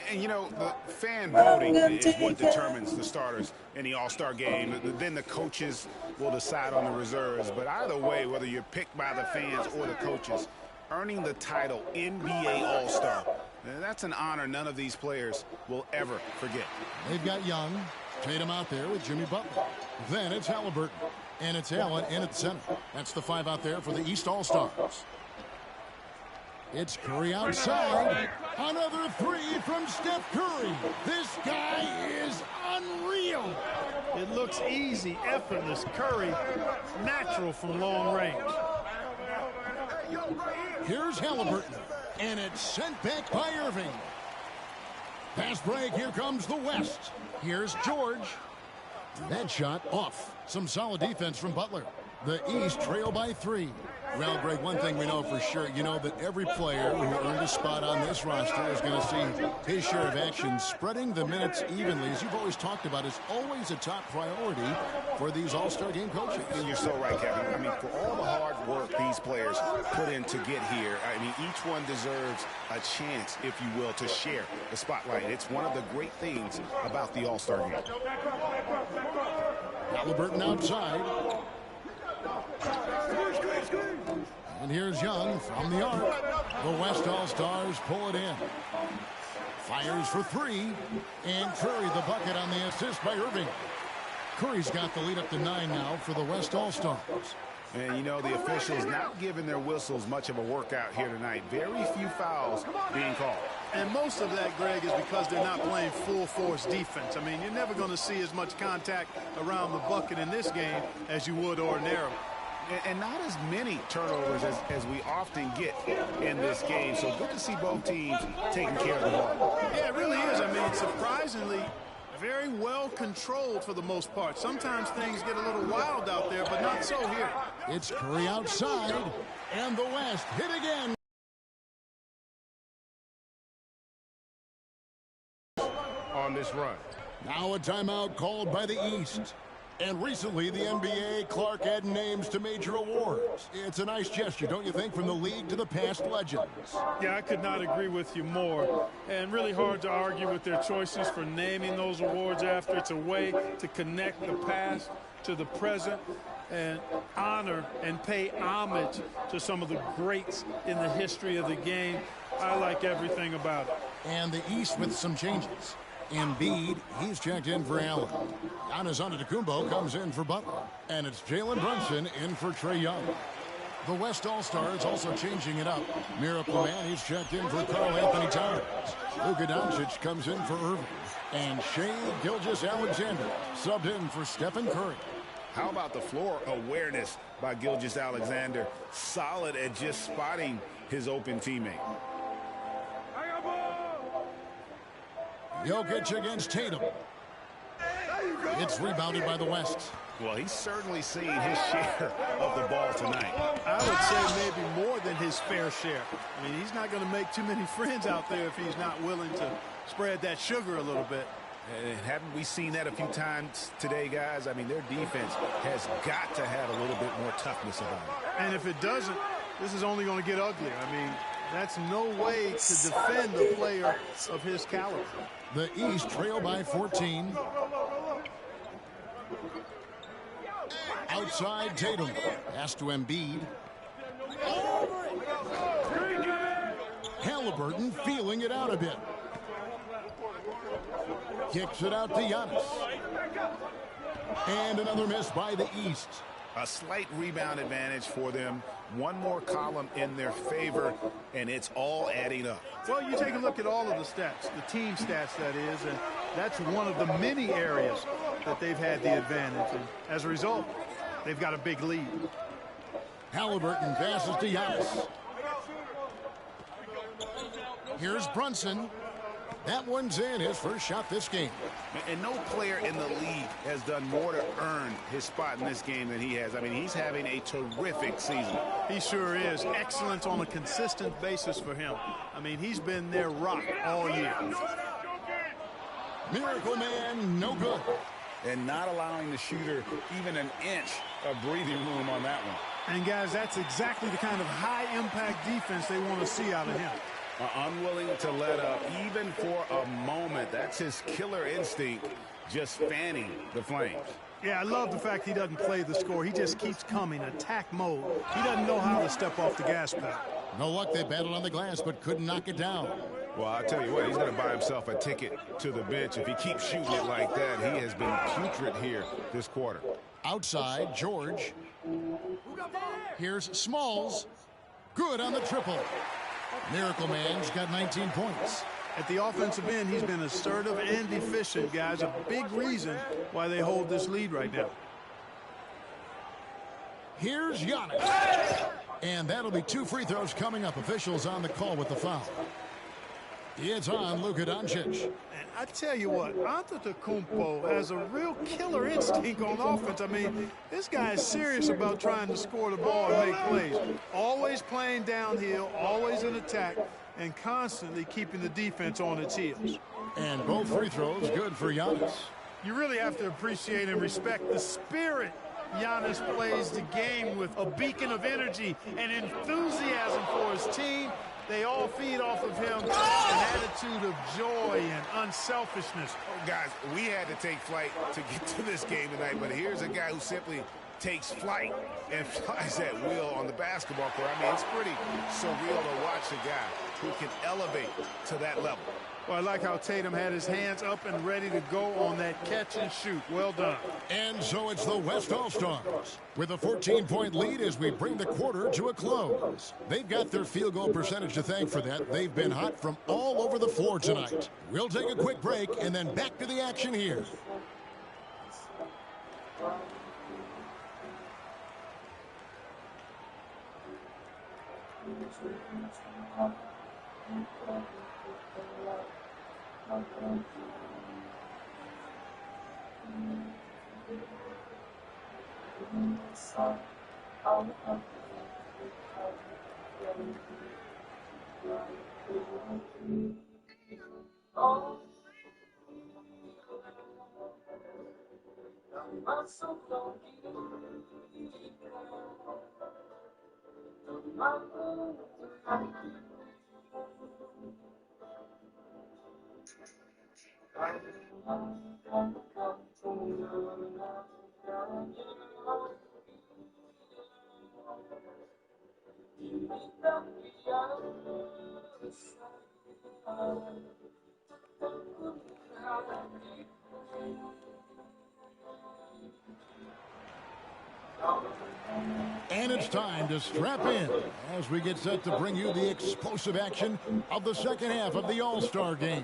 R: And, you know, the fan voting is what determines the starters in the All-Star game. Then the coaches will decide on the reserves. But either way, whether you're picked by the fans or the coaches, earning the title NBA All-Star, that's an honor none of these players will ever forget.
B: They've got Young, Tatum out there with Jimmy Butler. Then it's Halliburton, and it's Allen in at the center. That's the 5 out there for the East All-Stars. It's Curry outside. Another 3 from Steph Curry. This guy is unreal.
S: It looks easy, effortless. Curry, natural from long range.
B: Here's Halliburton, and it's sent back by Irving. Pass break, here comes the West. Here's George. That shot off. Some solid defense from Butler. The East trail by 3. Well, Greg, one thing we know for sure, you know that every player who earned a spot on this roster is going to see his share of action. Spreading the minutes evenly, as you've always talked about, is always a top priority for these All-Star game coaches.
R: And you're so right, Kevin. I mean, for all the hard work these players put in to get here, I mean, each one deserves a chance, if you will, to share the spotlight. It's one of the great things about the All-Star game.
B: Halliburton outside. And here's Young from the arc. The West All-Stars pull it in. Fires for 3. And Curry the bucket on the assist by Irving. Curry's got the lead up to 9 now for the West All-Stars.
R: And, you know, the officials not giving their whistles much of a workout here tonight. Very few fouls being called.
S: And most of that, Greg, is because they're not playing full-force defense. I mean, you're never going to see as much contact around the bucket in this game as you would ordinarily.
R: and not as many turnovers as we often get in this game. So good to see both teams taking care of the ball.
S: Yeah, it really is. I mean, surprisingly, very well controlled for the most part. Sometimes things get a little wild out there, but not so here.
B: It's Curry outside, and the West hit again.
R: On this run.
B: Now a timeout called by the East. And recently, the NBA, Clark added names to major awards. It's a nice gesture, don't you think, from the league to the past legends?
S: Yeah, I could not agree with you more. And really hard to argue with their choices for naming those awards after. It's a way to connect the past to the present and honor and pay homage to some of the greats in the history of the game. I like everything about it.
B: And the East with some changes. Embiid, he's checked in for Allen. Giannis Antetokounmpo comes in for Butler. And it's Jalen Brunson in for Trae Young. The West All-Stars also changing it up. Miracle Man, he's checked in for Karl Anthony Towns. Luka Doncic comes in for Irving. And Shai Gilgeous-Alexander subbed in for Stephen Curry.
R: How about the floor awareness by Gilgeous-Alexander? Solid at just spotting his open teammate.
B: Jokic against Tatum. It's rebounded by the West.
R: Well, he's certainly seen his share of the ball tonight.
S: I would say maybe more than his fair share. I mean, he's not going to make too many friends out there if he's not willing to spread that sugar a little bit.
R: And haven't we seen that a few times today, guys? I mean, their defense has got to have a little bit more toughness about it.
S: And if it doesn't, this is only going to get uglier. I mean, that's no way to defend a player of his caliber.
B: The East trail by 14. Outside Tatum. Pass to Embiid. Halliburton feeling it out a bit. Kicks it out to Giannis. And another miss by the East.
R: A slight rebound advantage for them. One more column in their favor, and it's all adding up.
S: Well, you take a look at all of the stats, the team stats, that is, and that's one of the many areas that they've had the advantage. And as a result, they've got a big lead.
B: Halliburton passes to Giannis. Here's Brunson. That one's in, his first shot this game.
R: And no player in the league has done more to earn his spot in this game than he has. I mean, he's having a terrific season.
S: He sure is. Excellence on a consistent basis for him. I mean, he's been their rock all year.
B: Miracle Man, no good.
R: And not allowing the shooter even an inch of breathing room on that one.
S: And, guys, that's exactly the kind of high-impact defense they want to see out of him.
R: Unwilling to let up even for a moment. That's his killer instinct, just fanning the flames.
S: Yeah, I love the fact he doesn't play the score. He just keeps coming, attack mode. He doesn't know how to step off the gas pedal.
B: No luck, they battled on the glass, but couldn't knock it down.
R: Well, I'll tell you what, he's going to buy himself a ticket to the bench. If he keeps shooting it like that, he has been putrid here this quarter.
B: Outside, George. Here's Smalls. Good on the triple. Miracle Man's got 19 points.
S: At the offensive end, he's been assertive and efficient, guys. A big reason why they hold this lead right now.
B: Here's Giannis. And that'll be 2 free throws coming up. Officials on the call with the foul. It's on Luka Doncic.
S: And I tell you what, Antetokounmpo has a real killer instinct on offense. I mean, this guy is serious about trying to score the ball and make plays. Always playing downhill, always in attack, and constantly keeping the defense on its heels.
B: And both free throws good for Giannis.
S: You really have to appreciate and respect the spirit Giannis plays the game with, a beacon of energy and enthusiasm for his team. They all feed off of him, an attitude of joy and unselfishness.
R: Oh, guys, we had to take flight to get to this game tonight, but here's a guy who simply takes flight and flies at will on the basketball court. I mean, it's pretty surreal to watch a guy who can elevate to that level.
S: Well, I like how Tatum had his hands up and ready to go on that catch and shoot. Well done.
B: And so it's the West All-Stars with a 14-point lead as we bring the quarter to a close. They've got their field goal percentage to thank for that. They've been hot from all over the floor tonight. We'll take a quick break and then back to the action here. And it's time to strap in as we get set to bring you the explosive action of the second half of the All-Star game.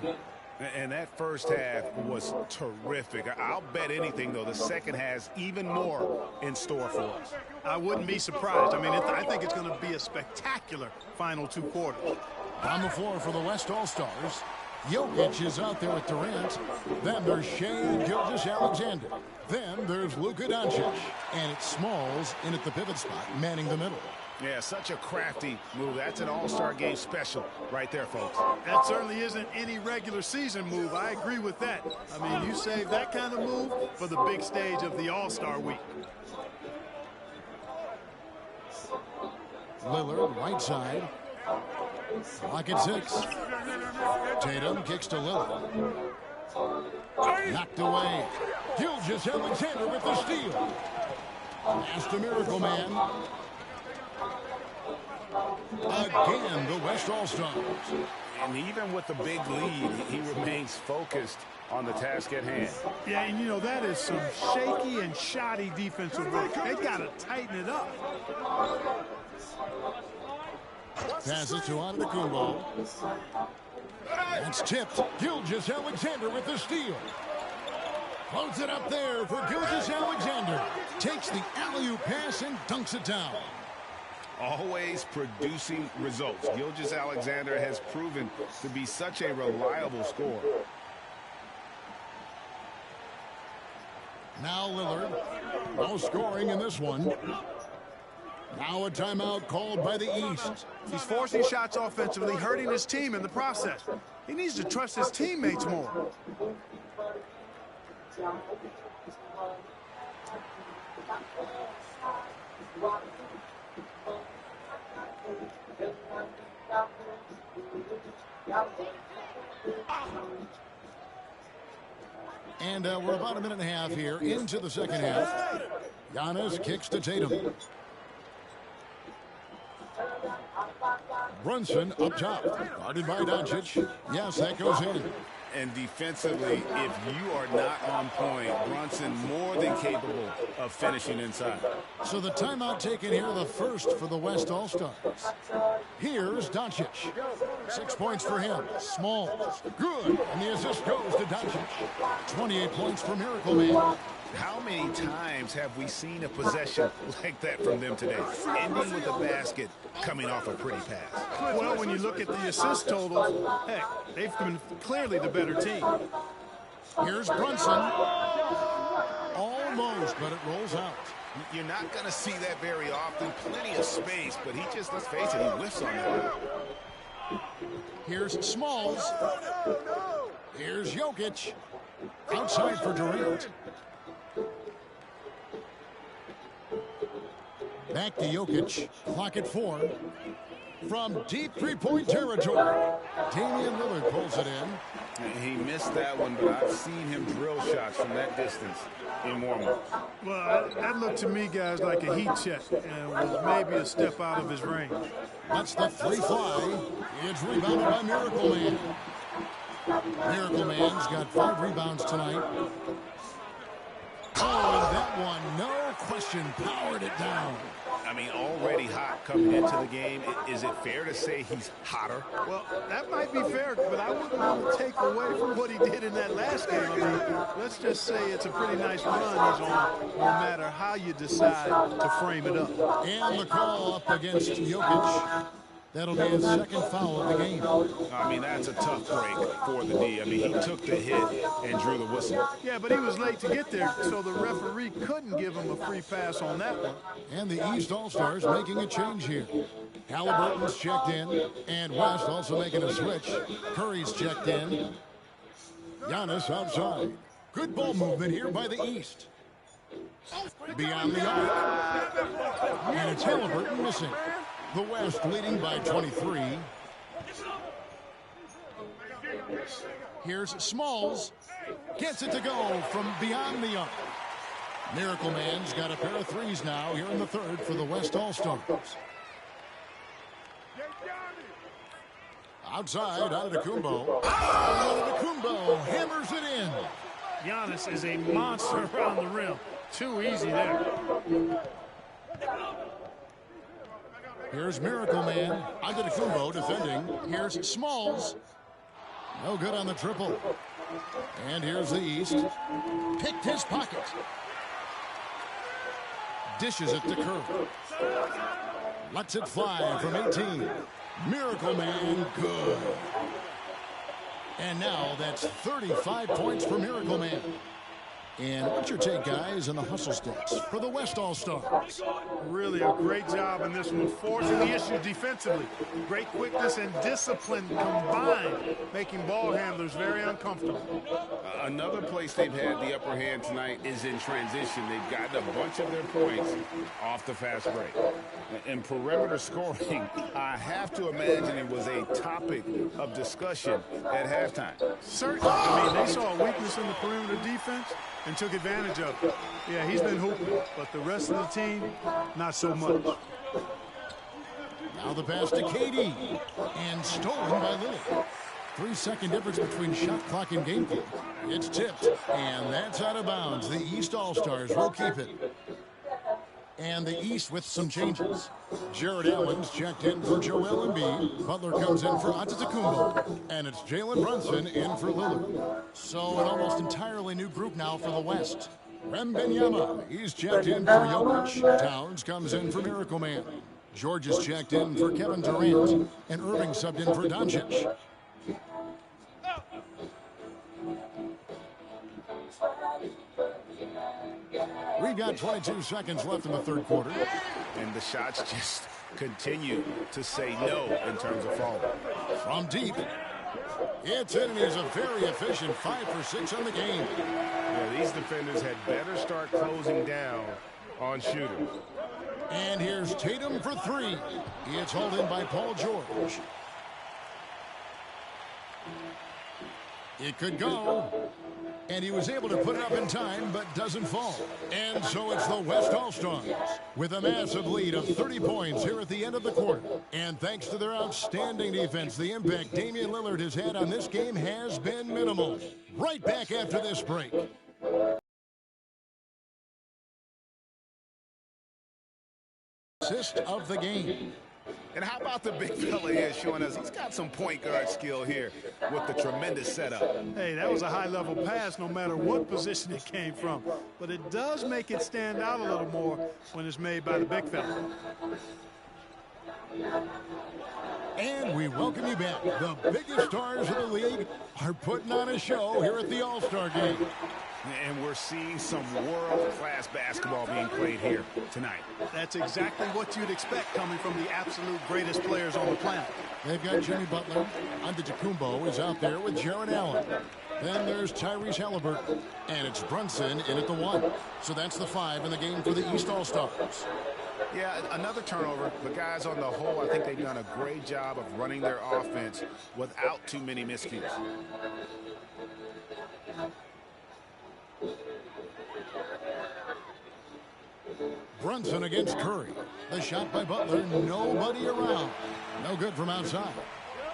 R: And that first half was terrific. I'll bet anything, though, the second has even more in store for us.
N: I wouldn't be surprised. I mean, I think it's going to be a spectacular final 2 quarters.
B: On the floor for the West All-Stars, Jokic is out there with Durant. Then there's Shea Gilgeous-Alexander. Then there's Luka Doncic. And it's Smalls in at the pivot spot, manning the middle.
R: Yeah, such a crafty move. That's an All-Star game special right there, folks.
N: That certainly isn't any regular season move. I agree with that. I mean, you save that kind of move for the big stage of the All-Star week.
B: Lillard, right side. Clock at 6. Tatum kicks to Lillard. Knocked away. Gilgeous-Alexander with the steal. Past the Miracle Man. Again, the West All-Stars.
R: And even with the big lead, he remains focused on the task at hand.
N: Yeah, and you know, that is some shaky and shoddy defensive work. They got to tighten it up.
B: Passes to Antetokounmpo. That's tipped. Gilgeous-Alexander with the steal. Holds it up there for Gilgeous-Alexander. Takes the alley-oop pass and dunks it down.
R: Always producing results. Gilgeous-Alexander has proven to be such a reliable scorer.
B: Now Lillard. No scoring in this one. Now a timeout called by the East.
N: He's forcing shots offensively, hurting his team in the process. He needs to trust his teammates more.
B: And we're about a minute and a half here into the second half. Giannis kicks to Tatum. Brunson up top, guarded by Doncic. Yes, that goes in.
R: And defensively, if you are not on point, Brunson more than capable of finishing inside.
B: So the timeout taken here, the first for the West All-Stars. Here's Doncic. 6 points for him. Smalls. Good. And the assist goes to Doncic. 28 points for Miracle Man.
R: How many times have we seen a possession like that from them today? Ending with a basket, coming off a pretty pass.
N: Well, when you look at the assist totals, heck, they've been clearly the better team.
B: Here's Brunson. Almost, but it rolls out.
R: You're not going to see that very often. Plenty of space, but he just, let's face it, he whiffs on that.
B: Here's Smalls. Here's Jokic. Outside for Durant. Back to Jokic. Clock at 4. From deep three-point territory, Damian Lillard pulls it in.
R: He missed that one, but I've seen him drill shots from that distance in warm-ups.
N: Well, that looked to me, guys, like a heat check and was maybe a step out of his range.
B: That's the free fly. It's rebounded by Miracle Man. Miracle Man's got 5 rebounds tonight. Oh, and that one, no question, powered it down.
R: I mean, already hot coming into the game. Is it fair to say he's hotter?
N: Well, that might be fair, but I wouldn't want to take away from what he did in that last game. I mean, let's just say it's a pretty nice run he's on, no matter how you decide to frame it up.
B: And the call up against Jokic. That'll be his second foul of the game.
R: I mean, that's a tough break for the D. I mean, he took the hit and drew the whistle.
S: Yeah, but he was late to get there, so the referee couldn't give him a free pass on that one.
B: And the East All-Stars making a change here. Halliburton's checked in, and West also making a switch. Curry's checked in. Giannis outside. Good ball movement here by the East. Beyond the arc. And it's Halliburton missing. The West leading by 23. Here's Smalls. Gets it to go from beyond the arc. Miracle Man's got a pair of threes now here in the third for the West All-Stars. Outside, Antetokounmpo. Antetokounmpo hammers it in.
S: Giannis is a monster around the rim. Too easy there.
B: Here's Miracle Man. Antetokounmpo defending. Here's Smalls. No good on the triple. And here's the East. Picked his pocket. Dishes it to Curry. Lets it fly from 18. Miracle Man, good. And now that's 35 points for Miracle Man. And what's your take, guys, on the hustle stats for the West All-Stars?
S: Really a great job in this one, forcing the issue defensively. Great quickness and discipline combined, making ball handlers very uncomfortable.
R: Another place they've had the upper hand tonight is in transition. They've gotten a bunch of their points off the fast break. In perimeter scoring, I have to imagine it was a topic of discussion at halftime.
S: Certainly. I mean, they saw a weakness in the perimeter defense and took advantage of it. Yeah, he's been hooping, but the rest of the team, not so much.
B: Now the pass to KD, and stolen by Lillard. 3-second difference between shot clock and game clock. It's tipped, and that's out of bounds. The East All-Stars will keep it. And the East with some changes. Jared Allen's checked in for Joel Embiid. Butler comes in for Antetokounmpo. And it's Jalen Brunson in for Lillard. So an almost entirely new group now for the West. Wembanyama, he's checked in for Jokic. Towns comes in for Miracle Man. George is checked in for Kevin Durant. And Irving subbed in for Doncic. We've got 22 seconds left in the third quarter.
R: And the shots just continue to say no in terms of falling.
B: From deep. It's in, and he's a very efficient 5 for 6 on the game.
R: Yeah, these defenders had better start closing down on shooters.
B: And here's Tatum for 3. It's hauled in by Paul George. It could go. And he was able to put it up in time, but doesn't fall. And so it's the West All-Stars with a massive lead of 30 points here at the end of the quarter. And thanks to their outstanding defense, the impact Damian Lillard has had on this game has been minimal. Right back after this break. Assist of the game.
R: And how about the big fella here showing us he's got some point guard skill here with the tremendous setup.
S: Hey, that was a high-level pass no matter what position it came from. But it does make it stand out a little more when it's made by the big fella.
B: And we welcome you back. The biggest stars of the league are putting on a show here at the All-Star Game.
R: And we're seeing some world-class basketball being played here tonight.
S: That's exactly what you'd expect coming from the absolute greatest players on the planet.
B: They've got Jimmy Butler. Antetokounmpo is out there with Jared Allen. Then there's Tyrese Halliburton. And it's Brunson in at the 1. So that's the 5 in the game for the East All-Stars.
R: Yeah, another turnover. But guys, on the whole, I think they've done a great job of running their offense without too many miscues.
B: Brunson against Curry. The shot by Butler, nobody around. No good from outside.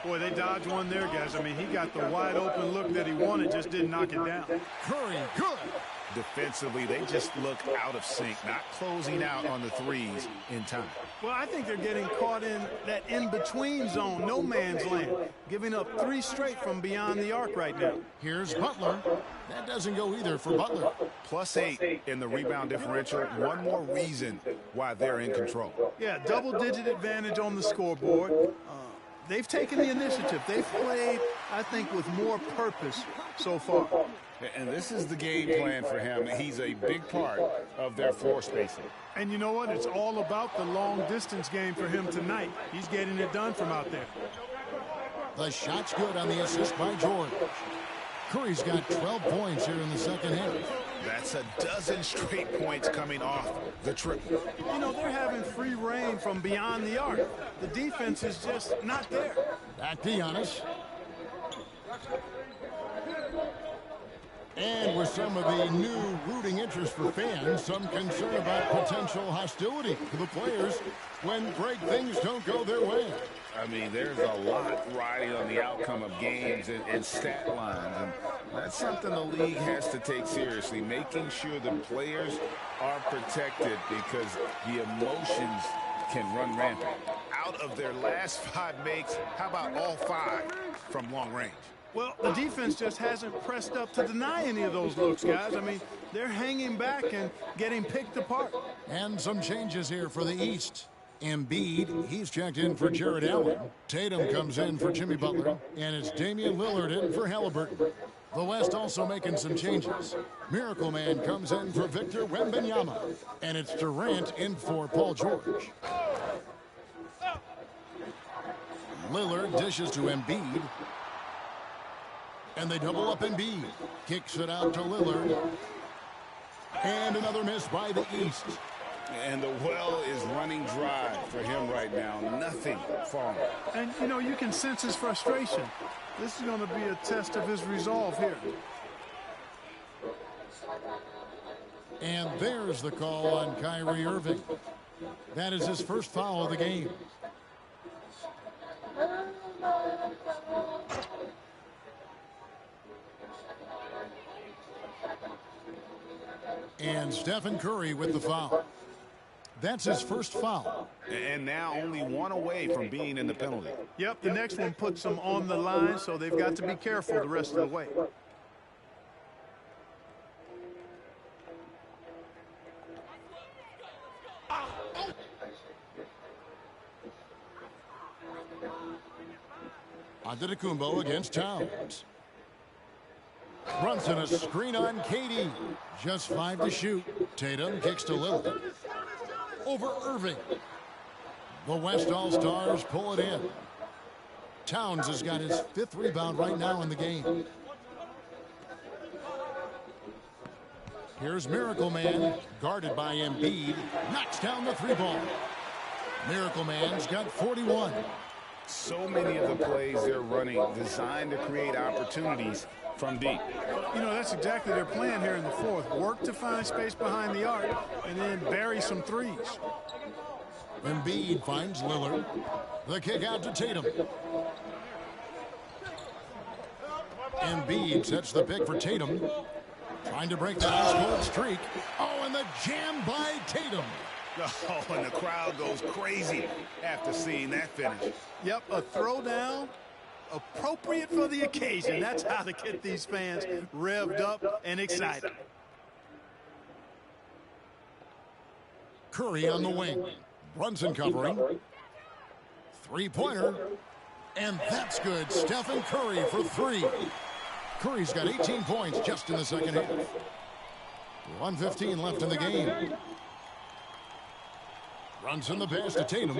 S: Boy, they dodged one there, guys. I mean, he got the wide open look that he wanted, just didn't knock it down.
B: Curry, good.
R: defensively, they just look out of sync, not closing out on the threes in time.
S: Well, I think they're getting caught in that in-between zone, no man's land, giving up 3 straight from beyond the arc right now.
B: Here's Butler. That doesn't go either for Butler.
R: +8 in the rebound differential. One more reason why they're in control.
S: Yeah, double-digit advantage on the scoreboard. They've taken the initiative. They've played, I think, with more purpose so far.
R: And this is the game plan for him. He's a big part of their floor spacing.
S: And you know what? It's all about the long-distance game for him tonight. He's getting it done from out there.
B: The shot's good on the assist by George. Curry's got 12 points here in the second half.
R: That's a dozen straight points coming off the triple.
S: You know, they're having free reign from beyond the arc. The defense is just not there.
B: Back to Giannis. And with some of the new rooting interest for fans, some concern about potential hostility to the players when great things don't go their way.
R: I mean, there's a lot riding on the outcome of games and stat lines. And that's something the league has to take seriously, making sure the players are protected because the emotions can run rampant. Out of their last 5 makes, how about all 5 from long range?
S: Well, the defense just hasn't pressed up to deny any of those looks, guys. I mean, they're hanging back and getting picked apart.
B: And some changes here for the East. Embiid, he's checked in for Jared Allen. Tatum comes in for Jimmy Butler. And it's Damian Lillard in for Halliburton. The West also making some changes. Miracle Man comes in for Victor Wembanyama. And it's Durant in for Paul George. Lillard dishes to Embiid. And they double up Embiid. Kicks it out to Lillard. And another miss by the East.
R: And the well is running dry for him right now. Nothing falling.
S: And, you know, you can sense his frustration. This is going to be a test of his resolve here.
B: And there's the call on Kyrie Irving. That is his first foul of the game. And Stephen Curry with the foul. That's his first foul.
R: And now only one away from being in the penalty.
S: Yep, the next one puts them on the line, so they've got to be careful the rest of the way.
B: Antetokounmpo against Towns. Brunson a screen on KD. Just 5 to shoot. Tatum kicks to Lillard. Over Irving. The West All-Stars pull it in. Towns has got his 5th rebound right now in the game. Here's Miracle Man, guarded by Embiid. Knocks down the 3-ball. Miracle Man's got 41.
R: So many of the plays they're running designed to create opportunities from deep.
S: You know, that's exactly their plan here in the 4th. Work to find space behind the arc and then bury some threes.
B: Embiid finds Lillard. The kick out to Tatum. Embiid sets the pick for Tatum. Trying to break that ice-cold streak. Oh, and the jam by Tatum.
R: Oh, and the crowd goes crazy after seeing that finish.
S: Yep, a throwdown appropriate for the occasion. That's how to get these fans revved up and excited.
B: Curry on the wing. Brunson covering. 3-pointer. And that's good. Stephen Curry for 3. Curry's got 18 points just in the second half. 1:15 left in the game. Brunson the pass to Tatum.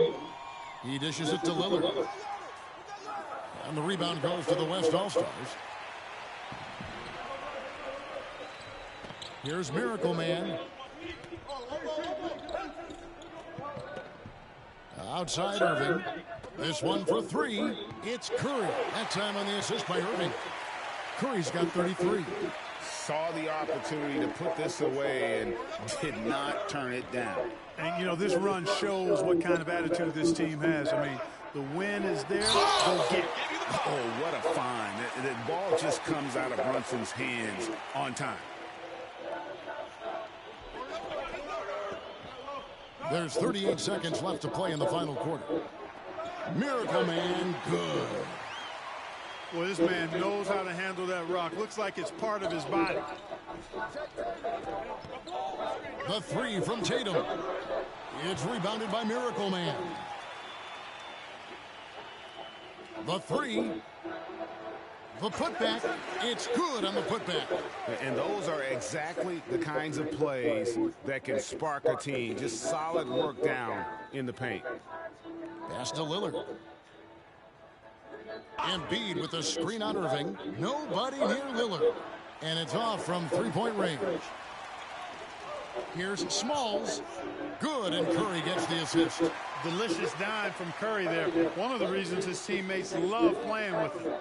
B: He dishes it to Lillard. And the rebound goes to the West All-Stars. Here's Miracle Man. Outside Irving. This one for 3. It's Curry. That time on the assist by Irving. Curry's got 33.
R: Saw the opportunity to put this away and did not turn it down.
S: And, you know, this run shows what kind of attitude this team has. I mean, the win is there. Go get it.
R: Oh, what a find. The ball just comes out of Brunson's hands on time.
B: There's 38 seconds left to play in the final quarter. Miracle Man, good.
S: Well, this man knows how to handle that rock. Looks like it's part of his body.
B: The three from Tatum. It's rebounded by Miracle Man. The three. The putback. It's good on the putback.
R: And those are exactly the kinds of plays that can spark a team. Just solid work down in the paint.
B: Pass to Lillard. Embiid with the screen on Irving. Nobody near Lillard. And it's off from three-point range. Here's Smalls. Good, and Curry gets the assist.
S: Delicious dime from Curry there. One of the reasons his teammates love playing with him.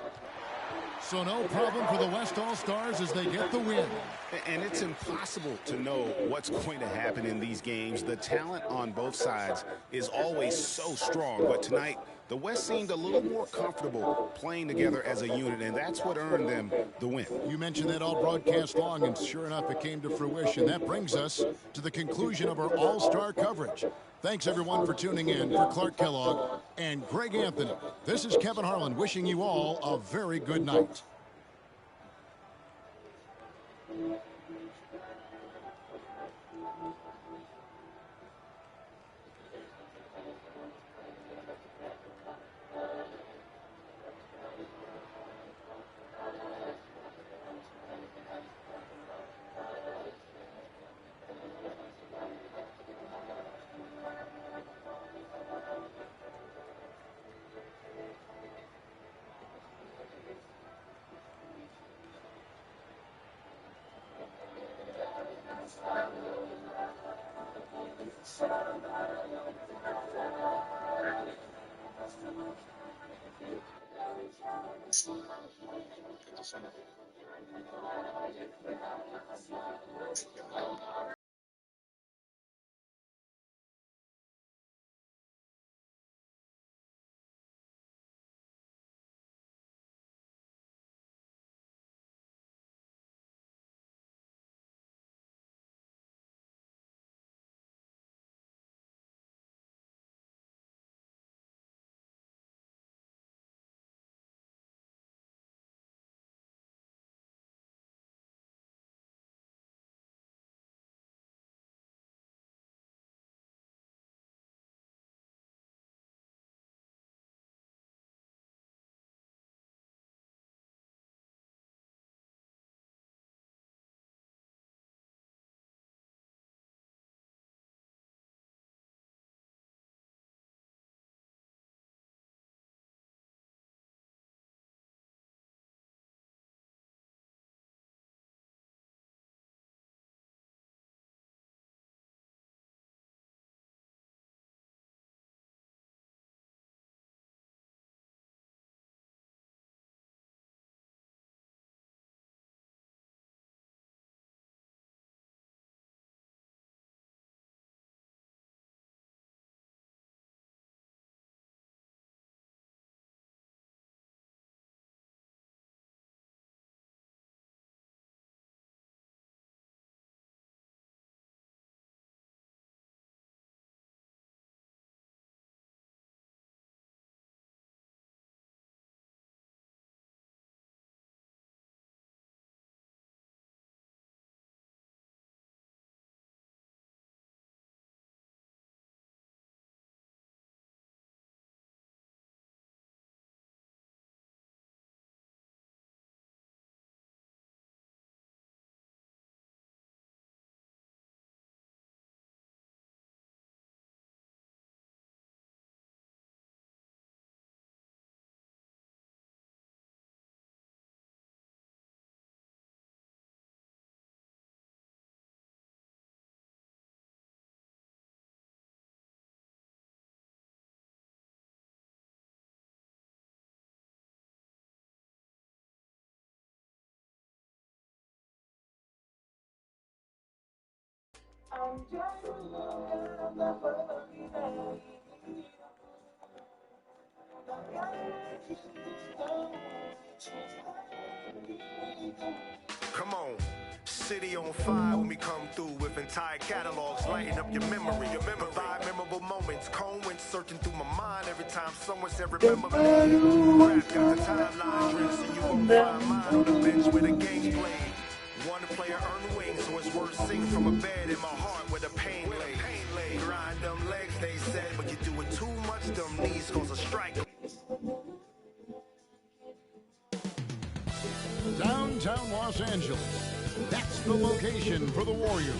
B: So no problem for the West All-Stars as they get the win.
R: And it's impossible to know what's going to happen in these games. The talent on both sides is always so strong. But tonight, the West seemed a little more comfortable playing together as a unit, and that's what earned them the win.
B: You mentioned that all broadcast long, and sure enough, it came to fruition. That brings us to the conclusion of our All-Star coverage. Thanks, everyone, for tuning in. For Clark Kellogg and Greg Anthony, this is Kevin Harlan wishing you all a very good night.
A: Come on, city on fire when we come through with entire catalogs lighting up your memory. Provide memorable moments. Cold wind searching through my mind every time someone said remember me. Rap got the timeline drinks and you gon' find mine on the bench where the game's played. One player earned wings, so it's worth singing from a bed in my heart where the pain lay. Grind them legs, they said, but you do it too much, them knees cause a strike.
B: Downtown Los Angeles. That's the location for the Warriors.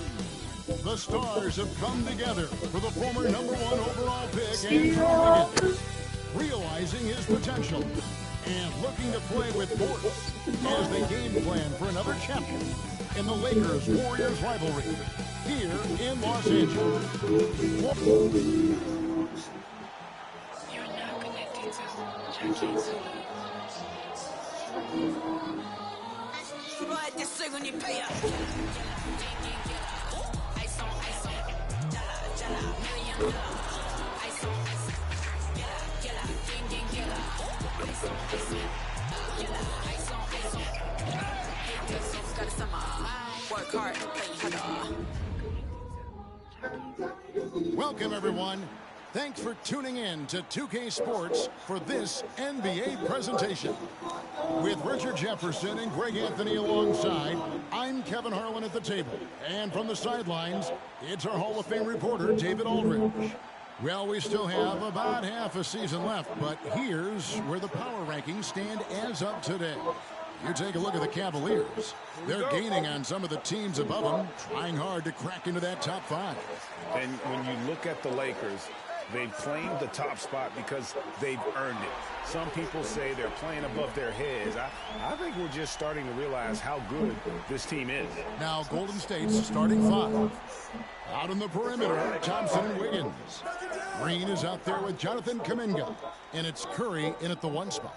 B: The stars have come together for the former #1 overall pick, Andrew Wiggins, realizing his potential and looking to play with force as they game plan for another champion in the Lakers-Warriors rivalry here in Los Angeles.
K: You're now connected to Jackie.
B: Welcome, everyone. Thanks for tuning in to 2K Sports for this NBA presentation. With Richard Jefferson and Greg Anthony alongside, I'm Kevin Harlan at the table. And from the sidelines, it's our Hall of Fame reporter, David Aldridge. Well, we still have about half a season left, but here's where the power rankings stand as of today. You take a look at the Cavaliers. They're gaining on some of the teams above them, trying hard to crack into that top 5.
R: And when you look at the Lakers, they've claimed the top spot because they've earned it. Some people say they're playing above their heads. I think we're just starting to realize how good this team is.
B: Now, Golden State's starting 5. Out on the perimeter, Thompson and Wiggins. Green is out there with Jonathan Kuminga. And it's Curry in at the 1 spot.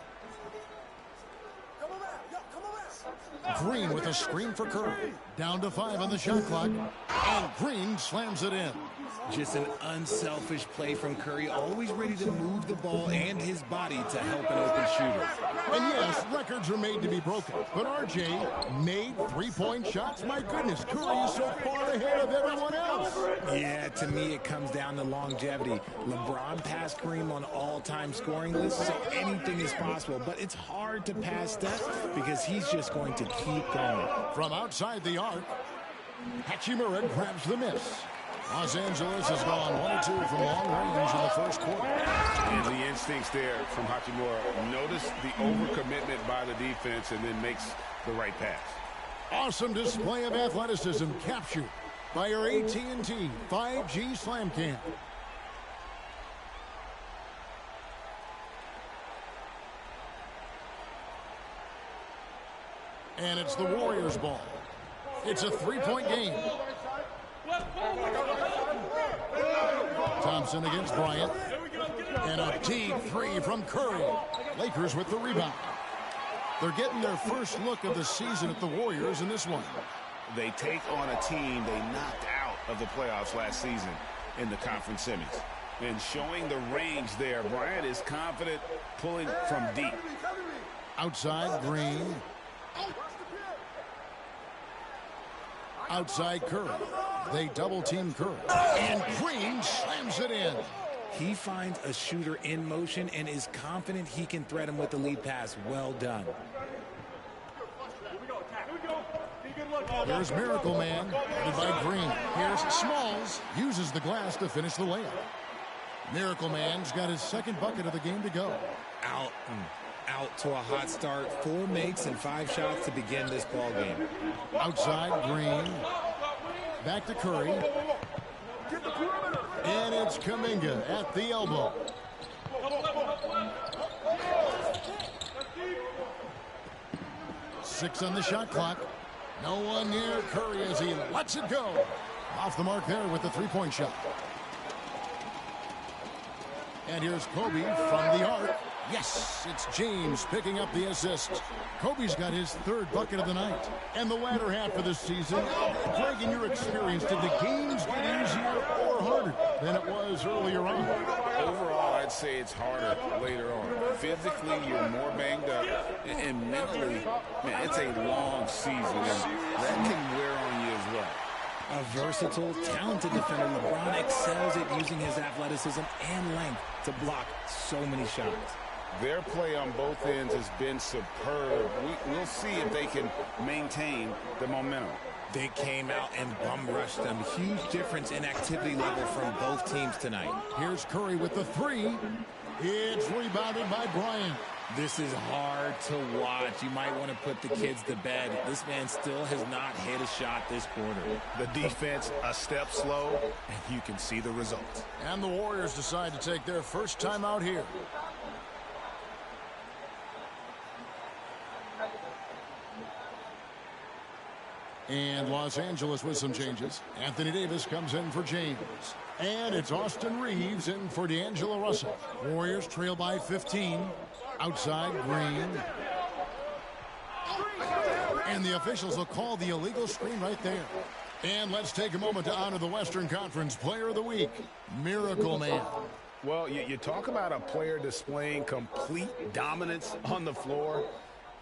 B: Green with a screen for Curry. Down to 5 on the shot clock. And Green slams it in.
W: Just an unselfish play from Curry, always ready to move the ball and his body to help an open shooter.
B: And yes, records are made to be broken. But RJ made 3-point shots. My goodness, Curry is so far ahead of everyone else.
W: Yeah, to me it comes down to longevity. LeBron passed Kareem on all-time scoring lists, so anything is possible. But it's hard to pass Steph because he's just going to keep going.
B: From outside the arc, Hachimura grabs the miss. Los Angeles has gone 1-2 from long range in the first quarter.
R: And the instincts there from Hachimura. Notice the overcommitment by the defense and then makes the right pass.
B: Awesome display of athleticism captured by our AT&T 5G Slam Cam. And it's the Warriors' ball. It's a 3-point game. Thompson against Bryant. And a deep 3 from Curry. Lakers with the rebound. They're getting their first look of the season at the Warriors in this one.
R: They take on a team they knocked out of the playoffs last season in the conference semis. And showing the range there, Bryant is confident pulling from deep.
B: Outside, Green. Outside Curry. They double-team Curry. And Green slams it in.
W: He finds a shooter in motion and is confident he can thread him with the lead pass. Well done.
B: Here's Miracle Man, headed by Green. Here's Smalls, uses the glass to finish the layup. Miracle Man's got his second bucket of the game to go.
W: Out to a hot start. 4 makes and 5 shots to begin this ball game.
B: Outside, Green. Back to Curry. And it's Kuminga at the elbow. Six on the shot clock. No one near Curry as he lets it go. Off the mark there with the 3-point shot. And here's Kobe from the arc. Yes, it's James picking up the assist. Kobe's got his 3rd bucket of the night. And the latter half of this season, Greg, in your experience, did the games get easier or harder? than it was earlier on.
D: Overall, I'd say it's harder later on. Physically, you're more banged up, and mentally, man, it's a long season, and that can wear on you as well.
W: A versatile, talented defender, LeBron excels at using his athleticism and length to block so many shots.
D: Their play on both ends has been superb. We'll see if they can maintain the momentum.
W: They came out and bum rushed them. Huge difference in activity level from both teams tonight.
B: Here's Curry with the three. It's rebounded by Bryant.
W: This is hard to watch. You might want to put the kids to bed. This man still has not hit a shot this quarter.
R: The defense a step slow, and you can see the results.
B: And the Warriors decide to take their first time out here. And Los Angeles with some changes. Anthony Davis comes in for James. And it's Austin Reeves in for D'Angelo Russell. Warriors trail by 15. Outside, Green. And the officials will call the illegal screen right there. And let's take a moment to honor the Western Conference Player of the Week, Miracle Man.
R: Well, you talk about a player displaying complete dominance on the floor.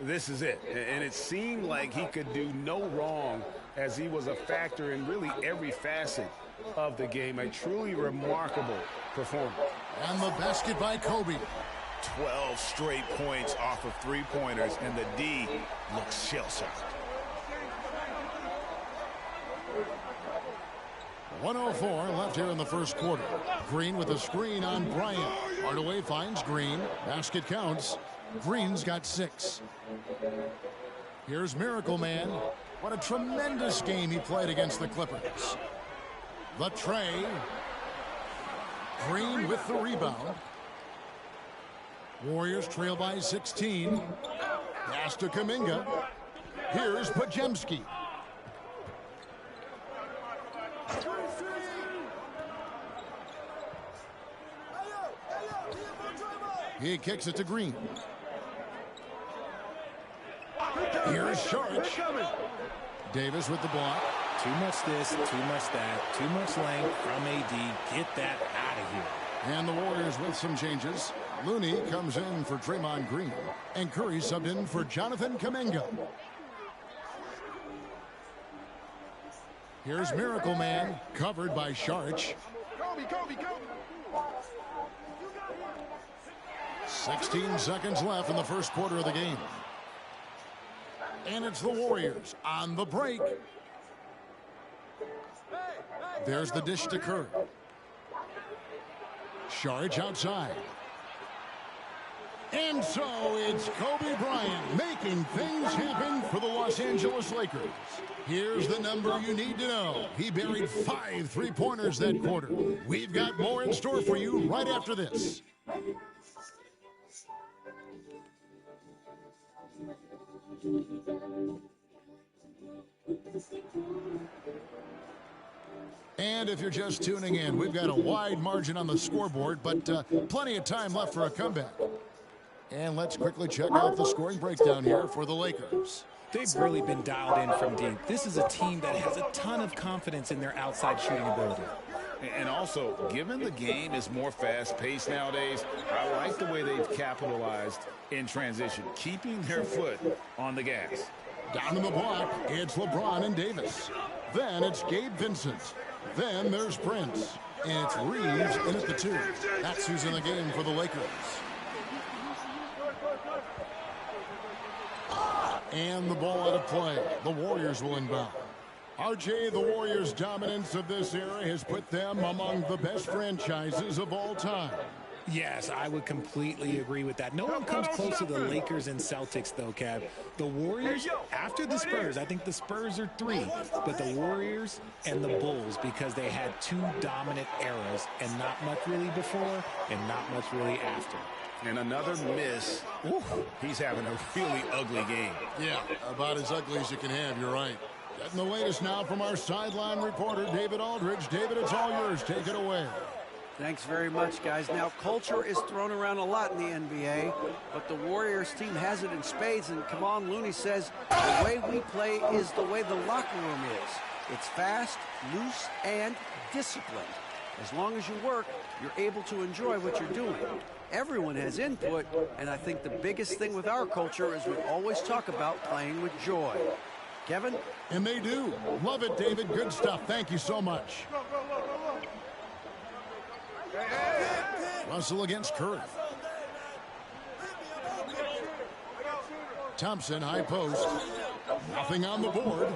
R: This is it. And it seemed like he could do no wrong as he was a factor in really every facet of the game. A truly remarkable performance.
B: And the basket by Kobe.
R: 12 straight points off of three-pointers, and the D looks shell-shocked.
B: 1:04 left here in the first quarter. Green with a screen on Bryant. Hardaway finds Green. Basket counts. Green's got 6. Here's Miracle Man. What a tremendous game he played against the Clippers. The tray. Green with the rebound. Warriors trail by 16. Pass to Kuminga. Here's Podziemski. He kicks it to Green. Here's Sharch. Davis with the block.
W: Too much this, too much that, too much length from AD. Get that out of here.
B: And the Warriors with some changes. Looney comes in for Draymond Green. And Curry subbed in for Jonathan Kuminga. Here's Miracle Man, covered by Sharch. 16 seconds left in the first quarter of the game. And it's the Warriors on the break. There's the dish to Curry. Sharch outside. And so it's Kobe Bryant making things happen for the Los Angeles Lakers. Here's the number you need to know. He buried 5 three-pointers that quarter. We've got more in store for you right after this. And if you're just tuning in, we've got a wide margin on the scoreboard, but plenty of time left for a comeback. And let's quickly check out the scoring breakdown here for the Lakers.
W: They've really been dialed in from deep. This is a team that has a ton of confidence in their outside shooting ability.
D: And also, given the game is more fast-paced nowadays, I like the way they've capitalized in transition, keeping their foot on the gas.
B: Down in the block, it's LeBron and Davis. Then it's Gabe Vincent. Then there's Prince. And it's Reeves in at the 2. That's who's in the game for the Lakers. And the ball out of play. The Warriors will inbound. RJ, the Warriors' dominance of this era has put them among the best franchises of all time.
W: Yes, I would completely agree with that. No one comes close to the Lakers and Celtics, though, Kev. The Warriors, after the Spurs, I think the Spurs are 3, but the Warriors and the Bulls, because they had 2 dominant eras and not much really before and not much really after.
R: And another miss. Ooh, he's having a really ugly game.
B: Yeah, about as ugly as you can have, you're right. Getting the latest now from our sideline reporter, David Aldridge. David, it's all yours. Take it away.
E: Thanks very much, guys. Now, culture is thrown around a lot in the NBA, but the Warriors team has it in spades, and Kevon Looney says the way we play is the way the locker room is. It's fast, loose, and disciplined. As long as you work, you're able to enjoy what you're doing. Everyone has input, and I think the biggest thing with our culture is we always talk about playing with joy. Kevin?
B: And they do. Love it, David. Good stuff. Thank you so much. Russell against Curry. Thompson, high post. Nothing on the board.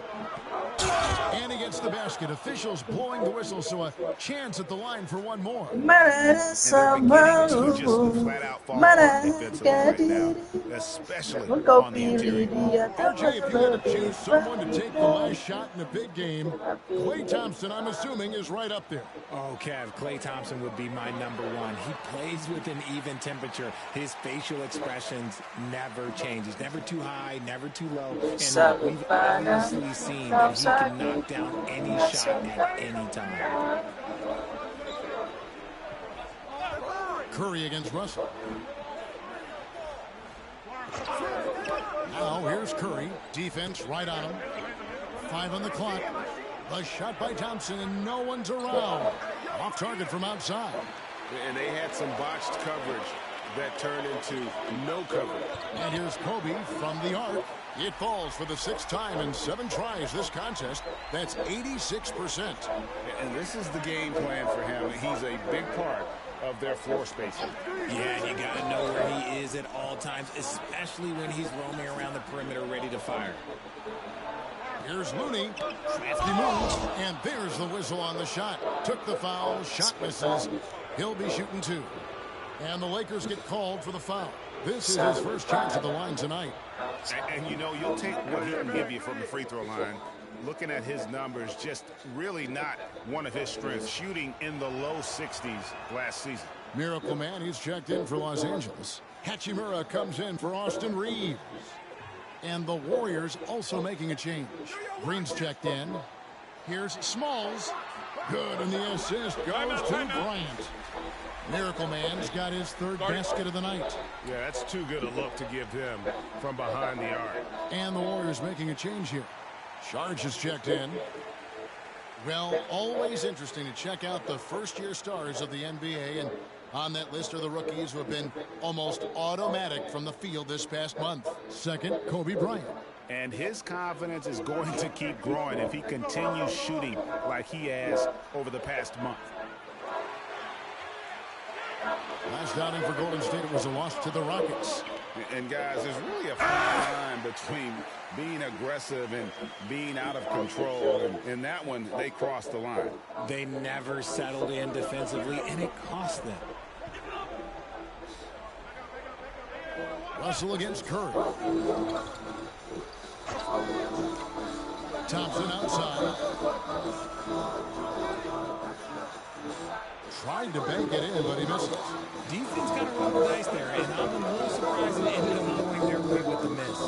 B: And he gets the basket. Officials blowing the whistle, so a chance at the line for one more.
R: And they're beginning to just flat out fall apart defensively right now, especially on the interior.
B: RJ, if you had to choose someone to take the last shot in a big game, Klay Thompson, I'm assuming, is right up there.
W: Oh, Kev, Klay Thompson would be my number one. He plays with an even temperature. His facial expressions never changes. Never too high, never too low. And we've obviously seen that he can knock down any shot at any time.
B: Curry against Russell. Now here's Curry. Defense right on him. 5 on the clock. The shot by Thompson, and no one's around. Off target from outside.
R: And they had some botched coverage that turned into no coverage.
B: And here's Kobe from the arc. It falls for the 6th time in 7 tries this contest. That's 86%.
R: And this is the game plan for him. He's a big part of their floor spacing.
W: Yeah, and you got to know where he is at all times, especially when he's roaming around the perimeter ready to fire.
B: Here's Looney. Crafty move. And there's the whistle on the shot. Took the foul. Shot misses. He'll be shooting 2. And the Lakers get called for the foul. This is his first chance at the line tonight.
R: And you know, you'll take what he can give you from the free throw line. Looking at his numbers, just really not one of his strengths. Shooting in the low 60s last season.
B: Miracle Man, he's checked in for Los Angeles. Hachimura comes in for Austin Reeves. And the Warriors also making a change. Green's checked in. Here's Smalls. Good, and the assist goes to Bryant. Miracle Man's got his 3rd basket of the night.
R: Yeah, that's too good a look to give him from behind the arc.
B: And the Warriors making a change here. Sharge is checked in. Well, always interesting to check out the first-year stars of the NBA, and on that list are the rookies who have been almost automatic from the field this past month. Second, Kobe Bryant.
R: And his confidence is going to keep growing if he continues shooting like he has over the past month.
B: Last outing for Golden State, it was a loss to the Rockets.
R: And guys, there's really a fine line between being aggressive and being out of control. And in that one, they crossed the line.
W: They never settled in defensively, and it cost them.
B: Russell against Curry. Thompson outside. Tried to bank it in, but he misses.
W: Defense got to roll the dice there, and I'm a little surprised it ended up going their way with the miss.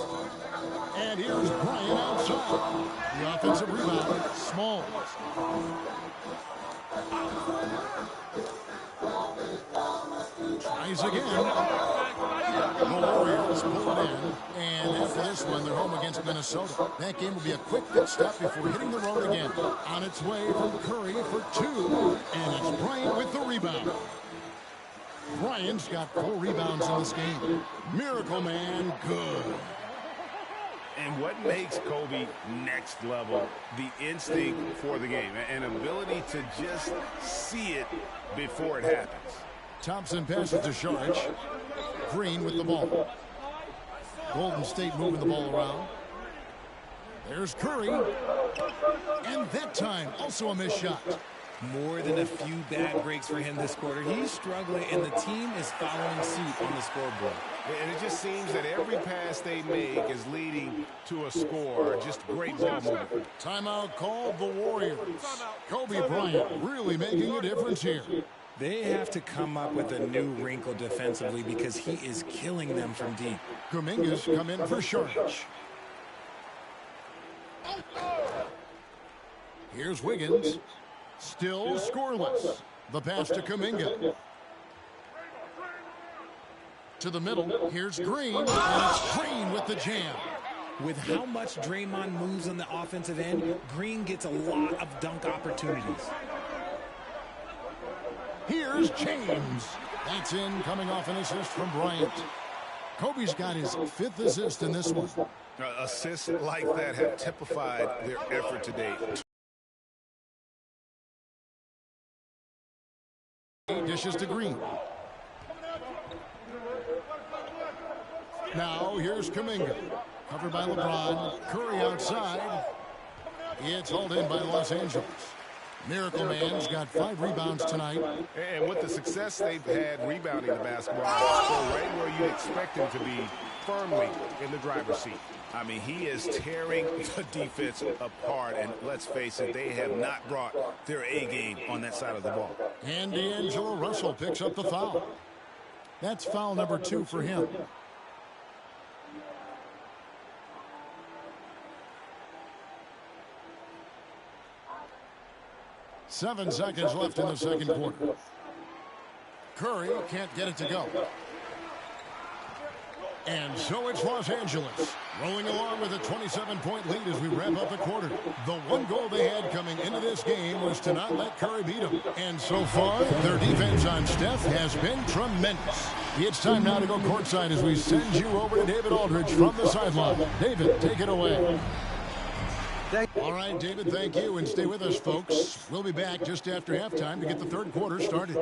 B: And here's Bryant outside. The offensive rebound, Small. Tries again. The Warriors pull it in, and after this one, they're home against Minnesota. That game will be a quick pit stop before hitting the road again. On its way from Curry for 2, and it's Bryant with the rebound. Bryant's got 4 rebounds in this game. Miracle Man, good.
R: And what makes Kobe next level, the instinct for the game, an ability to just see it before it happens.
B: Thompson passes to Sharge. Green with the ball. Golden State moving the ball around. There's Curry. And that time, also a missed shot.
W: More than a few bad breaks for him this quarter. He's struggling, and the team is following suit on the scoreboard.
R: And it just seems that every pass they make is leading to a score. Just great ball movement.
B: Timeout called the Warriors. Kobe Bryant really making a difference here.
W: They have to come up with a new wrinkle defensively because he is killing them from deep.
B: Kuminga's come in for Sharge. Here's Wiggins. Still scoreless. The pass to Kuminga. To the middle. Here's Green. And it's Green with the jam.
W: With how much Draymond moves on the offensive end, Green gets a lot of dunk opportunities.
B: Here's James. That's in, coming off an assist from Bryant. Kobe's got his 5th assist in this one.
R: Assists like that have typified their effort today.
B: He dishes to Green. Now here's Kuminga. Covered by LeBron. Curry outside. It's hauled in by Los Angeles. Miracle Man's got 5 rebounds tonight.
R: And with the success they've had rebounding the basketball, they're right where you'd expect them to be, firmly in the driver's seat. I mean, he is tearing the defense apart, and let's face it, they have not brought their A game on that side of the ball.
B: And D'Angelo Russell picks up the foul. That's foul number 2 for him. Seven seconds left in the second quarter. Curry can't get it to go. And so it's Los Angeles rolling along with a 27-point lead as we wrap up the quarter. The one goal they had coming into this game was to not let Curry beat them. And so far, their defense on Steph has been tremendous. It's time now to go courtside as we send you over to David Aldridge from the sideline. David, take it away. All right, David, thank you, and stay with us, folks. We'll be back just after halftime to get the third quarter started.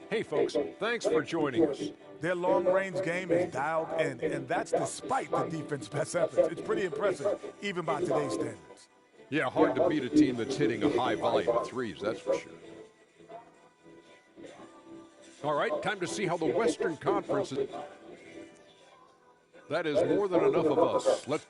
H: Hey, folks, thanks for joining us.
F: Their long-range game is dialed in, and that's despite the defense's best efforts. It's pretty impressive, even by today's standards.
H: Yeah, hard to beat a team that's hitting a high volume of threes, that's for sure. All right, time to see how the Western Conference is. That is more than enough of us. Let's...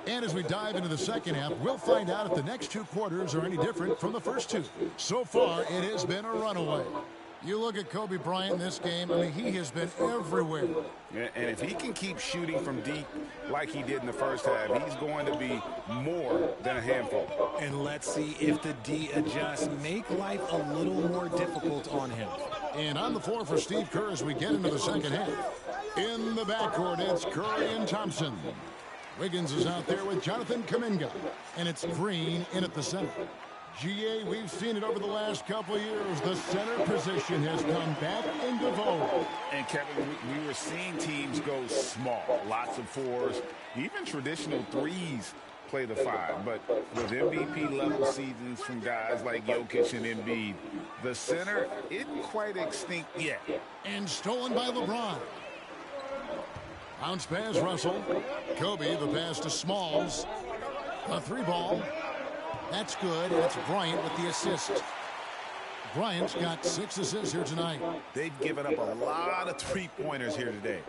B: And as we dive into the second half, we'll find out if the next 2 quarters are any different from the first 2. So far, it has been a runaway. You look at Kobe Bryant in this game, I mean, he has been everywhere.
R: Yeah, and if he can keep shooting from deep like he did in the first half, he's going to be more than a handful.
W: And let's see if the D adjusts, make life a little more difficult on him.
B: And on the floor for Steve Kerr as we get into the second half. In the backcourt, it's Curry and Thompson. Wiggins is out there with Jonathan Kuminga. And it's Green in at the center. GA, we've seen it over the last couple of years. The center position has come back into vogue.
R: And Kevin, we were seeing teams go small. Lots of 4s, even traditional 3s play the 5. But with MVP-level seasons from guys like Jokic and Embiid, the center isn't quite extinct yet.
B: And stolen by LeBron. Bounce pass, Russell. Kobe, the pass to Smalls. A 3-ball. That's good. That's Bryant with the assist. Bryant's got 6 assists here tonight.
R: They've given up a lot of 3-pointers here today.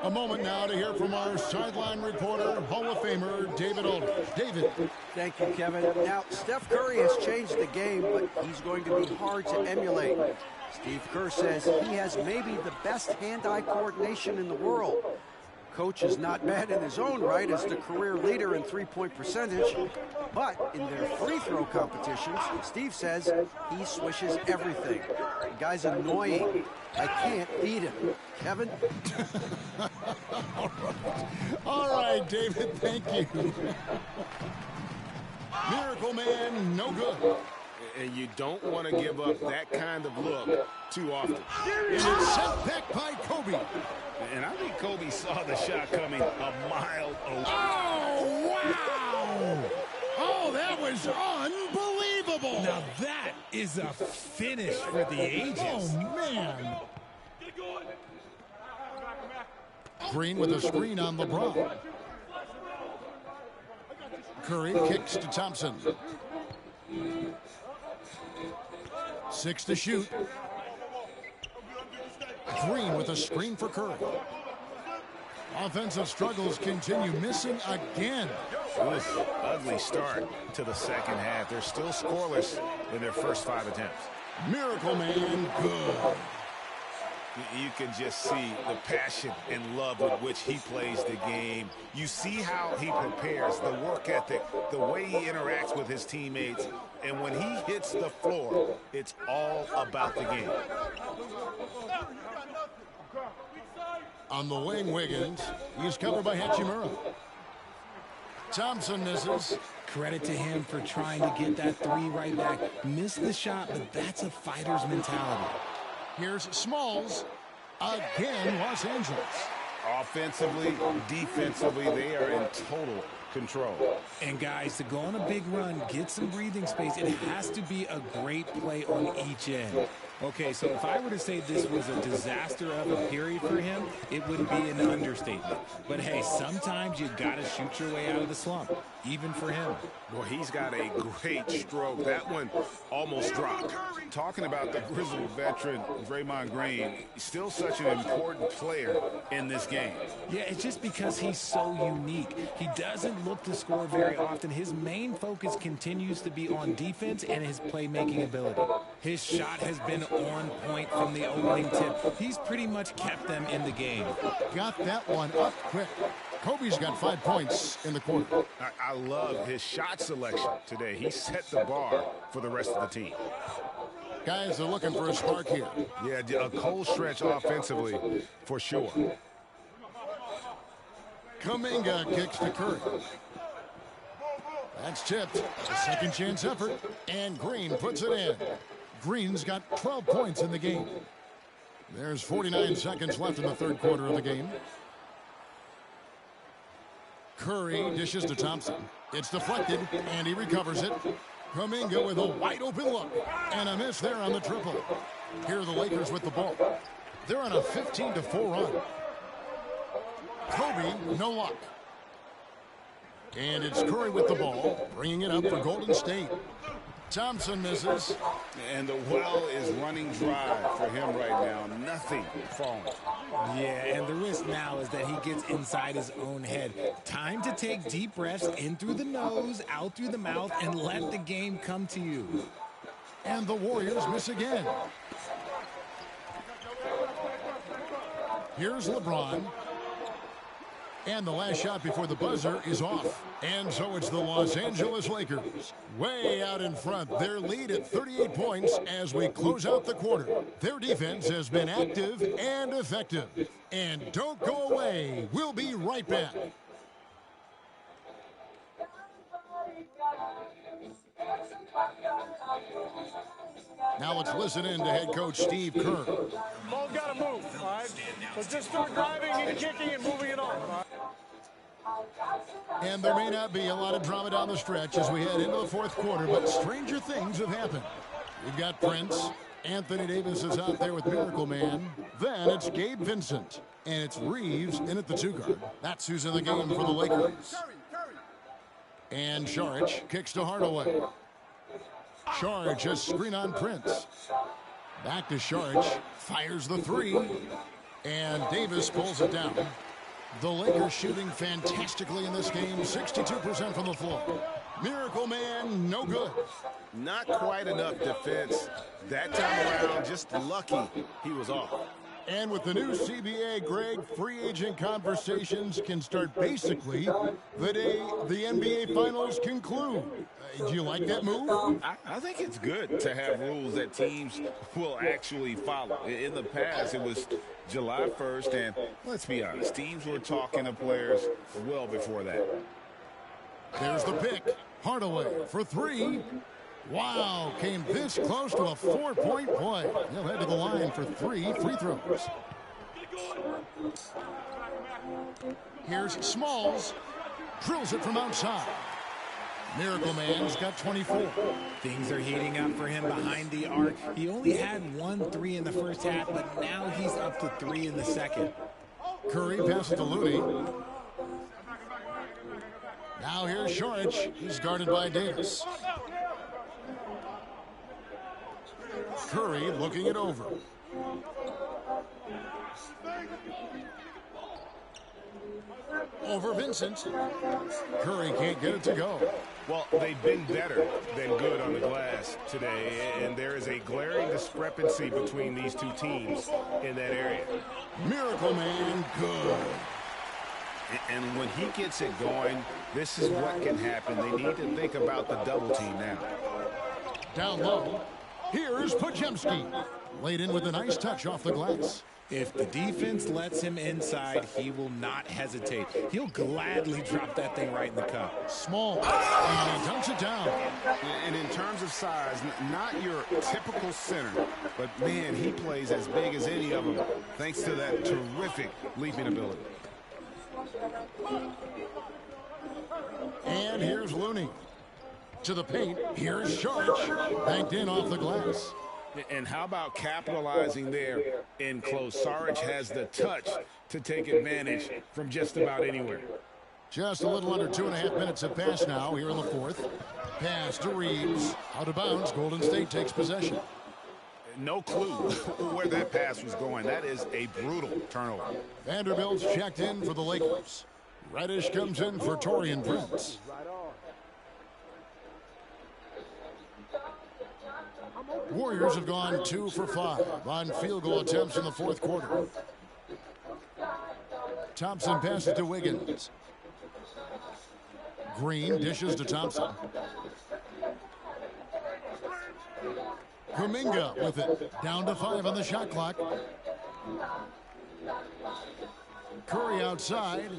B: A moment now to hear from our sideline reporter, Hall of Famer, David Aldridge. David.
E: Thank you, Kevin. Now, Steph Curry has changed the game, but he's going to be hard to emulate. Steve Kerr says he has maybe the best hand-eye coordination in the world. Coach is not bad in his own right as the career leader in 3-point percentage, but in their free throw competitions, Steve says he swishes everything. The guy's annoying. I can't beat him. Kevin?
B: All right, David, thank you. Miracle Man, no good.
R: And you don't want to give up that kind of look too often.
B: And it's sent back by Kobe.
R: And I think Kobe saw the shot coming a mile away.
B: Oh, wow! Oh, that was unbelievable!
W: Now that is a finish for the ages.
B: Oh, man! Green with a screen on LeBron. Curry kicks to Thompson. 6 to shoot. Green with a screen for Curry. Offensive struggles continue, missing again.
R: Ugly start to the second half. They're still scoreless in their first 5 attempts.
B: Miracle Man, good.
R: You can just see the passion and love with which he plays the game. You see how he prepares, the work ethic, the way he interacts with his teammates. And when he hits the floor, it's all about the game.
B: On the wing, Wiggins. He's covered by Hachimura. Thompson misses.
W: Credit to him for trying to get that three right back. Missed the shot, but that's a fighter's mentality.
B: Here's Smalls. Again, Los Angeles.
R: Offensively, defensively, they are in total control.
W: And guys, to go on a big run, get some breathing space, it has to be a great play on each end. Okay, so if I were to say this was a disaster of a period for him, it would be an understatement. But hey, sometimes you got to shoot your way out of the slump, even for him.
R: Boy, he's got a great stroke. That one almost dropped. Talking about the Grizzly veteran, Draymond Green, still such an important player in this game.
W: Yeah, it's just because he's so unique. He doesn't look to score very often. His main focus continues to be on defense and his playmaking ability. His shot has been on point from the opening tip. He's pretty much kept them in the game.
B: Got that one up quick. Kobe's got 5 points in the quarter.
R: I love his shot selection today. He set the bar for the rest of the team.
B: Guys are looking for a spark here.
R: Yeah, a cold stretch offensively for sure.
B: Kuminga kicks to Curry. That's tipped. A second chance effort. And Green puts it in. Green's got 12 points in the game. There's 49 seconds left in the third quarter of the game. Curry dishes to Thompson. It's deflected, and he recovers it. Kuminga with a wide-open look. And a miss there on the triple. Here are the Lakers with the ball. They're on a 15-4 run. Kobe, no luck. And it's Curry with the ball, bringing it up for Golden State. Thompson misses.
R: And the well is running dry for him right now. Nothing falling.
W: Yeah, and the risk now is that he gets inside his own head. Time to take deep breaths in through the nose, out through the mouth, and let the game come to you.
B: And the Warriors miss again. Here's LeBron. And the last shot before the buzzer is off. And so it's the Los Angeles Lakers. Way out in front. Their lead at 38 points as we close out the quarter. Their defense has been active and effective. And don't go away. We'll be right back. Now let's listen in to head coach Steve Kerr.
L: Ball's got to move, all right? So just start driving and kicking and moving it on, all right?
B: And there may not be a lot of drama down the stretch as we head into the fourth quarter, but stranger things have happened. We've got Prince. Anthony Davis is out there with Miracle Man. Then it's Gabe Vincent. And it's Reeves in at the 2 guard. That's who's in the game for the Lakers. And Saric kicks to Hardaway. Saric has screen on Prince. Back to Saric. Fires the 3. And Davis pulls it down. The Lakers shooting fantastically in this game. 62% from the floor. Miracle Man, no good.
R: Not quite enough defense. That time around, just lucky he was off.
B: And with the new CBA, Greg, free agent conversations can start basically the day the NBA Finals conclude. Do you like that move?
R: I think it's good to have rules that teams will actually follow. In the past, it was July 1st, and let's be honest, teams were talking to players well before that.
B: There's the pick. Hardaway for 3. Wow, came this close to a 4-point play. He'll head to the line for 3 free throws. Here's Smalls. Drills it from outside. Miracle Man's got 24.
W: Things are heating up for him behind the arc. He only had 1 3 in the first half, but now he's up to 3 in the second.
B: Curry passes to Looney. Now here's Saric. He's guarded by Davis. Curry looking it over. Over Vincent. Curry can't get it to go.
R: Well, they've been better than good on the glass today, and there is a glaring discrepancy between these two teams in that area.
B: Miracle Man, good.
R: And when he gets it going, this is what can happen. They need to think about the double team now.
B: Down low. Here's Pajemski. Laid in with a nice touch off the glass.
W: If the defense lets him inside, he will not hesitate. He'll gladly drop that thing right in the cup.
B: Small, and he dunks it down.
R: And in terms of size, not your typical center, but man, he plays as big as any of them, thanks to that terrific leaping ability.
B: And here's Looney. To the paint, here's Sharch. Banked in off the glass.
R: And how about capitalizing there in close? Saric has the touch to take advantage from just about anywhere.
B: Just a little under 2.5 minutes have passed now here in the fourth. Pass to Reeves. Out of bounds. Golden State takes possession.
R: No clue where that pass was going. That is a brutal turnover.
B: Vanderbilt's checked in for the Lakers. Reddish comes in for Taurean Prince. Warriors have gone 2 for 5 on field goal attempts in the fourth quarter. Thompson passes to Wiggins. Green dishes to Thompson. Kuminga with it. Down to 5 on the shot clock. Curry outside.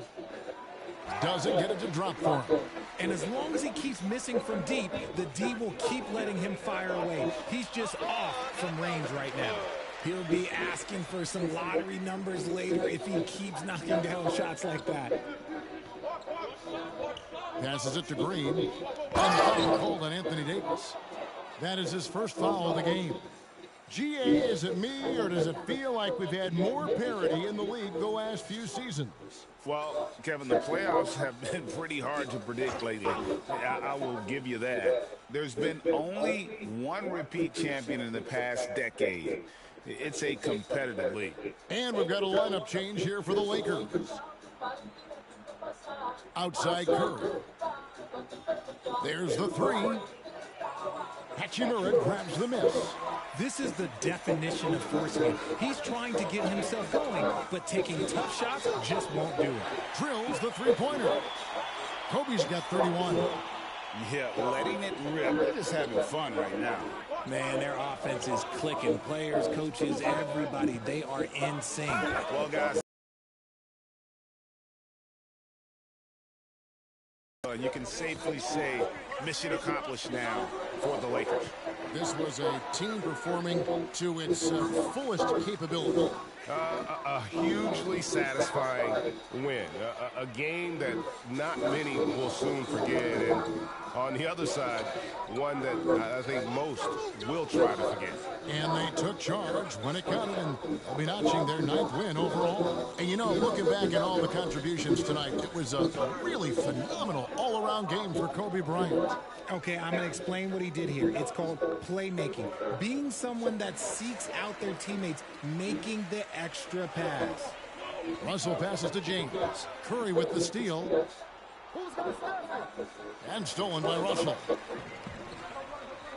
B: Doesn't get it to drop for him.
W: And as long as he keeps missing from deep, the D will keep letting him fire away. He's just off from range right now. He'll be asking for some lottery numbers later if he keeps knocking down shots like that.
B: Passes it to Green. And foul called on Anthony Davis. That is his first foul of the game. GA, is it me or does it feel like we've had more parity in the league the last few seasons?
R: Well, Kevin, the playoffs have been pretty hard to predict lately. I will give you that. There's been only one repeat champion in the past decade. It's a competitive league.
B: And we've got a lineup change here for the Lakers. Outside Curry. There's the three. Hachimura grabs the miss.
W: This is the definition of forcing it. He's trying to get himself going, but taking tough shots just won't do it.
B: Drills the three-pointer. Kobe's got 31.
R: Yeah, letting it rip. They're just having fun right now.
W: Man, their offense is clicking. Players, coaches, everybody, they are in sync.
R: Well, guys, you can safely say mission accomplished now for the Lakers.
B: This was a team performing to its fullest capability.
R: A hugely satisfying win. A game that not many will soon forget. And on the other side, one that I think most will try to forget.
B: And they took charge when it counted, and they'll be notching their 9th win overall. And you know, looking back at all the contributions tonight, it was a really phenomenal all-around game for Kobe Bryant.
W: Okay, I'm going to explain what he did here. It's called playmaking. Being someone that seeks out their teammates, making the extra pass.
B: Russell passes to James. Curry with the steal. And stolen by Russell.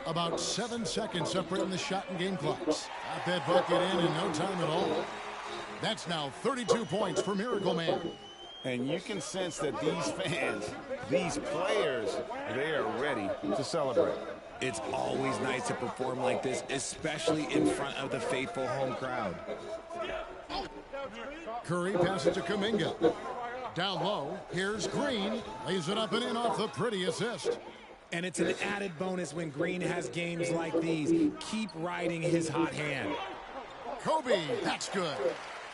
B: About 7 seconds separating the shot and game clocks. Got that bucket in no time at all. That's now 32 points for Miracle Man.
R: And you can sense that these fans, these players, they are ready to celebrate.
W: It's always nice to perform like this, especially in front of the faithful home crowd.
B: Curry passes to Kuminga. Down low, here's Green. Lays it up and in off the pretty assist.
W: And it's an added bonus when Green has games like these. Keep riding his hot hand.
B: Kobe, that's good.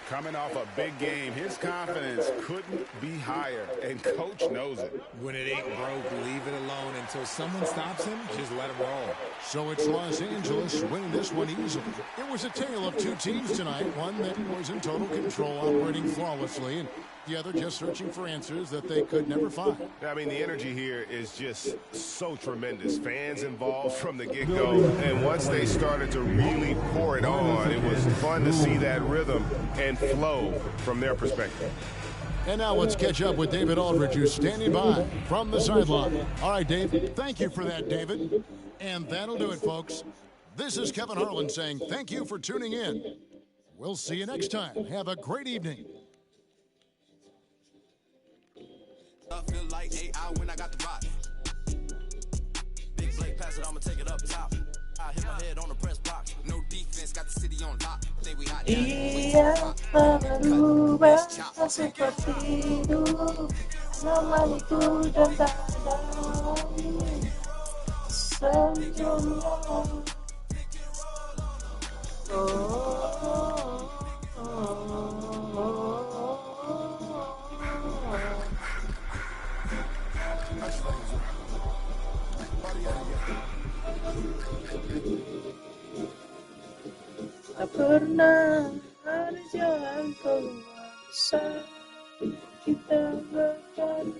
R: Coming off a big game, his confidence couldn't be higher, and Coach knows it.
W: When it ain't broke, leave it alone until someone stops him, just let him roll.
B: So it's Los Angeles winning this one easily. It was a tale of two teams tonight, one that was in total control, operating flawlessly, and the other just searching for answers that they could never find.
R: I mean, the energy here is just so tremendous. Fans involved from the get-go, and once they started to really pour it on, it was fun to see that rhythm and flow from their perspective.
B: And now let's catch up with David Aldridge, who's standing by from the sideline. All right, Dave. Thank you for that, David. And that'll do it, folks. This is Kevin Harlan saying thank you for tuning in. We'll see you next time. Have a great evening.
U: I feel like AI when I got the rock. Big Blake pass it, I'ma take it up top. I hit my head on the press box. No defense, got the city on lock. Think we hot,
I: Ia berubah seperti dulu, namanya dan tak lagi senyumnya. Tak pernah ada jalan keluar saat kita berbincang.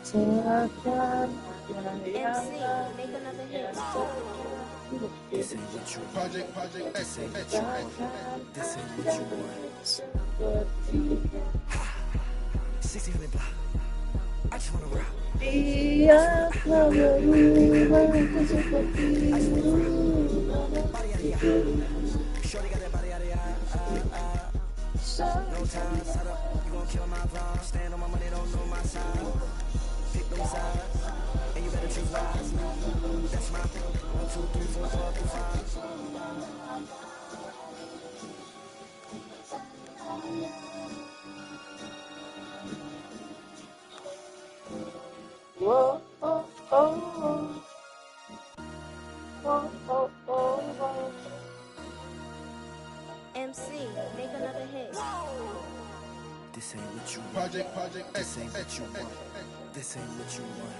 I: Seakan ada yang
U: This ain't what you want. This ain't what you want. This ain't what you want. 1600 block. I just wanna rock.
I: Dia telah berubah seperti dulu.
U: Shorty got that body out of ya. No time, set up. You gon' kill my vibe. Stand on my money, don't know my side. Pick them sides, and you better choose wisely. That's my 1, 2, 3, 4, 5.
I: Whoa, oh, oh, oh, oh, oh, oh.
O: MC, make another hit.
U: This ain't what you want. This ain't what you want. This ain't what you want.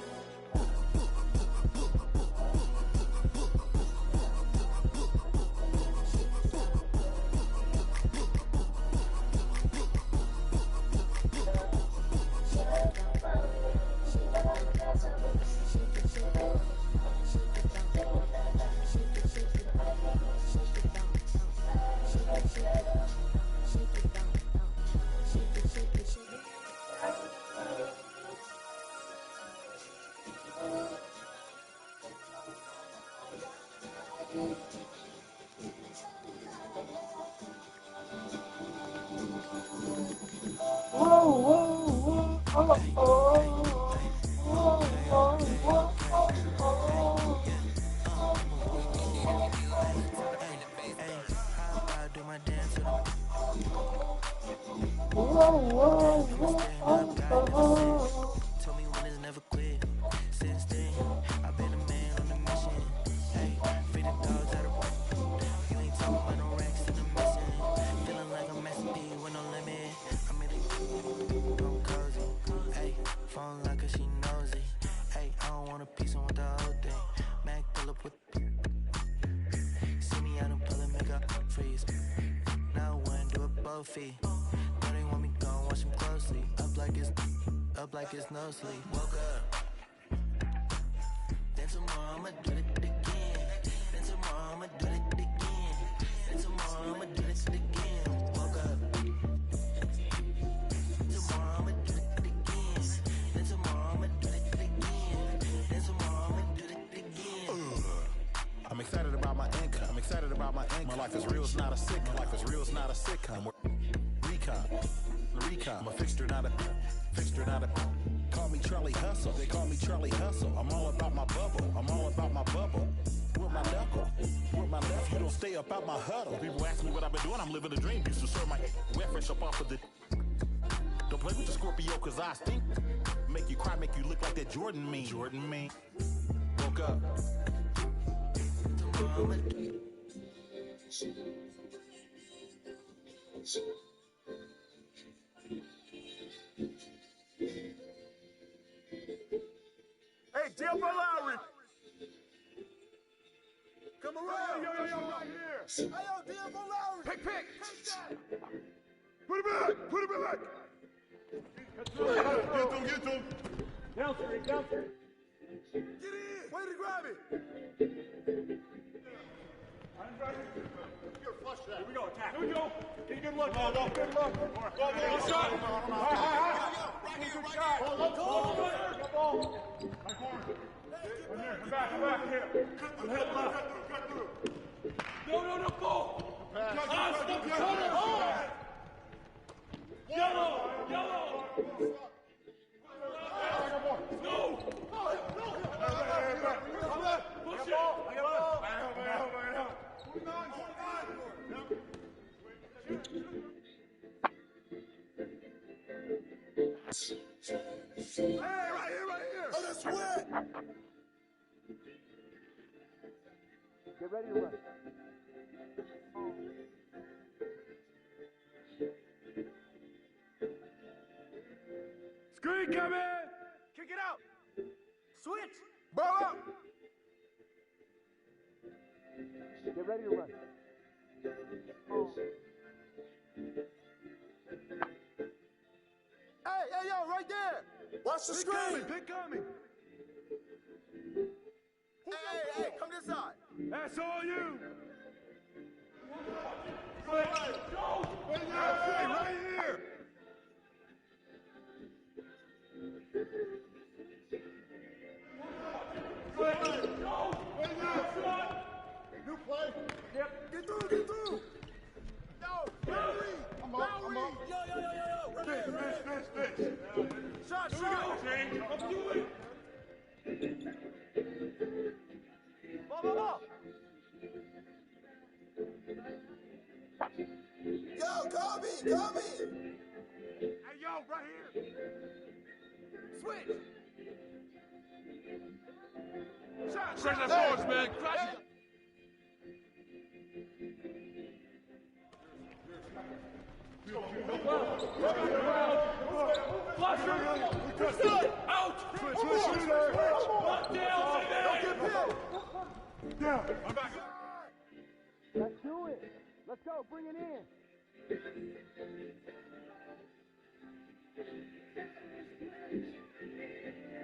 U: Told me when it's never quit. Since then, I've been a man on a mission. Hey, free the dogs out of you ain't talking about no racks in the missing. Feeling like I'm masterpiece with no limit. I'm in it, I'm cozy. Hey, phone like her, she nosy. Hey, I don't want a piece on with the whole thing. Mac pull up with see me out and pull and make up freeze. Now one do it both feet. Now they want me gone, watch them closely. Up like it's no sleep. Woke up. Then tomorrow I'ma do it again. Then tomorrow I'ma do it again. Then tomorrow I'ma do it again. Woke up. Tomorrow I'ma do it again. Then tomorrow I'ma do it again. Then tomorrow I'ma do it again.
J: I'm excited about my income. I'm excited about my income. My life is real, it's not a sitcom. My life is real, it's not a sitcom. Recon. I'm a fixture, not a Call me Charlie Hustle. They call me Charlie Hustle. I'm all about my bubble. I'm all about my bubble. With my knuckle. With my left. You don't stay up out my huddle. People ask me what I've been doing. I'm living a dream. Used to serve my wet fresh up off of the. Don't play with the Scorpio, cause I stink. Make you cry, make you look like that Jordan me. Woke up.
F: Hey, Deal for Lowry. Come around, yo, right here. Hey, yo, Deal for Lowry. Pick. Put him back. Get him. Bouncer. Get in. Way to grab it. I'm driving.
L: Here we go, attack. Here we go. Get a good look. Good look. Good shot. Good shot. Go ball. Right corner. Right here. Come back here. Head left. Cut through. No, ball. Yellow. No. Push it.
G: Hey, right here. Oh, that's wet.
L: Get ready to run.
F: Screen coming!
L: Kick it out. Switch.
F: Ball up!
L: Get ready to run.
G: Hey, yo, right there. Watch the screen.
F: Pick coming.
G: Hey, come this side.
F: That's all you.
L: Go.
F: Right here.
L: New play. Yep.
G: Get through. Yo, Bowery. I'm up. Yo.
L: Fish.
G: Shot.
L: Let's do it. Ball.
G: Yo, Kobe.
F: Hey, yo, right here.
G: Switch.
F: Shot.
L: Crush that force, man. Crush it. Out! Lock down!
F: Yeah, I'm back.
L: Let's do it. Let's go. Bring it in.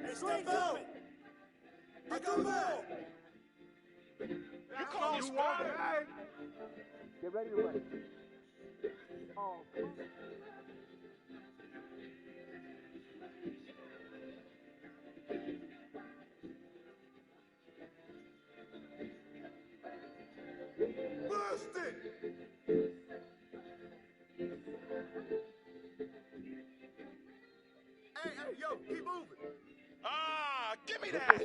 G: Hey, stay down. I come back.
F: You call me spy.
L: Get ready to run. Oh.
G: Bust it. Hey, yo, keep moving.
J: Ah, give me that.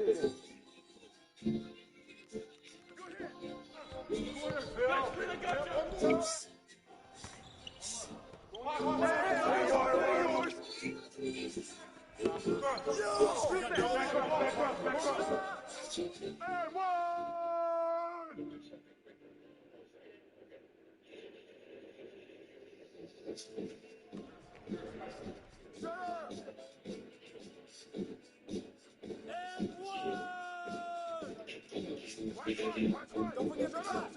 G: Don't forget to shot.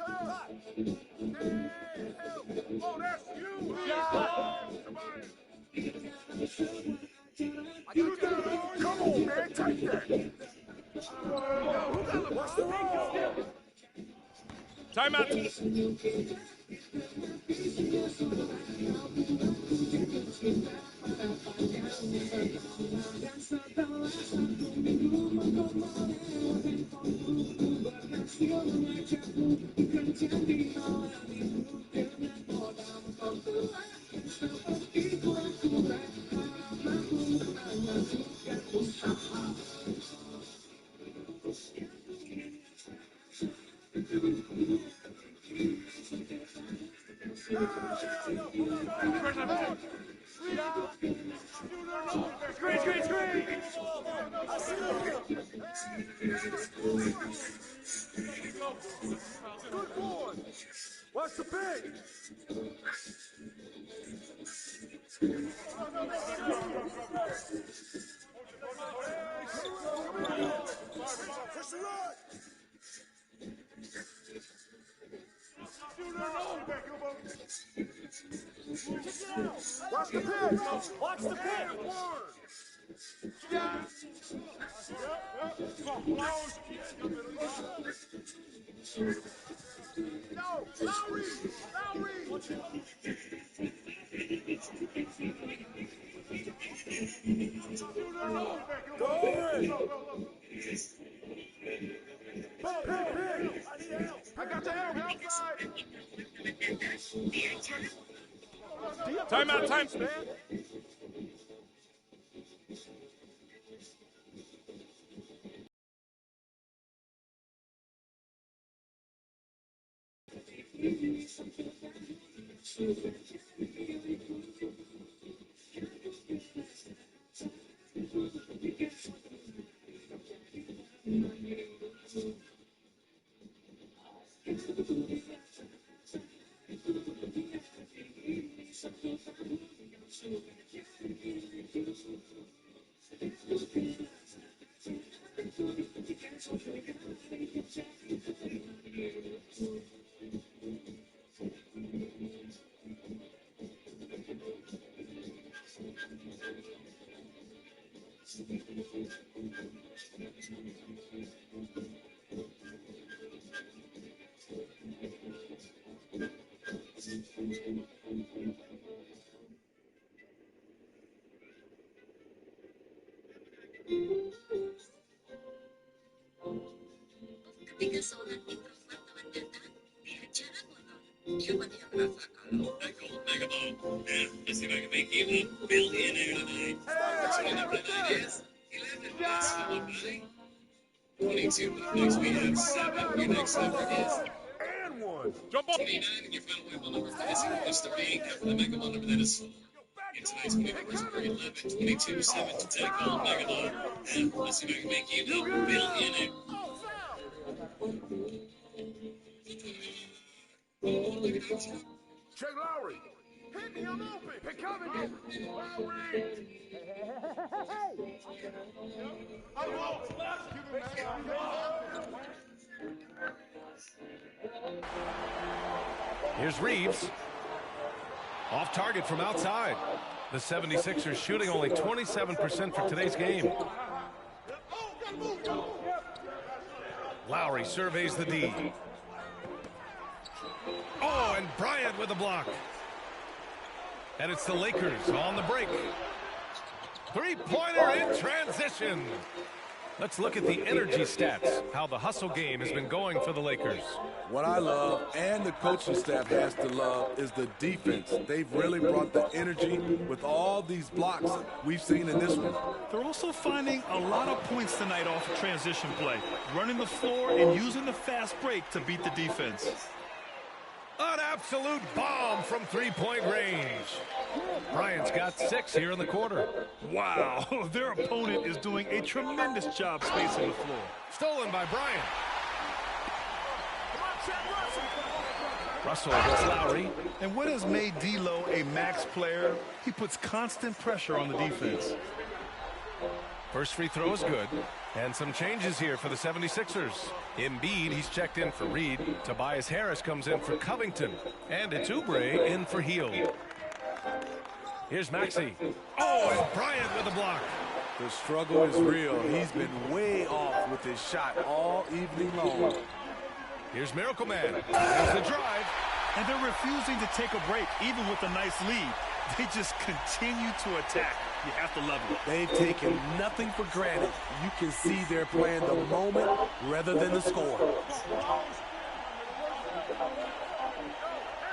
F: Oh, that's you.
G: Come on, man, take that. What's the roll?
L: Timeout. Screen.
G: Good boy.
F: Watch the pick.
G: Push the run.
F: Watch the pick.
L: Watch the pick.
G: No, Lowry.
L: I got your help, help side.
J: Timeout, time.
M: Ketika seorang introvert telah datang di acara motor, siapa yang merasa kalau I call Mega Ball? Yeah, let's see if I can make you a billionaire tonight. So you know what the night is? 11 bucks, hello buddy. 22 bucks, next we have 7. Your next number is...
L: And one.
J: Jump up.
M: 29, and your final win number for this year is 3. Cover the Mega Ball number that is 4. And tonight's winning numbers are 11, 22, 7 to take on Mega Ball. And let's see if I can make you a billionaire.
L: Check Lowry. Hit me, I'm open. Hey, coming. Lowry. I won't.
P: Here's Reeves. Off target from outside. The 76ers shooting only 27% for today's game. Lowry surveys the D. Oh, and Bryant with a block. And it's the Lakers on the break. Three-pointer in transition. Let's look at the energy stats, how the hustle game has been going for the Lakers.
Q: What I love, and the coaching staff has to love, is the defense. They've really brought the energy with all these blocks we've seen in this one.
N: They're also finding a lot of points tonight off of transition play, running the floor and using the fast break to beat the defense.
P: An absolute bomb from three-point range. Bryant's got 6 here in the quarter.
N: Wow, their opponent is doing a tremendous job spacing the floor.
P: Stolen by Bryant. Russell against Lowry.
N: And what has made D'Lo a max player? He puts constant pressure on the defense.
P: First free throw is good. And some changes here for the 76ers. Embiid, he's checked in for Reed. Tobias Harris comes in for Covington. And it's Oubre in for Hield. Here's Maxey. Oh, and Bryant with a block.
Q: The struggle is real. He's been way off with his shot all evening long.
P: Here's Miracle Man. There's the drive.
N: And they're refusing to take a break, even with a nice lead. They just continue to attack. You have to love it.
Q: They've taken nothing for granted. You can see they're playing the moment rather than the score.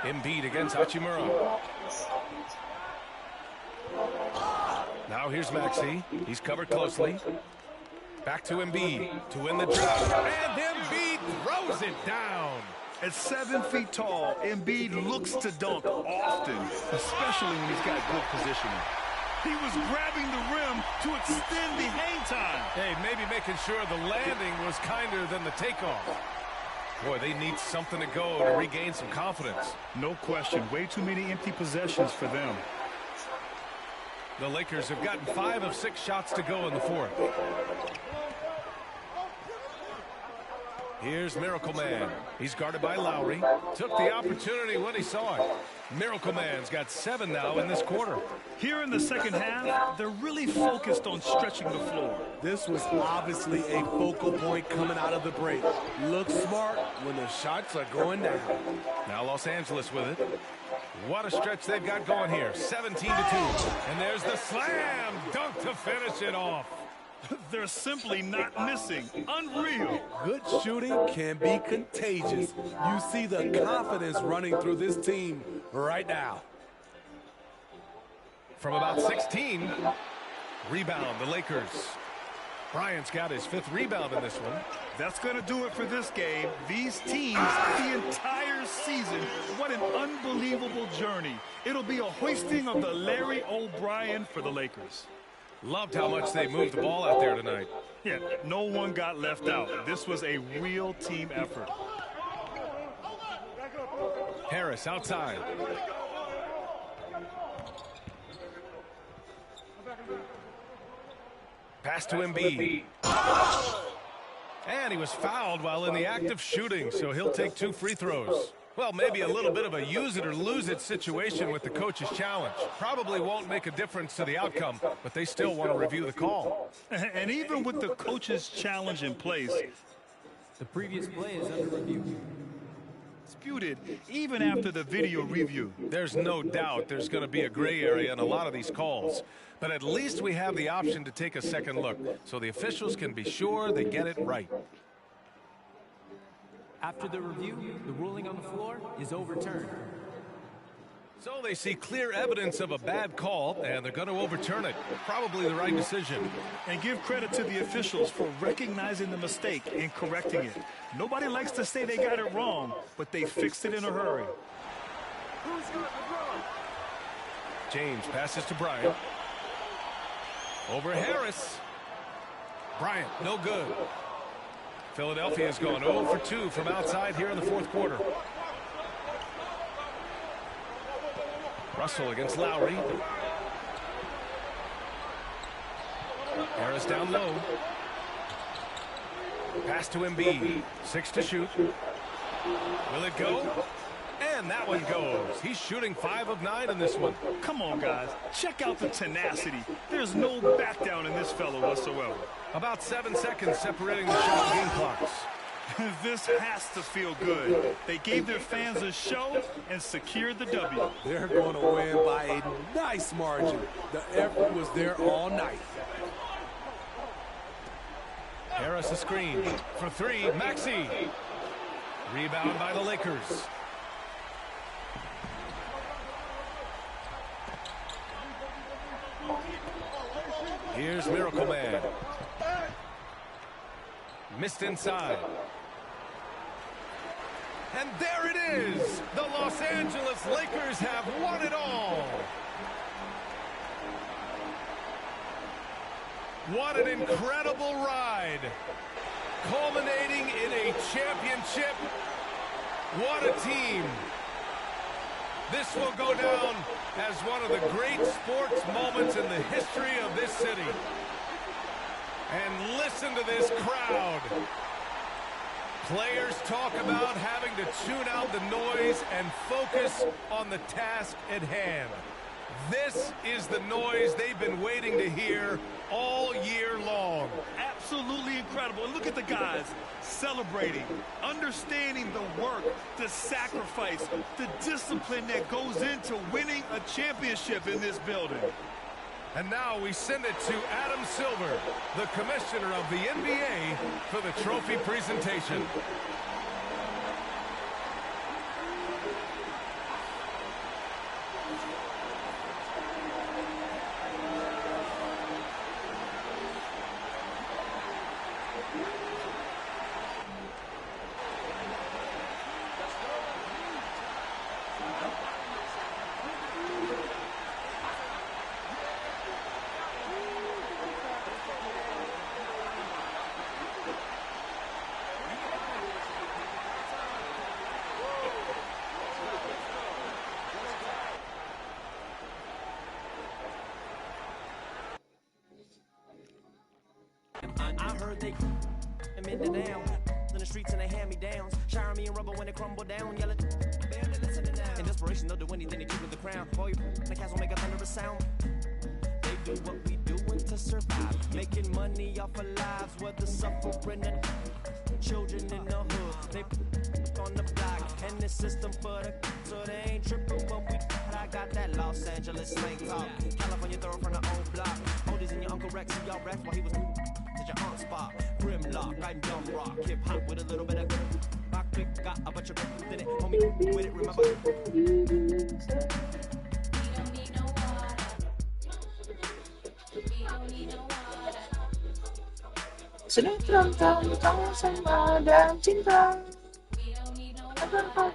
P: Embiid against Hachimura. Now here's Maxey. He's covered closely. Back to Embiid to win the drop. And Embiid throws it down.
N: At 7 feet tall, Embiid looks to dunk often, especially when he's got good positioning. He was grabbing the rim to extend the hang time.
P: Hey, maybe making sure the landing was kinder than the takeoff. Boy, they need something to go to regain some confidence.
N: No question. Way too many empty possessions for them.
P: The Lakers have gotten 5 of 6 shots to go in the fourth. Here's Miracle Man. He's guarded by Lowry. Took the opportunity when he saw it. Miracle Man's got 7 now in this quarter.
N: Here in the second half, they're really focused on stretching the floor.
Q: This was obviously a focal point coming out of the break. Look smart when the shots are going down.
P: Now Los Angeles with it. What a stretch they've got going here. 17-2. And there's the slam dunk to finish it off.
N: They're simply not missing. Unreal.
Q: Good shooting can be contagious. You see the confidence running through this team right now.
P: From about 16, rebound the Lakers. Bryant's got his 5th rebound in this one.
N: That's going to do it for this game. These teams, the entire season, what an unbelievable journey. It'll be a hoisting of the Larry O'Brien for the Lakers.
P: Loved how much they moved the ball out there tonight.
N: Yeah, no one got left out. This was a real team effort.
P: Harris outside. Pass to Embiid. And he was fouled while in the act of shooting, so he'll take 2 free throws. Well, maybe a little bit of a use it or lose it situation with the coach's challenge. Probably won't make a difference to the outcome, but they still want to review the call.
N: And even with the coach's challenge in place,
C: the previous play is under review.
N: Disputed even after the video review.
P: There's no doubt there's going to be a gray area in a lot of these calls. But at least we have the option to take a second look, so the officials can be sure they get it right.
C: After the review, the ruling on the floor is overturned.
P: So they see clear evidence of a bad call, and they're going to overturn it. Probably the right decision.
N: And give credit to the officials for recognizing the mistake and correcting it. Nobody likes to say they got it wrong, but they fixed it in a hurry.
P: James passes to Bryant. Over Harris. Bryant, no good. Philadelphia's gone 0 for 2 from outside here in the 4th quarter. Russell against Lowry. Harris down low. Pass to Embiid. 6 to shoot. Will it go? And that one goes. He's shooting 5 of 9 in this one.
N: Come on, guys. Check out the tenacity. There's no back down in this fellow whatsoever.
P: About 7 seconds separating the shot and game clocks.
N: This has to feel good. They gave their fans a show and secured the W.
Q: They're going to win by a nice margin. The effort was there all night.
P: Harris a screen for 3. Maxey. Rebound by the Lakers. Here's Miracle Man. Missed inside. And there it is. The Los Angeles Lakers have won it all. What an incredible ride. Culminating in a championship. What a team. This will go down as one of the great sports moments in the history of this city. And listen to this crowd. Players talk about having to tune out the noise and focus on the task at hand. This is the noise they've been waiting to hear all year long.
N: Absolutely incredible. And look at the guys celebrating, understanding the work, the sacrifice, the discipline that goes into winning a championship in this building.
P: And now we send it to Adam Silver, the commissioner of the NBA, for the trophy presentation.
C: I heard they in the down, then streets and they hand me downs. Shower me in rubber when it crumble down. Yell it, barely listening now. In desperation, they'll do anything to keep with the crown. Boy, the cats will make a thunderous sound. They do what we doing to survive. Making money off of lives, whether suffering and children in the hood. They on the block and the system for the so they ain't tripping when we. I got that Los Angeles slang talk. California throw from the old block. Oldies and your Uncle Rex, see y'all rap while he was at your aunt's spot. Grimlock, I'm dumb rock. Hip hop with a little bit of rock pick. Got a bunch of in it. Homie with it, remember?
I: Sinetron tentang sama dan cinta. Agar kau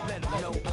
C: Let them know